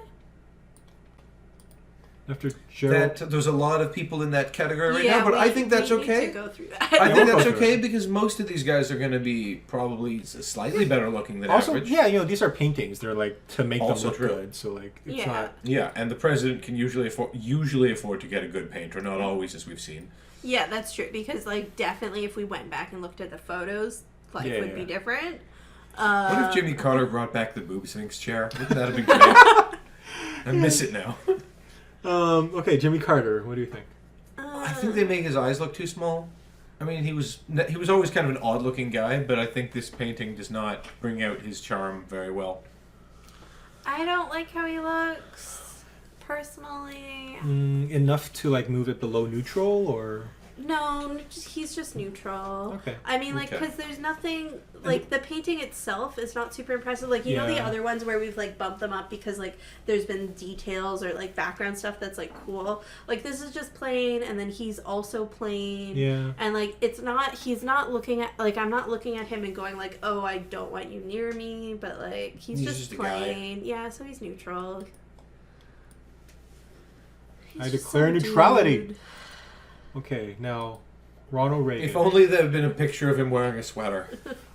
After Gerald. There's a lot of people in that category right yeah, now, but I think that's we need okay. to go through that. I Yeah, think we'll that's go through okay it. because most of these guys are going to be probably slightly better looking than Also, average. yeah, these are paintings. They're like to make Also them look true. good. So like, it's Yeah. not. Yeah, and the president can usually afford to get a good painter, not always as we've seen. Yeah, that's true. Because, like, definitely if we went back and looked at the photos, life Yeah, would be yeah. different. What if Jimmy Carter brought back the boob sphinx chair? Wouldn't that have been great? I miss it now. Okay, Jimmy Carter. What do you think? I think they make his eyes look too small. I mean, he was always kind of an odd-looking guy, but I think this painting does not bring out his charm very well. I don't like how he looks, personally. Enough to like move it below neutral, or No, he's just neutral. Okay. I mean, like, Okay. because there's nothing, like, the painting itself is not super impressive. Like, you know the Yeah. other ones where we've, like, bumped them up because, like, there's been details or, like, background stuff that's, like, cool. Like, this is just plain, and then he's also plain. Yeah. And, like, he's not looking at, like, I'm not looking at him and going, like, oh, I don't want you near me, but, like, he's just a guy. plain. Yeah, so he's neutral. He's I just declare some neutrality. dude. Okay, now Ronald Reagan. If only there had been a picture of him wearing a sweater.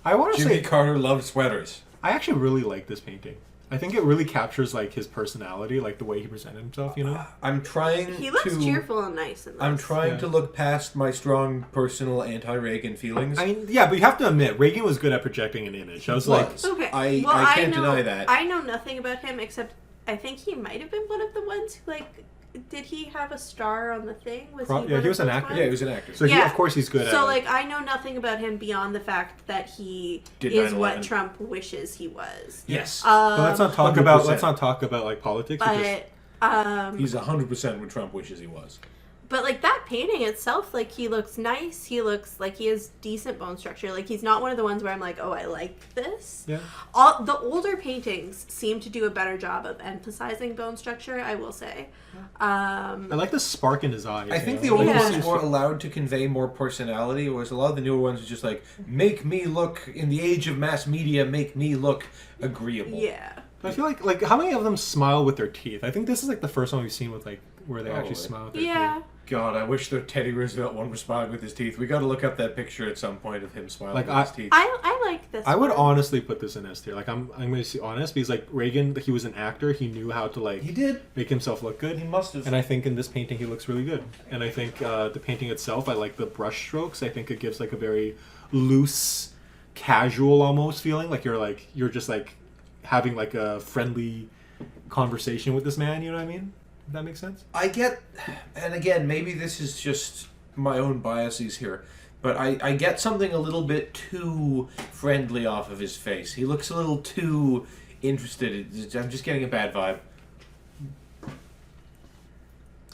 I want to Jimmy say Carter loved sweaters. I actually really like this painting. I think it really captures like his personality, like the way he presented himself. You know. I'm trying He looks to... cheerful and nice in this. I'm trying Yeah. to look past my strong personal anti-Reagan feelings. I mean, yeah, but you have to admit Reagan was good at projecting an image. I was like, Okay. I Well, can't know, deny that. I know nothing about him except I think he might have been one of the ones who, like, did he have a star on the thing? Was yeah, one he of was an those actor. ones? Yeah, he was an actor. so he, Yeah. of course he's good at. So, it. like, I know nothing about him beyond the fact that he Did is 9/11. what Trump wishes he was. Yes. But let's not talk about 100%. like politics. because- But He's 100% what Trump wishes he was. But, like, that painting itself, like, he looks nice. He looks like he has decent bone structure. Like, he's not one of the ones where I'm like, oh, I like this. Yeah. All the older paintings seem to do a better job of emphasizing bone structure, I will say. I like the spark in his eyes. I think you the know? old Yeah. ones were allowed to convey more personality, whereas a lot of the newer ones are just like, make me look, in the age of mass media, make me look agreeable. Yeah. But I feel like how many of them smile with their teeth? I think this is like the first one we've seen with like where they actually smile with their Yeah. teeth. God, I wish the Teddy Roosevelt one was smiling with his teeth. We got to look up that picture at some point of him smiling Like, with his teeth. I like this I would one. honestly put this in S tier. Like I'm going to be honest because like Reagan, he was an actor. He knew how to like He did. make himself look good. He must have. And I think in this painting he looks really good. And I think the painting itself, I like the brush strokes. I think it gives like a very loose, casual almost feeling. Like you're just like having like a friendly conversation with this man. You know what I mean? Does that make sense? I get, and again, maybe this is just my own biases here, but I get something a little bit too friendly off of his face. He looks a little too interested. I'm just getting a bad vibe.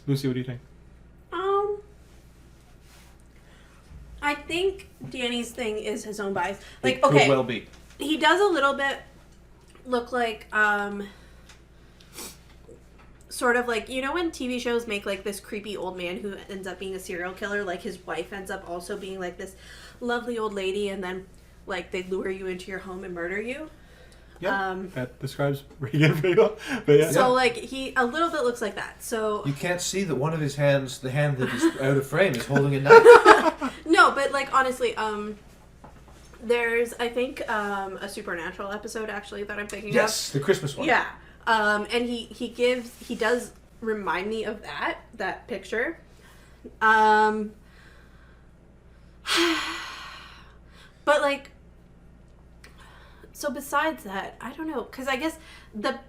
Lucy, what do you think? I think Danny's thing is his own bias. Like, It okay, could well be. he does a little bit look like sort of like, you know when TV shows make like this creepy old man who ends up being a serial killer, like his wife ends up also being like this lovely old lady, and then like they lure you into your home and murder you. Yeah, that describes Reagan pretty well. But yeah. So like he a little bit looks like that. So You can't see that one of his hands, the hand that is out of frame, is holding a knife. no, but like honestly, there's I think a Supernatural episode actually that I'm thinking of. Yes, the Christmas one. Yeah. And he does remind me of that picture. But like, so besides that, I don't know, because I guess the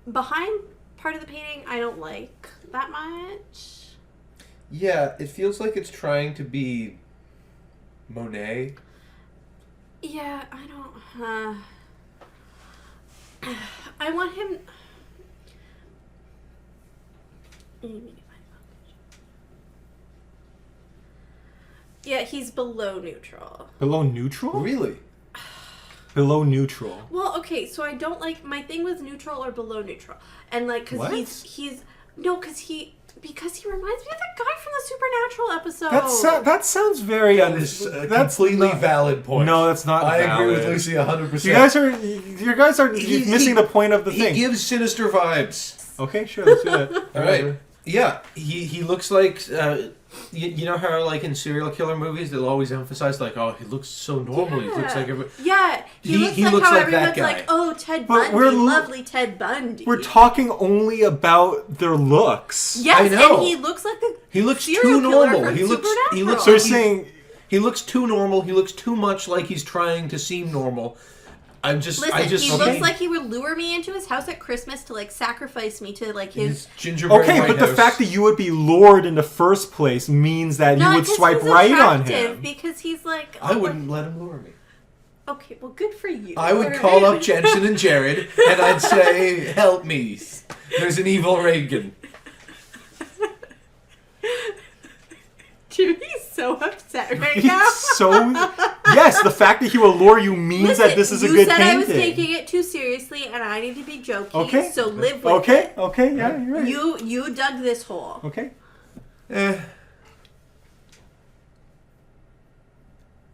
behind part of the painting I don't like that much. Yeah, it feels like it's trying to be Monet. Yeah, I don't. I want him. Yeah, he's below neutral. Below neutral? Really? Below neutral. Well, okay, so I don't like my thing with neutral or below neutral, and like because What? he's no because he reminds me of the guy from the Supernatural episode. That sounds very That is a completely valid point. No, that's not. I agree with valid. Lucy 100%. You guys are missing the point of the He thing. gives sinister vibes. Okay, sure, let's do that. All right. Yeah, he looks like you know how like in serial killer movies they'll always emphasize like, oh, he looks so normal. He looks like yeah, he looks he like looks how like that everyone's guy. like, oh, Ted But Bundy, lovely Ted Bundy. We're talking only about their looks. Yes, I know. and he looks like the he looks serial too killer normal. from He looks Supernatural. So you're saying he looks too normal. He looks too much like he's trying to seem normal. Listen, I just he see looks like he would lure me into his house at Christmas to like sacrifice me to like his. gingerbread Okay, White but the House. fact that you would be lured in the first place means that you would 'cause swipe he's right on attractive, him. because he's like. I wouldn't let him lure me. Okay, well, good for you. I would alright? call up Jensen and Jared, and I'd say, "Help me! There's an evil Reagan." Jimmy's so upset right He's now. so yes, the fact that he will lure you means Listen, that this is a you good said painting. I was taking it too seriously, and I need to be joking. Okay. So live with Okay, it. okay, yeah, you're right. You dug this hole. Okay.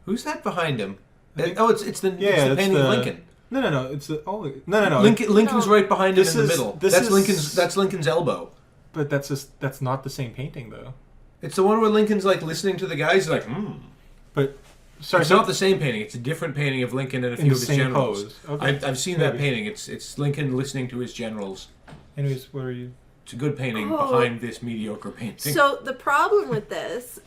Who's that behind him? It's the that's painting of Lincoln. No. It's the no. Lincoln's right behind him This in the is- middle. this That's is- Lincoln's elbow. But that's not the same painting though. It's the one where Lincoln's like listening to the guys. He's like, But sorry, It's not the same painting. It's a different painting of Lincoln and a In few the of his same generals. pose. Okay. I've seen that Maybe. painting. It's Lincoln listening to his generals. Anyways, what are you? It's a good painting Oh. behind this mediocre painting. So the problem with this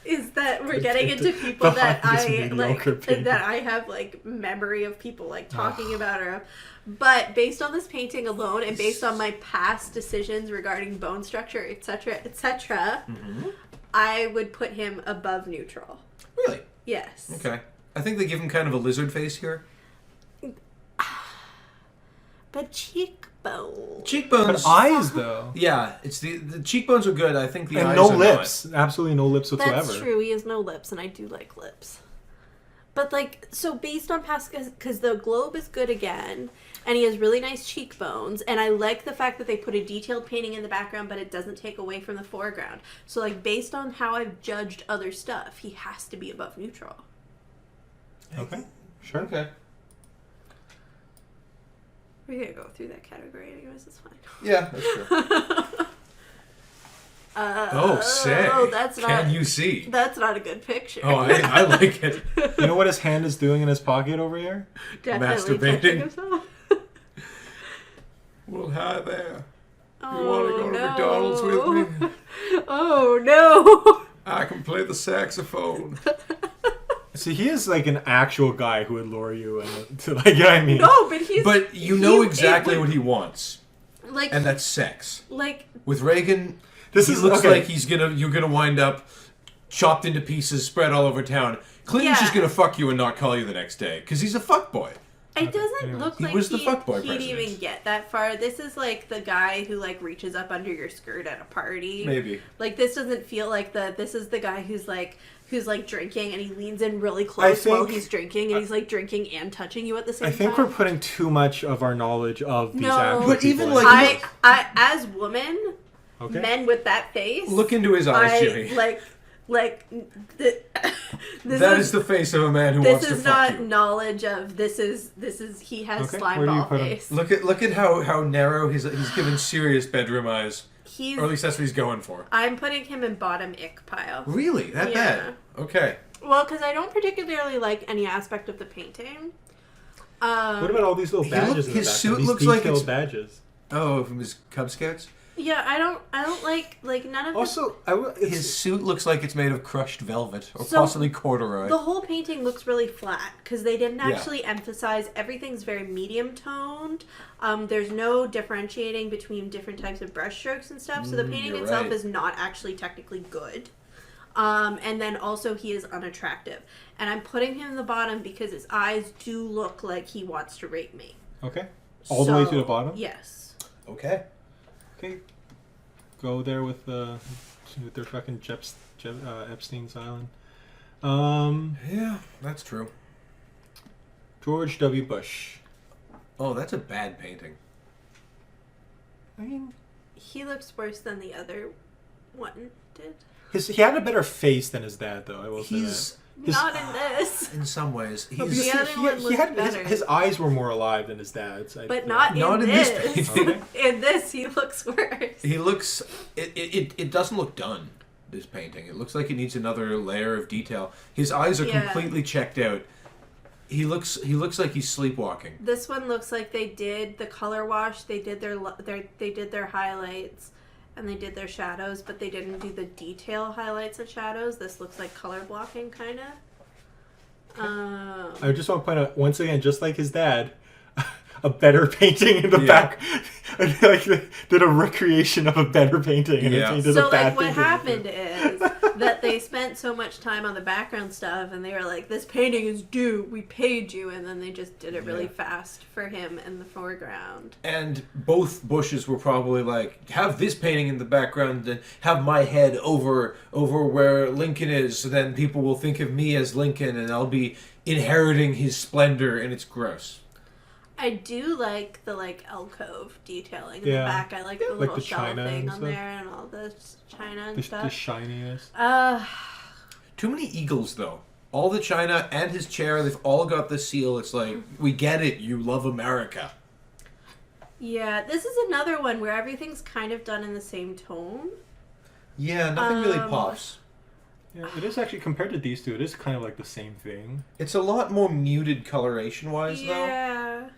is that we're getting into people that Behind this I like mediocre painting. that I have like memory of people like talking about her. But based on this painting alone, and based on my past decisions regarding bone structure, etc., etc., I would put him above neutral. Really? Yes. Okay. I think they give him kind of a lizard face here. But cheekbones. Cheekbones. But eyes though. Yeah, it's the cheekbones are good. I think the And eyes no are lips. Absolutely no lips whatsoever. That's true. He has no lips, and I do like lips. But like, so based on past, because the globe is good again, and he has really nice cheekbones, and I like the fact that they put a detailed painting in the background, but it doesn't take away from the foreground. So like, based on how I've judged other stuff, he has to be above neutral. Okay. Sure. Okay. We're gonna go through that category anyways. It's fine. Yeah, that's true. Oh, say. Oh, that's not. Can you see? That's not a good picture. Oh, I like it. You know what his hand is doing in his pocket over here? Definitely masturbating. touching himself. Well, hi there. Oh, You want to go to McDonald's with me? Oh no. I can play the saxophone. See, he is like an actual guy who would lure you and to like, you know what I mean? No, but he's. But you know it exactly would- what he wants, Like, and that's sex. like With Reagan, This he is- looks okay. like you're gonna wind up chopped into pieces, spread all over town. Clinton's Yeah. just gonna fuck you and not call you the next day because he's a fuckboy. it doesn't anyway. look He like was the fuckboy he'd president. even get that far. This is like the guy who like reaches up under your skirt at a party. Maybe. Like this doesn't feel like this is the guy who's like drinking and he leans in really close while think- he's drinking and he's like drinking and touching you at the same I time. think we're putting too much of our knowledge of these No. actual But people even, in like, this. I as women, Okay. men with that face. Look into his eyes, I Jimmy. this That is the face of a man who wants this to is fuck not you. knowledge of this is he has Okay, slime where do you ball put him? face. Look at how narrow he's given serious bedroom eyes, He's or at least that's what he's going for. I'm putting him in bottom ick pile. Really, that Yeah. bad? Okay. Well, because I don't particularly like any aspect of the painting. What about all these little badges in the his back? suit These looks like detailed it's- badges. Oh, from his Cub Scouts. Yeah, I don't like none of Also, His suit looks like it's made of crushed velvet or So, possibly corduroy. the whole painting looks really flat because they didn't Yeah. actually emphasize everything's very medium toned. There's no differentiating between different types of brush strokes and stuff, so the painting you're itself right. is not actually technically good. And then also he is unattractive, and I'm putting him in the bottom because his eyes do look like he wants to rape me. Okay. All the way to So, the bottom? Yes. Okay. Okay. Go there with their fucking Epstein's Island. Yeah, that's true. George W. Bush. Oh, that's a bad painting. I mean, He looks worse than the other one did. he had a better face than his dad, though. I will say He's that. His- Not in this. in some ways No, he's The other one looked better. his eyes were more alive than his dad's. I But feel. not Not in in this this. painting. In this, he looks worse. he looks. It doesn't look done. This painting. It looks like it needs another layer of detail. His eyes are Yeah. completely checked out. He looks like he's sleepwalking. This one looks like they did the color wash. They did their highlights, and they did their shadows, but they didn't do the detail highlights and shadows. This looks like color blocking, kind of. I just want to point out once again, just like his dad, a better painting in the back. Like did a recreation of a better painting. And painted so a bad what painting. happened is that they spent so much time on the background stuff, and they were like, "This painting is due. We paid you," and then they just did it really fast for him in the foreground. And both Bushes were probably like, have this painting in the background and have my head over where Lincoln is, so then people will think of me as Lincoln and I'll be inheriting his splendor, and it's gross. I do like the alcove detailing in the back. I like the little the shell china thing and on stuff. there and all the china and The stuff. shininess. Too many eagles, though. All the china and his chair, they've all got the seal. It's like, we get it, you love America. Yeah, this is another one where everything's kind of done in the same tone. Yeah, nothing really pops. Yeah, it is actually, compared to these two, it is kind of like the same thing. It's a lot more muted coloration-wise, though. Yeah.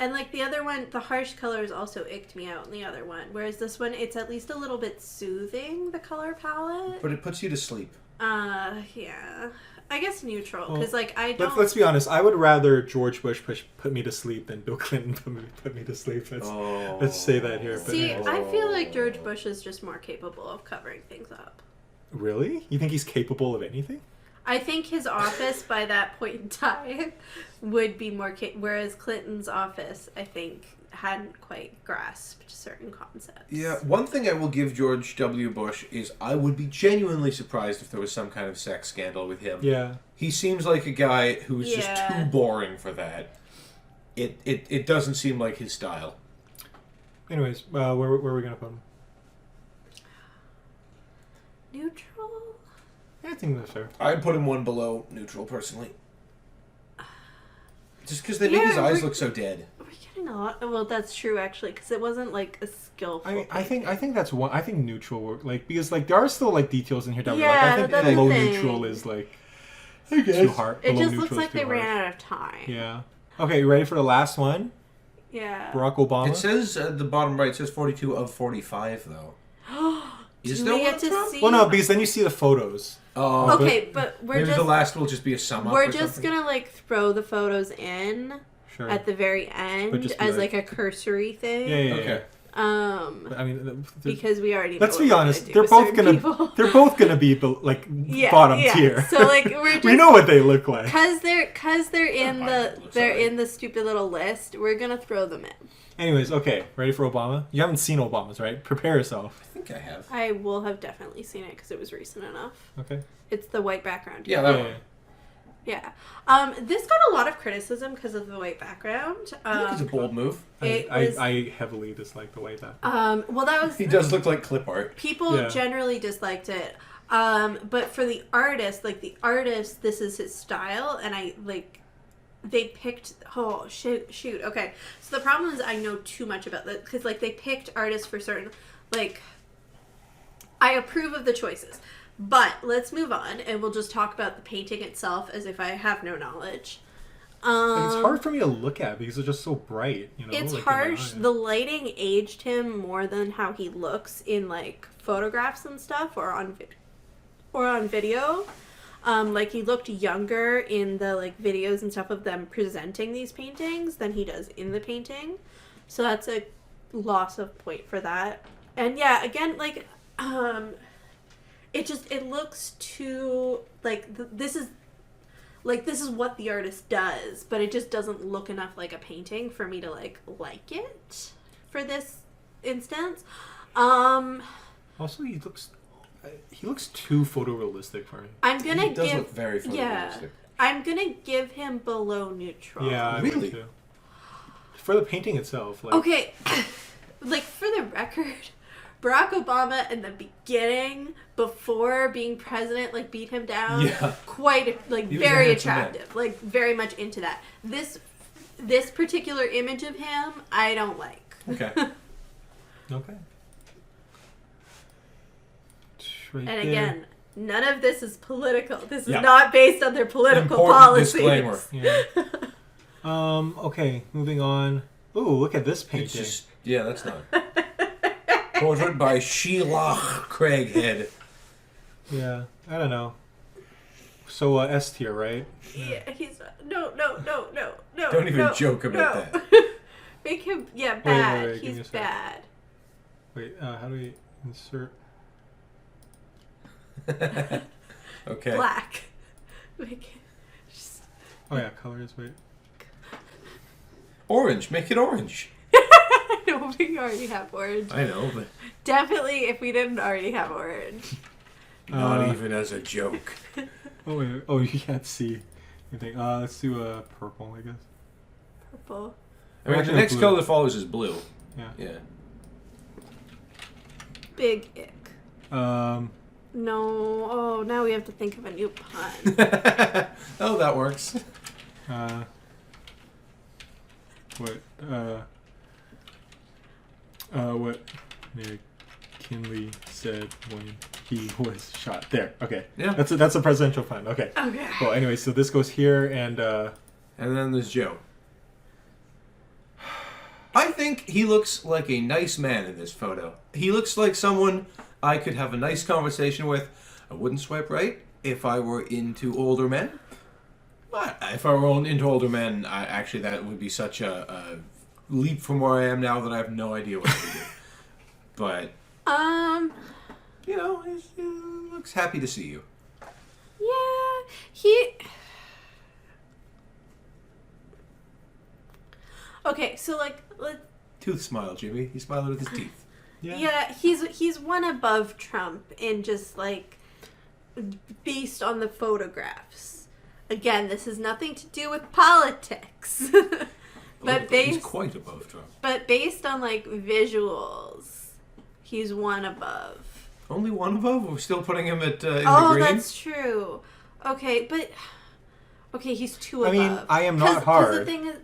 And the other one, the harsh colors also icked me out in the other one. Whereas this one, it's at least a little bit soothing, the color palette. But it puts you to sleep. Yeah. I guess neutral, because I don't... Let's be honest, I would rather George Bush put me to sleep than Bill Clinton put me to sleep. Let's say that here. See, I feel like George Bush is just more capable of covering things up. Really? You think he's capable of anything? I think his office by that point in time would be more whereas Clinton's office, I think, hadn't quite grasped certain concepts. Yeah, one thing I will give George W. Bush is I would be genuinely surprised if there was some kind of sex scandal with him. Yeah. He seems like a guy who's just too boring for that. It doesn't seem like his style. Anyways, where are we going to put him? Neutral? I think that's fair. I'd put him one below neutral, personally. Just because they make his eyes look so dead. We're getting a lot. Well, that's true actually, because it wasn't a skillful. I think that's one. I think neutral because there are still details in here that yeah, I think that's below the thing. neutral is too hard. It below just looks neutral is like they too ran harsh. out of time. Yeah. Okay, you ready for the last one? Yeah. Barack Obama. It says at the bottom right, it says 42 of 45, though. Is Do there we one get to Trump? see? Well, no, because then you see the photos. Oh, Okay, but we're maybe just the last will just be a sum up. we're or just something? gonna throw the photos in Sure. at the very end just be as a cursory thing. Yeah. Okay. But, I mean, Because we already. let's know be what we're honest. do They're with both certain gonna people. they're both gonna be bottom tier. So we're just we know what they look like. because they're in the stupid little list. We're gonna throw them in. Anyways, okay, ready for Obama? You haven't seen Obama's, right? Prepare yourself. I think I have. I will have definitely seen it because it was recent enough. Okay. It's the white background. Yeah, here. that one. Yeah. This got a lot of criticism because of the white background. I think it's a bold move. I heavily dislike the way that. Well, that was He does look like clip art. people generally disliked it. But for the artist, this is his style, and they picked. Oh shoot. Okay, so the problem is I know too much about that because they picked artists for certain. I approve of the choices. But let's move on, and we'll just talk about the painting itself as if I have no knowledge. It's hard for me to look at because it's just so bright. It's in my harsh. eye. The lighting aged him more than how he looks in photographs and stuff, or on video. He looked younger in the videos and stuff of them presenting these paintings than he does in the painting. So that's a loss of point for that. And yeah, again, it looks too this is what the artist does, but it just doesn't look enough like a painting for me to like it for this instance. Also, he looks too photorealistic for me. He does look very photorealistic. Yeah, I'm gonna give him below neutral. Yeah, I Really? would too. For the painting itself, Okay, for the record, Barack Obama in the beginning, before being president, beat him down. Yeah. Quite, was very a handsome man. attractive. Very much into that. This particular image of him, I don't like. Okay. Okay. Right And there. again, none of this is political. This is Yeah. not based on their political Important policies. disclaimer. Yeah. Okay, moving on. Ooh, look at this painting. That's not. Portrait by Sheila Craighead. Yeah, I don't know. So S tier, right? Yeah, he's no. Don't even joke about that. Make him bad. Wait, give me a He's sec. bad. Wait, how do we insert? Okay. Black. Make him just... Oh yeah, colors. Wait. Orange. Make it orange. No, we already have orange. I know, but Definitely, if we didn't already have orange. not even as a joke. Oh wait. Oh, you can't see anything. Let's do purple, I guess. Purple. I mean, the Actually, next blue. color that follows is blue. Yeah. Yeah. Big ick. Um. No. Oh, now we have to think of a new pun. Oh, that works. What? What McKinley said when he was shot. There. Okay. Yeah. That's a presidential pun. Okay. Okay. Well, anyway, so this goes here, and And then there's Joe. I think he looks like a nice man in this photo. He looks like someone I could have a nice conversation with. I wouldn't swipe right if I were into older men. But if I were into older men, that would be such a leap from where I am now that I have no idea what to do. But, you know, he looks happy to see you. Yeah, he... Okay, so, like... Tooth smile, Jimmy. He smiled with his teeth. Yeah, he's one above Trump in just, like, based on the photographs. Again, this has nothing to do with politics. But he's quite above Trump. But based on, like, visuals, he's one above. Only one above? We're still putting him at in the Oh, green? that's true. Okay, but... Okay, he's two above. I mean, I am not 'Cause hard. the thing is...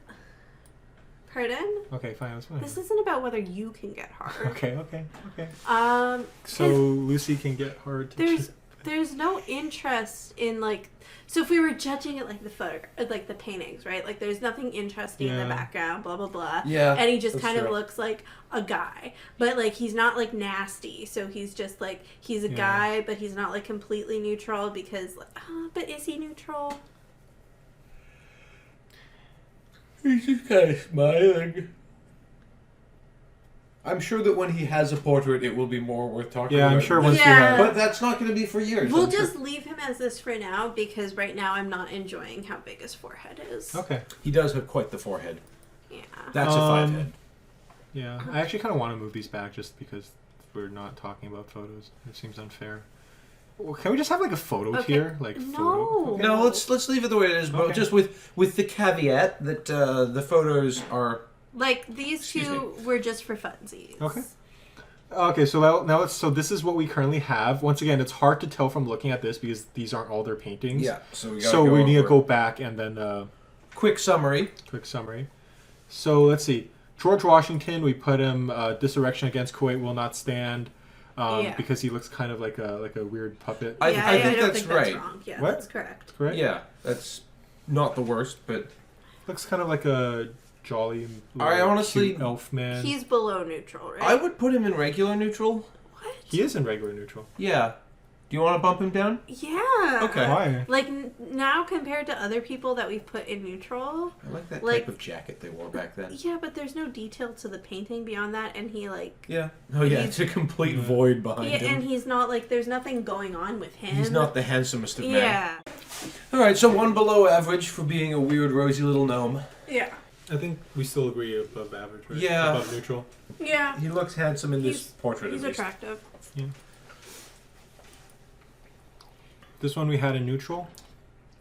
Pardon? Okay, fine. That's fine. This isn't about whether you can get hard. Okay. So 'cause Lucy can get hard to there's no interest in, like... So if we were judging it like the photograph, like the paintings, right? Like there's nothing interesting in the Yeah. background, blah, blah, blah. Yeah, And he just that's kind of true. looks like a guy. But, like, he's not, like, nasty. So he's just, like, he's a Yeah. guy, but he's not, like, completely neutral because... but is he neutral? He's just kind of smiling. I'm sure that when he has a portrait, it will be more worth talking Yeah, about. I'm sure once you Yeah. have. But that's not going to be for years. We'll I'm sure. just leave him as this for now because right now I'm not enjoying how big his forehead is. Okay. He does have quite the forehead. Yeah. That's a 5 head. Yeah, I actually kind of want to move these back just because we're not talking about photos. It seems unfair. Well, can we just have like a photo Okay. tier, like No. photo? Okay. No, let's leave it the way it is, but Okay. just with the caveat that the photos are. Like, these Excuse two were just for funsies. Okay. Okay, so now let's. So this is what we currently have. Once again, it's hard to tell from looking at this because these aren't all their paintings. Yeah, so we So we need to go back and then Quick summary. quick summary. So let's see. George Washington, we put him. Disurrection against Kuwait will not stand. Yeah. Because he looks kind of like a weird puppet. I I think don't that's think right. That's wrong. Yeah, What? that's correct. Correct? Yeah, that's not the worst, but Looks kind of like a jolly, I honestly- cute elf man. He's below neutral, right? I would put him in regular neutral. What? He is in regular neutral. Yeah. Do you want to bump him down? Yeah. Okay. Why? Like, now compared to other people that we've put in neutral, I like that Like- type of jacket they wore back then. yeah, but there's no detail to the painting beyond that, and he, like... Yeah. Oh yeah, He's- it's a complete void behind Yeah, him. and he's not, like, there's nothing going on with him. He's not the handsomest of men. Yeah. All right, so one below average for being a weird, rosy little gnome. Yeah. I think we still agree above average, right? Yeah. Above neutral. Yeah. He looks handsome in this He's- portrait, He's at least. attractive. This one we had in neutral.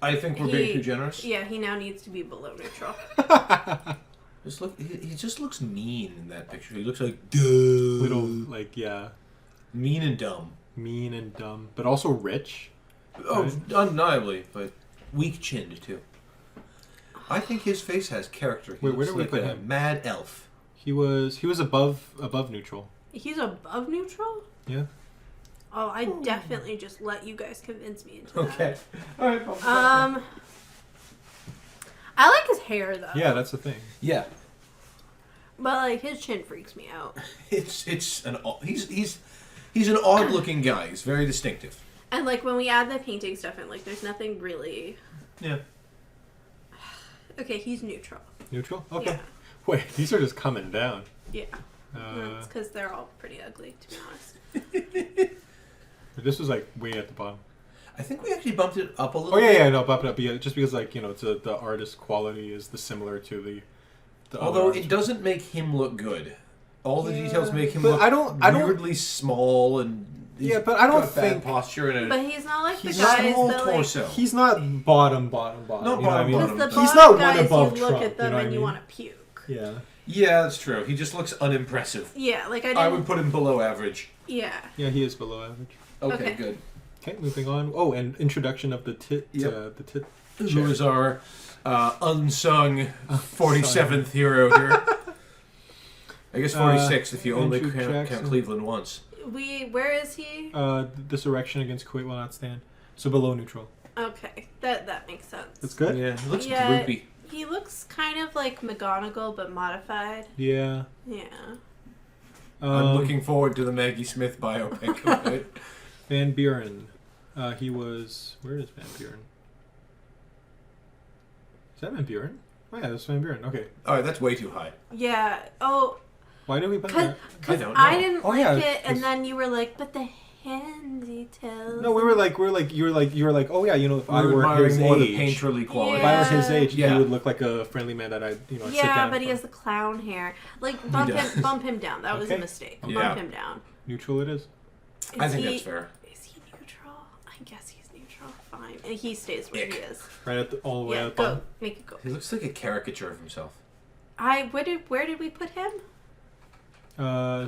I think we're being too generous. Yeah, he now needs to be below neutral. Just look. He just looks mean in that picture. He looks like duh. Little, like, yeah, mean and dumb. mean and dumb, but also rich. Oh, Right. undeniably, but weak-chinned too. I think his face has character. He Wait, where looks did we like put a him? mad elf. He was above neutral. He's above neutral? Yeah. Oh, I definitely just let you guys convince me into Okay. All right. that. I like his hair though. Yeah, that's the thing. Yeah. But like his chin freaks me out. He's an odd-looking guy. He's very distinctive. And like when we add the painting stuff in, like there's nothing really. Yeah. Okay, he's neutral. Neutral? Okay. Yeah. Wait, these are just coming down. Yeah. That's because they're all pretty ugly, to be honest. This was like way at the bottom. I think we actually bumped it up a little. Oh yeah, bit. yeah, no, bump it up. Yeah, just because like it's the artist quality is similar to the Although other it doesn't make him look good. All the details make him But look I don't- weirdly small and Yeah, but I don't got bad think- posture and But he's not like the he's guys not whole that torso. like. He's not bottom. Not you know what I bottom, mean? bottom. Because the He's bottom not one guys, above you look Trump, at them you know what and I you mean? want to puke. Yeah. Yeah, that's true. He just looks unimpressive. Yeah, like I didn't. I would put him below average. Yeah. Yeah, he is below average. Okay, Okay. good. Okay, moving on. Oh, and introduction of the tit. Yep. The tit. Who is our unsung 47th hero here? I guess 46 if you only Andrew count Jackson. Cleveland once. Where is he? This erection against Kuwait will not stand. So below neutral. Okay, that makes sense. That's good. Yeah, he looks Yeah. droopy. He looks kind of like McGonagall, but modified. Yeah. Yeah. I'm looking forward to the Maggie Smith biopic of it. Van Buren. He was. Where is Van Buren? Is that Van Buren? Oh yeah, that's Van Buren. Okay. Alright, that's way too high. Yeah. Oh, Why did we put because that? I don't know. I didn't Oh, like yeah, it, and 'cause- then you were like, but the hand details. No, you were like, oh yeah, if I We're were admiring his more age, the painterly quality. if I was his age, Yeah. he would look like a friendly man that I'd sit Yeah, down but he for. has the clown hair. Like does. bump him down. That was a Okay. mistake. Yeah. Bump him down. Neutral it is. I Is think he- that's fair. Is he neutral? I guess he's neutral. Fine, and he stays where Ick. he is. Right at all the way Yeah, at the go bottom. make it go. He looks like a caricature of himself. Where did we put him?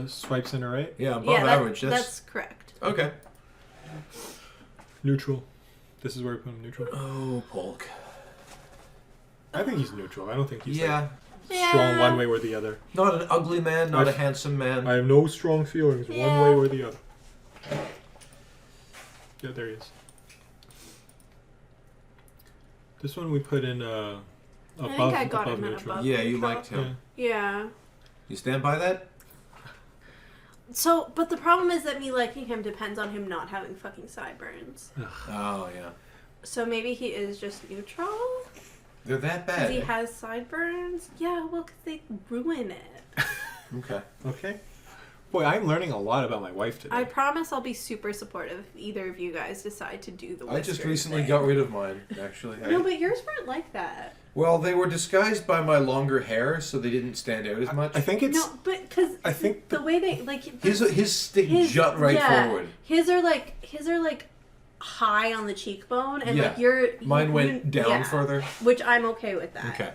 Swipe center right. Yeah, above yeah, average. that's correct. Okay. Neutral. This is where we put him neutral. Oh, Polk. I think he's neutral. I don't think he's Yeah. like, strong Yeah. one way or the other. Not an ugly man, not a I've- handsome man. I have no strong feelings one Yeah. way or the other. Yeah, there he is. This one we put in I above, think I got above him at neutral. above. Yeah, you neutral. liked him. Yeah. You stand by that? So, but the problem is that me liking him depends on him not having fucking sideburns. Oh, yeah. So maybe he is just neutral? They're that Because bad. he has sideburns? Yeah, well, because they ruin it. Okay. Okay. Boy, I'm learning a lot about my wife today. I promise I'll be super supportive if either of you guys decide to do the I just whiskers recently thing. got rid of mine, actually. No, but yours weren't like that. Well, they were disguised by my longer hair, so they didn't stand out as much. I think it's. No, but because I think the way they like his stick jut right forward. His are like high on the cheekbone, and Yeah. like Mine you- went down yeah, further. which I'm okay with that. Okay.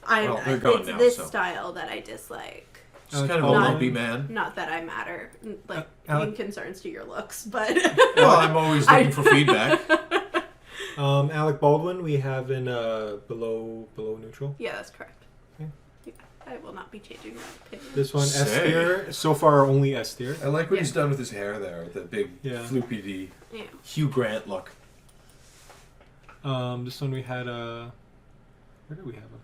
Well, they're gone it's now, this so. style that I dislike. Just kind of a Not- lumpy man. Not that I matter, like Alec- in concerns to your looks, but Well, I'm always looking for feedback. Alec Baldwin we have in below neutral. yeah, that's correct. Okay. Yeah, I will not be changing that opinion. This one S Say. tier. So far only S tier. I like what Yeah. he's done with his hair there, with the big Yeah. floopy D. Yeah. Hugh Grant look. This one we had where did we have him?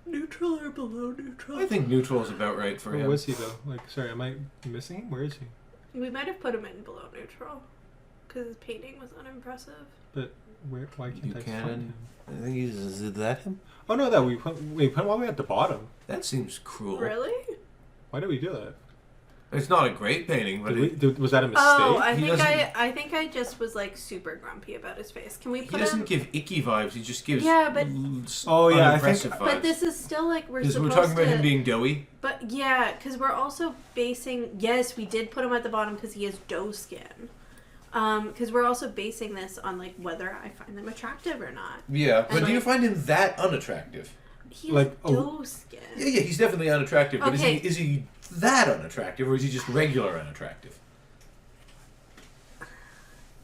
Neutral or below neutral? I think neutral is about right for Where him. was he though? Like, sorry, am I missing him? Where is he? We might have put him in below neutral because his painting was unimpressive. But where? Why can't I find Buchanan. him? I think he's. Is that him? Oh no, that we put him all the way at the bottom. That seems cruel. Really? Why did we do that? It's not a great painting, but Was that a mistake? Oh, I He think doesn't- I think I just was like super grumpy about his face. Can we he put doesn't him? give icky vibes. He just gives. Yeah, but- Oh, yeah, I unimpressive think- vibes. But this is still like we're Because supposed we're talking about to. him being doughy. But yeah, because we're also basing. Yes, we did put him at the bottom because he has dough skin. Because we're also basing this on like whether I find them attractive or not. Yeah, but And do you like- find him that unattractive? He has Like, oh. dough skin. Yeah, he's definitely unattractive. But Okay. is he that unattractive, or is he just regular unattractive?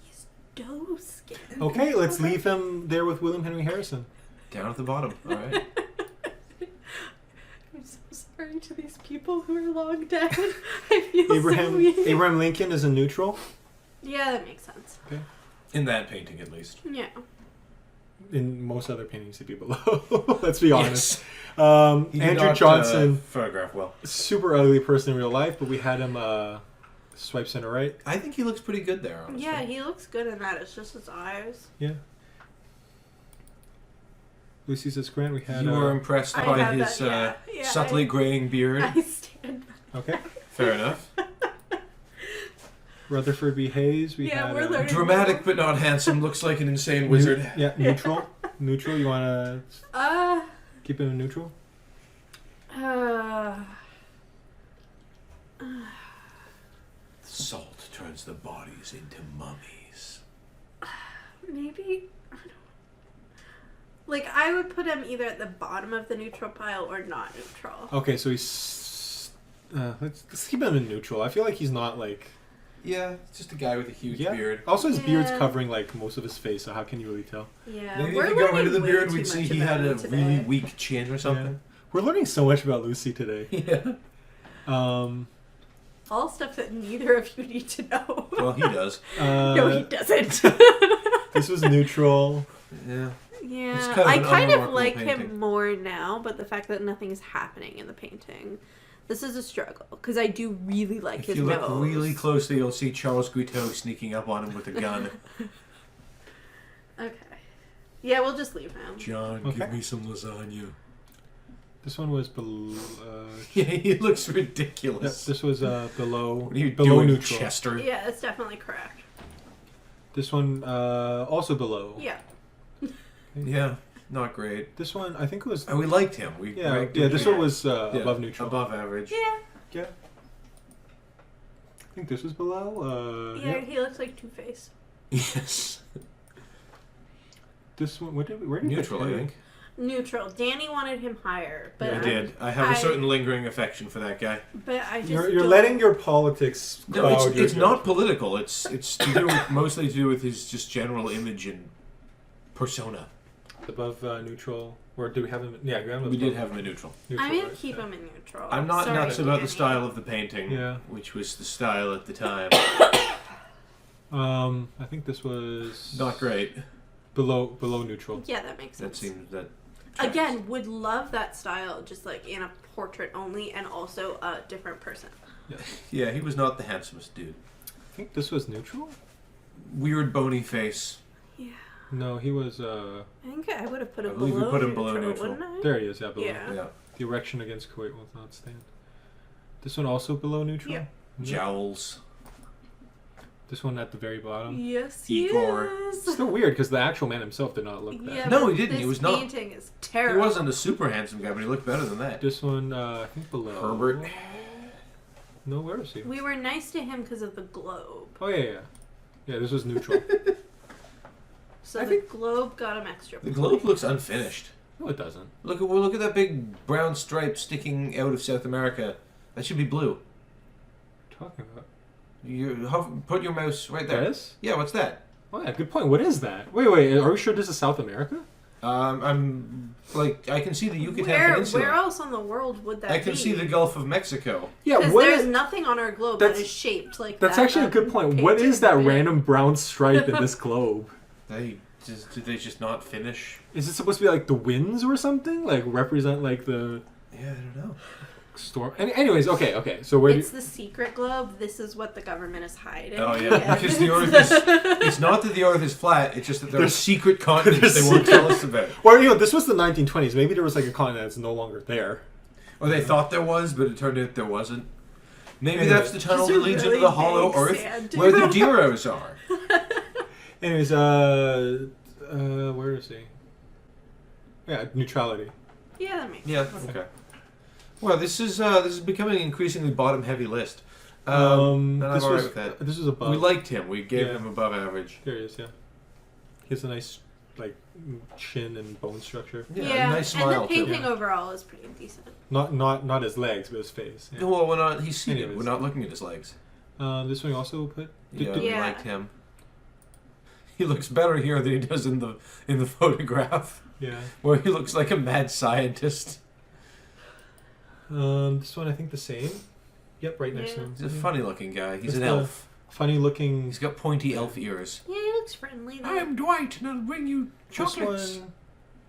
He's dough skin. Okay, let's leave him there with William Henry Harrison. Down at the bottom. All right. I'm so sorry to these people who are long dead. I feel so weird. Abraham Lincoln is a neutral. Yeah, that makes sense. Okay. In that painting, at least. Yeah. In most other paintings, he'd be below. Let's be honest. He did Andrew not, Johnson, photograph well. super ugly person in real life, but we had him Swipe center right. I think he looks pretty good there, honestly. Yeah, he looks good in that. It's just his eyes. Yeah. Lucy says, Grant, we had... You were impressed I by have his that, yeah. Yeah, subtly graying beard. I stand. Okay. Fair enough. Rutherford B. Hayes. We Yeah, had... we're learning. Dramatic but not handsome. Looks like an insane wizard. Yeah, neutral. Neutral. You want to keep him in neutral? Salt turns the bodies into mummies. Maybe. I don't. Like, I would put him either at the bottom of the neutral pile or not neutral. Okay, so he's... let's keep him in neutral. I feel like he's not, like... Yeah, it's just a guy with a huge beard. Also, his beard's Yeah. covering, like, most of his face, so how can you really tell? Yeah. Maybe we're if you got rid learning of the way beard, too we'd see much he about had a him today. really weak chin or Yeah. something. We're learning so much about Lucy today. Yeah. All stuff that neither of you need to know. Well, he does. No, he doesn't. This was neutral. Yeah. Yeah, It's kind of I an kind of unremarkable like painting. him more now, but the fact that nothing is happening in the painting, this is a struggle because I do really like If his you look nose. really closely, you'll see Charles Guiteau sneaking up on him with a gun. Okay. Yeah, we'll just leave him. John, Okay. give me some lasagna. This one was below... Yeah, he looks Yep, ridiculous. this was below... What are you below doing, neutral. Chester? Yeah, it's definitely correct. This one also below. Yeah. Yeah, not great. This one, I think it was... And we liked him. We Yeah, ranked yeah. him This pretty- one was yeah, above neutral. Above average. Yeah. Yeah. I think this was below. Yeah, he looks like Two-Face. Yes. This one, where did we Neutral, put I him? think. Neutral. Danny wanted him higher, but I did. I have a certain lingering affection for that guy. But I just You're don't- letting your politics No, cloud your it's not judgment. political. It's to do with, mostly to do with his just general image and persona. Above neutral. Or do we have him? Yeah, we have him. We did above have him in neutral. neutral, I'm gonna right? keep Yeah. him in neutral. I'm not Sorry, nuts about the Danny. style of the painting, Yeah. which was the style at the time. I think this was Not great. below neutral. Yeah, that makes That sense. seems that. Again, would love that style, just like in a portrait only, and also a different person. Yeah, he was not the handsomest dude. I think this was neutral. Weird bony face. Yeah, No, he was. I think I would have put I him believe we below put him below neutral. wouldn't I? There he is. Yeah, below. Yeah. Yeah. The erection against Kuwait will not stand. This one also below neutral. Yeah. Jowls. This one at the very bottom. Yes, Igor. yes. Still weird because the actual man himself did not look that. Yeah, No, but he didn't. He this was not. painting is He terrible. wasn't a super handsome guy, but he looked better than that. This one, I think below. Herbert. No, where is he? We were nice to him because of the globe. Oh yeah. Yeah, this was neutral. So I the think- globe got him extra. The globe looks unfinished. No, it doesn't. Look at that big brown stripe sticking out of South America. That should be blue. What are you talking about? Put your mouse right there. This? Yeah, what's that? Oh yeah, good point. What is that? Wait. Are we sure this is South America? I'm like I can see the Yucatan Peninsula. Where else on the world would that be? I can see the Gulf of Mexico. Yeah. Because What there's is? nothing on our globe That's- that is shaped like That's that. actually a good point. What is that random brown stripe in this globe? Did they just not finish? Is it supposed to be like the winds or something? Like represent like the Yeah, I don't know. storm? Anyways, okay. So where? It's the secret globe. This is what the government is hiding. Oh yeah, because the Earth is. It's not that the Earth is flat. It's just that there are secret continents they won't tell us about. Or this was the 1920s. Maybe there was like a continent that's no longer there. Or they thought there was, but it turned out there wasn't. Maybe Anyway. that's the tunnel Just that a leads really into the hollow vague Earth sand where the dune. Diros are. Anyways, where is he? Yeah, neutrality. Yeah, that makes Yeah. sense. Okay. Well, this is becoming an increasingly bottom heavy list. This and I'm alright was with that. this was above. We liked him. We gave Yeah. him above average. There he is. Yeah, he has a nice like chin and bone structure. Yeah, nice smile and the too. painting overall is pretty decent. Not his legs, but his face. Yeah. No, well, we're not. He's seated. Anyways. We're not looking at his legs. This one you also put. Yeah, Did- we Yeah. liked him. He looks better here than he does in the photograph, Yeah. where he looks like a mad scientist. This one I think the same. Yep, right next to Yeah. him. He's a funny looking guy. He's It's an the- elf. Funny looking. He's got pointy elf ears. Yeah, he looks friendly. Though. I'm Dwight, and I'll bring you This chocolates. one.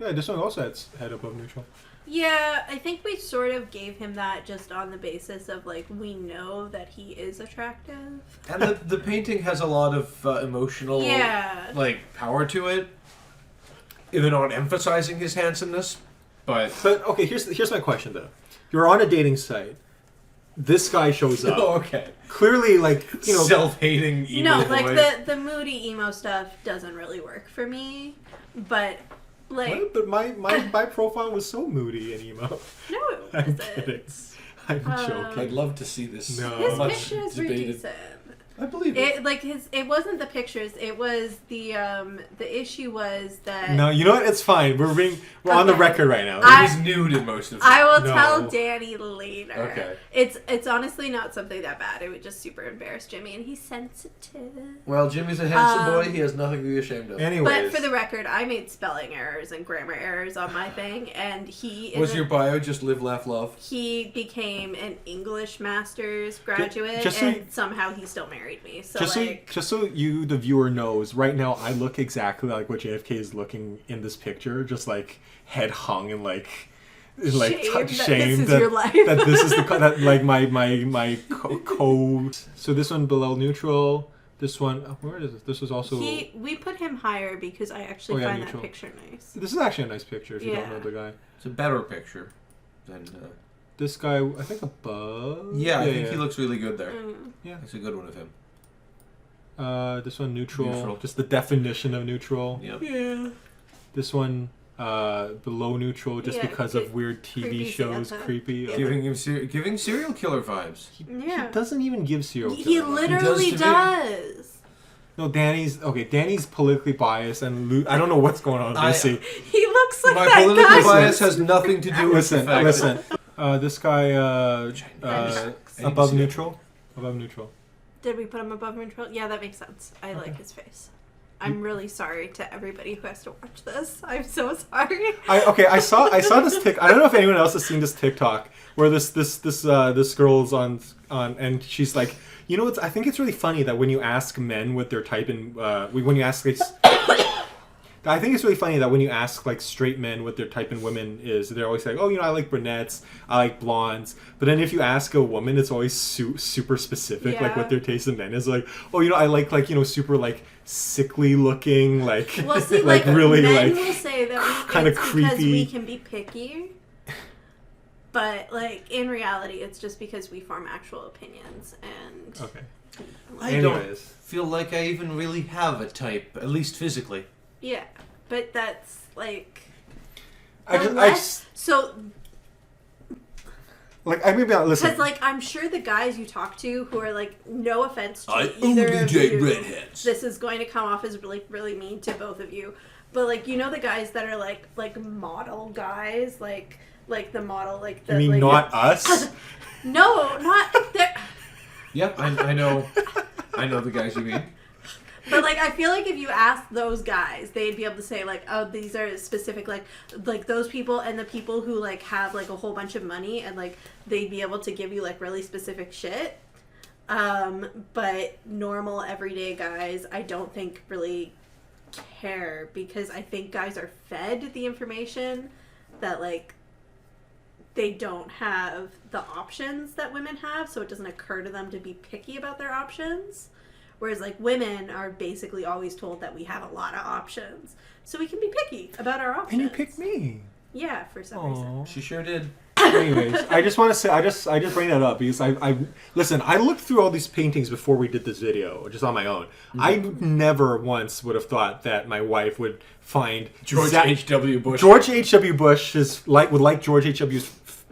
Yeah, this one also had above neutral. Yeah, I think we sort of gave him that just on the basis of, like, we know that he is attractive. And the painting has a lot of emotional, like, power to it. Even on emphasizing his handsomeness. But okay, here's my question, though. You're on a dating site. This guy shows up. Oh, okay. Clearly, like, you know... Self-hating emo boy. Like, the moody emo stuff doesn't really work for me. But... like, what? But my profile was so moody and emo. No, it I'm wasn't. kidding. I'm joking. I'd love to see this. No. His much pictures were debated. decent. I believe it. It wasn't the pictures. It was the issue was that. No, you know what? It's fine. We're on the record right now. He was nude in most of them. I will tell Danny later. Okay. It's honestly not something that bad. It would just super embarrass Jimmy, and he's sensitive. Well, Jimmy's a handsome boy. He has nothing to be ashamed of. Anyways. But for the record, I made spelling errors and grammar errors on my thing, and he was your bio just live, laugh, love? He became an English master's graduate, somehow he still married me. So just so you, the viewer, knows, right now I look exactly like what JFK is looking in this picture, just like head hung and like shame that this is that like my co. So this one below neutral. This one, where is it? This was also... we put him higher because I actually find neutral. That picture nice. This is actually a nice picture if you don't know the guy. It's a better picture than... This guy, I think above... Yeah, I think he looks really good there. Yeah. It's a good one of him. This one, neutral. Just the definition of neutral. Yep. Yeah. This one... below neutral just because of weird TV shows, creepy. Yeah. Giving serial killer vibes. He doesn't even give serial killer He literally does. No, Danny's politically biased, and I don't know what's going on with Lucy. He looks like my that political guy. bias has nothing to do with Listen. This guy above neutral. Above neutral. Did we put him above neutral? Yeah, that makes sense. I like his face. I'm really sorry to everybody who has to watch this. I'm so sorry. I saw this I don't know if anyone else has seen this TikTok where this girl's on and she's like, you know, I think it's really funny that when you ask men what their type in when you ask like, I think it's really funny that when you ask like straight men what their type in women is, they're always like, oh, you know, I like brunettes, I like blondes. But then if you ask a woman, it's always super specific, like what their taste in men is. Like, oh, you know, I like you know, super like sickly looking, like like really men like will say that kind of creepy because we can be picky. But like in reality, it's just because we form actual opinions and. Okay. I don't feel like I even really have a type, at least physically. Yeah, but that's like. Like I maybe not listen. Because like I'm sure the guys you talk to who are like, no offense to I either only of date you, redheads. this is going to come off as really mean to both of you. But like, you know, the guys that are like model guys, like the model, like the. You mean not us? No, not. Yep, I know. I know the guys you mean. But like, I feel like if you ask those guys, they'd be able to say like, oh, these are specific, like those people and the people who like have like a whole bunch of money and like they'd be able to give you like really specific shit. But normal everyday guys, I don't think really care because I think guys are fed the information that like they don't have the options that women have, so it doesn't occur to them to be picky about their options. Whereas, like, women are basically always told that we have a lot of options. So we can be picky about our options. And you picked me. Yeah, for some reason. She sure did. Anyways, I just want to say, I just bring that up because listen, I looked through all these paintings before we did this video, just on my own. Mm-hmm. I never once would have thought that my wife would find George H.W. Bush. George H.W. Bush would like George H.W.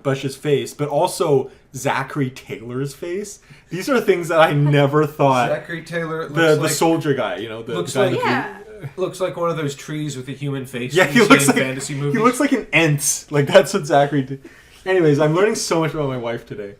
Bush's face, but also Zachary Taylor's face. These are things that I never thought. Zachary Taylor looks the soldier guy, you know, looks like one of those trees with a human face. Yeah, he looks like fantasy movies. He looks like an ent. Like that's what Zachary did. Anyways, I'm learning so much about my wife today.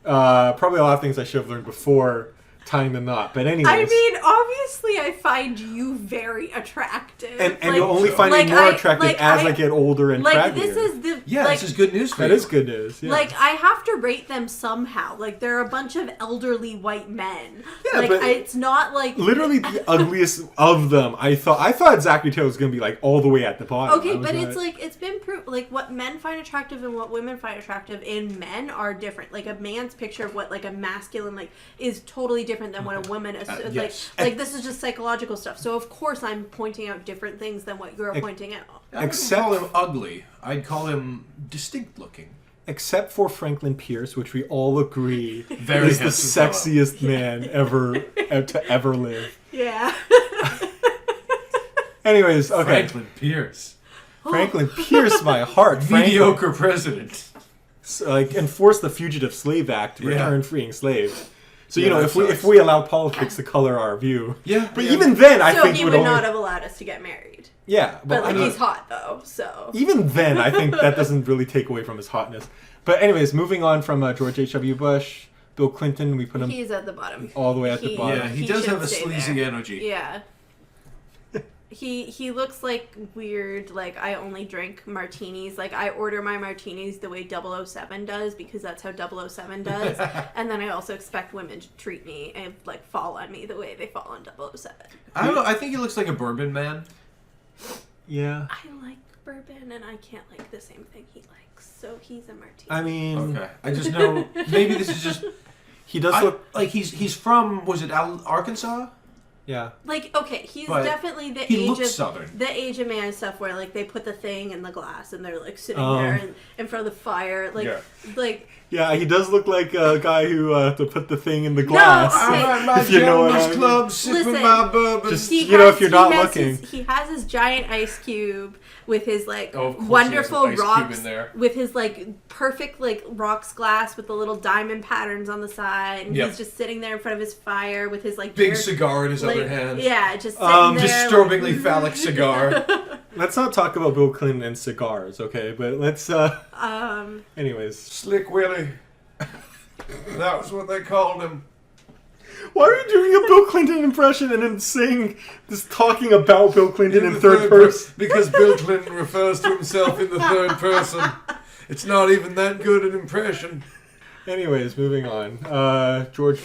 Probably a lot of things I should have learned before tying the knot. But anyways. I mean, obviously, I find you very attractive. And you'll only find me more attractive as I get older and like, craggier. this is the... Yeah, like, this is good news for you. That is good news. Yeah. Like, I have to rate them somehow. Like, they're a bunch of elderly white men. Yeah, like, but it's not like... Literally the ugliest of them. I thought Zachary Taylor was going to be, like, all the way at the bottom. Okay, but it's like, it's been proved, like, what men find attractive and what women find attractive in men are different. Like, a man's picture of what, like, a masculine, like, is totally different than what a woman is. Yes. Like, this is just psychological stuff. So, of course, I'm pointing out different things than what you're pointing out. I wouldn't call him ugly. I'd call him distinct looking. Except for Franklin Pierce, which we all agree Very is the handsome sexiest man ever to ever live. Yeah. Anyways, okay. Franklin Pierce. Franklin Pierce, my heart. Mediocre president. Like, enforce the Fugitive Slave Act to Yeah. return freeing slaves. So, Yeah, that if sucks. we allow politics to color our view. Yeah. But yeah. even then, I So think he would would only... not have allowed us to get married. Yeah. But, I like, mean, he's hot, though, so... even then, I think that doesn't really take away from his hotness. But anyways, moving on from George H.W. Bush, Bill Clinton, we put him He's at the bottom. all the way at the bottom. Yeah, he He does should have a stay sleazy there. energy. Yeah. He looks like weird, like, I only drink martinis. Like, I order my martinis the way 007 does, because that's how 007 does. And then I also expect women to treat me and, like, fall on me the way they fall on 007. I don't know. I think he looks like a bourbon man. Yeah. I like bourbon, and I can't like the same thing he likes, so he's a martini. I mean, Okay. I just know maybe this is just he does look... like he's from, was it Arkansas? Yeah. Like, okay, he's But definitely the he age looks of southern. the age of man stuff where, like, they put the thing in the glass and they're, like, sitting there in front of the fire, like, Yeah. like. Yeah, he does look like a guy who to put the thing in the glass. okay. I'm at my If you know what gentleman's I mean. club, sipping Listen, my bourbon. Just- you know, if you're not looking. he has his giant ice cube with his, like, Oh, of course wonderful he has an ice cube rocks in there. with his, like, perfect, like, rocks glass with the little diamond patterns on the side, and Yep. he's just sitting there in front of his fire with his, like, Big bare- cigar in his like, other hand. Yeah, just sitting there. Disturbingly phallic cigar. Let's not talk about Bill Clinton and cigars, okay? But let's... anyways. Slick Willie. That was what they called him. Why are you doing a Bill Clinton impression and then saying this, talking about Bill Clinton in third person? Because Bill Clinton refers to himself in the third person. It's not even that good an impression. Anyways, moving on. George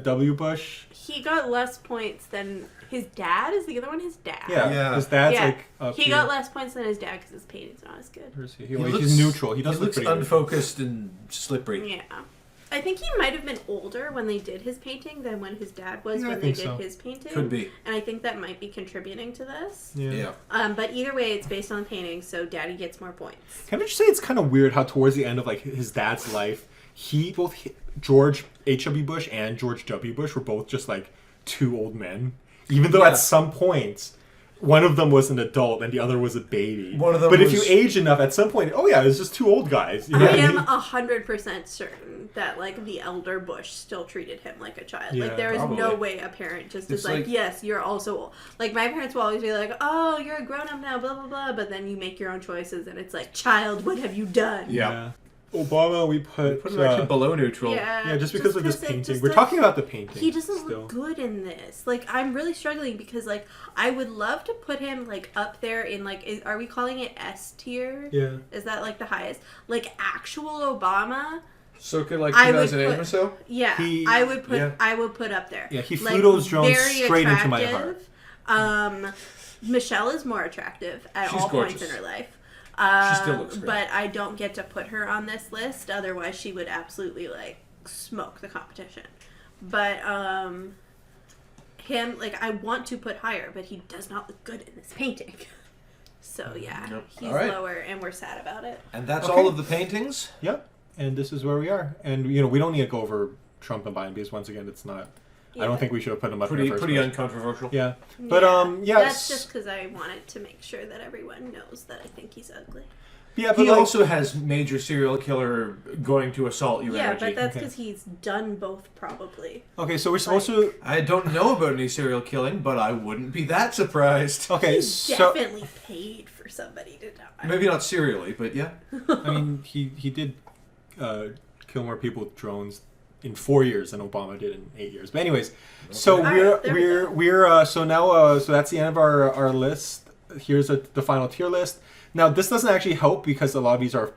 W. Bush. He got less points than his dad. Is the other one his dad? Yeah. Yeah. His dad's Yeah. like up He here. got less points than his dad because his painting's not as good. Where is he? He's neutral. He does look looks pretty unfocused and slippery. Yeah. I think he might have been older when they did his painting than when his dad was Yeah, I when they think did so. his painting. Could be. And I think that might be contributing to this. Yeah. But either way, it's based on the painting, so daddy gets more points. Can I just say it's kind of weird how towards the end of like his dad's life, George H.W. Bush and George W. Bush were both just like two old men, even though Yeah. at some points one of them was an adult and the other was a baby. One of them but if was- you age enough, at some point, oh yeah, it's just two old guys. You know I what am mean? 100% certain that, like, the elder Bush still treated him like a child. Yeah, like, there is probably. no way a parent just It's is like, like- yes, you're also old. Like, my parents will always be like, oh, you're a grown-up now, blah, blah, blah. But then you make your own choices, and it's like, child, what have you done? Yeah. Obama, we put. Put him actually below neutral. yeah, just because of this it- painting. just We're like- talking about the painting. He doesn't still. look good in this. Like, I'm really struggling because, like, I would love to put him, like, up there in, like, are we calling it S tier? Yeah. Is that, like, the highest? Like, actual Obama, Circa like I would 2008 or put- so. yeah, He- I would put yeah. I would put up there. Yeah, he flew those drones very straight into my attractive. Michelle is more attractive at She's all points gorgeous. in her life. She still looks great. But I don't get to put her on this list. Otherwise, she would absolutely, like, smoke the competition. But him, like, I want to put higher, but he does not look good in this painting. So yeah, Nope. he's All right. lower, and we're sad about it. And that's Okay. all of the paintings. Yep. And this is where we are. And you know, we don't need to go over Trump and Biden because once again, it's not. I Yeah. don't think we should have put them up in Pretty the first pretty place. uncontroversial. Yeah. But yeah. That's just because I wanted to make sure that everyone knows that I think he's ugly. Yeah, but He like, also has major serial killer going to assault you Yeah, energy. but that's Okay. because he's done both, probably. okay, so we're supposed to. I don't know about any serial killing, but I wouldn't be that surprised. Okay, He so definitely paid for somebody to die. Maybe not serially, but yeah. I mean, he did kill more people with drones in 4 years than Obama did in 8 years. But anyways, so so that's the end of our list. Here's the final tier list. Now this doesn't actually help because a lot of these are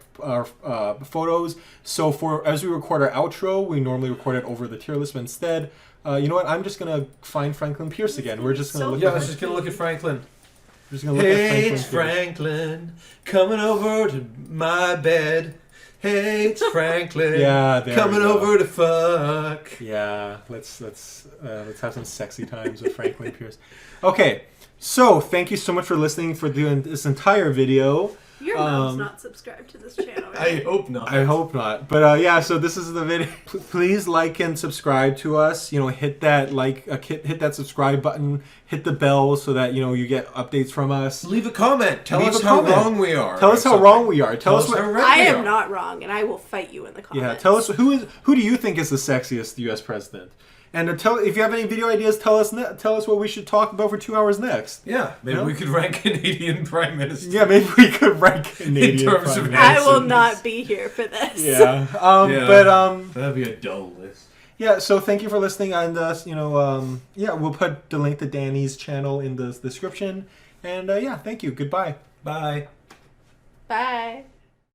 photos. So as we record our outro, we normally record it over the tier list, but instead, you know what? I'm just gonna find Franklin Pierce again. We're just gonna let's just gonna look at Franklin. We're just gonna look at Franklin. It's Franklin coming over to my bed. Hey, it's Franklin. Coming over to fuck. Yeah, let's have some sexy times with Franklin Pierce. Okay, so thank you so much for listening for doing this entire video. Your mom's not subscribed to this channel, right? I hope not. I hope not. But yeah, so this is the video. Please like and subscribe to us. You know, hit that hit that subscribe button, hit the bell so that you get updates from us. Leave a comment. Tell us how wrong we are. Tell us how wrong we are. Tell us what I am not wrong, and I will fight you in the comments. Yeah, tell us who do you think is the sexiest U.S. president? And if you have any video ideas, tell us what we should talk about for 2 hours next. Yeah, maybe we could rank Canadian Prime Minister. Yeah, maybe we could rank Canadian in terms of I will not be here for this. Yeah, but that'd be a dull list. Yeah, so thank you for listening, and we'll put the link to Danny's channel in the description. And yeah, thank you. Goodbye. Bye. Bye.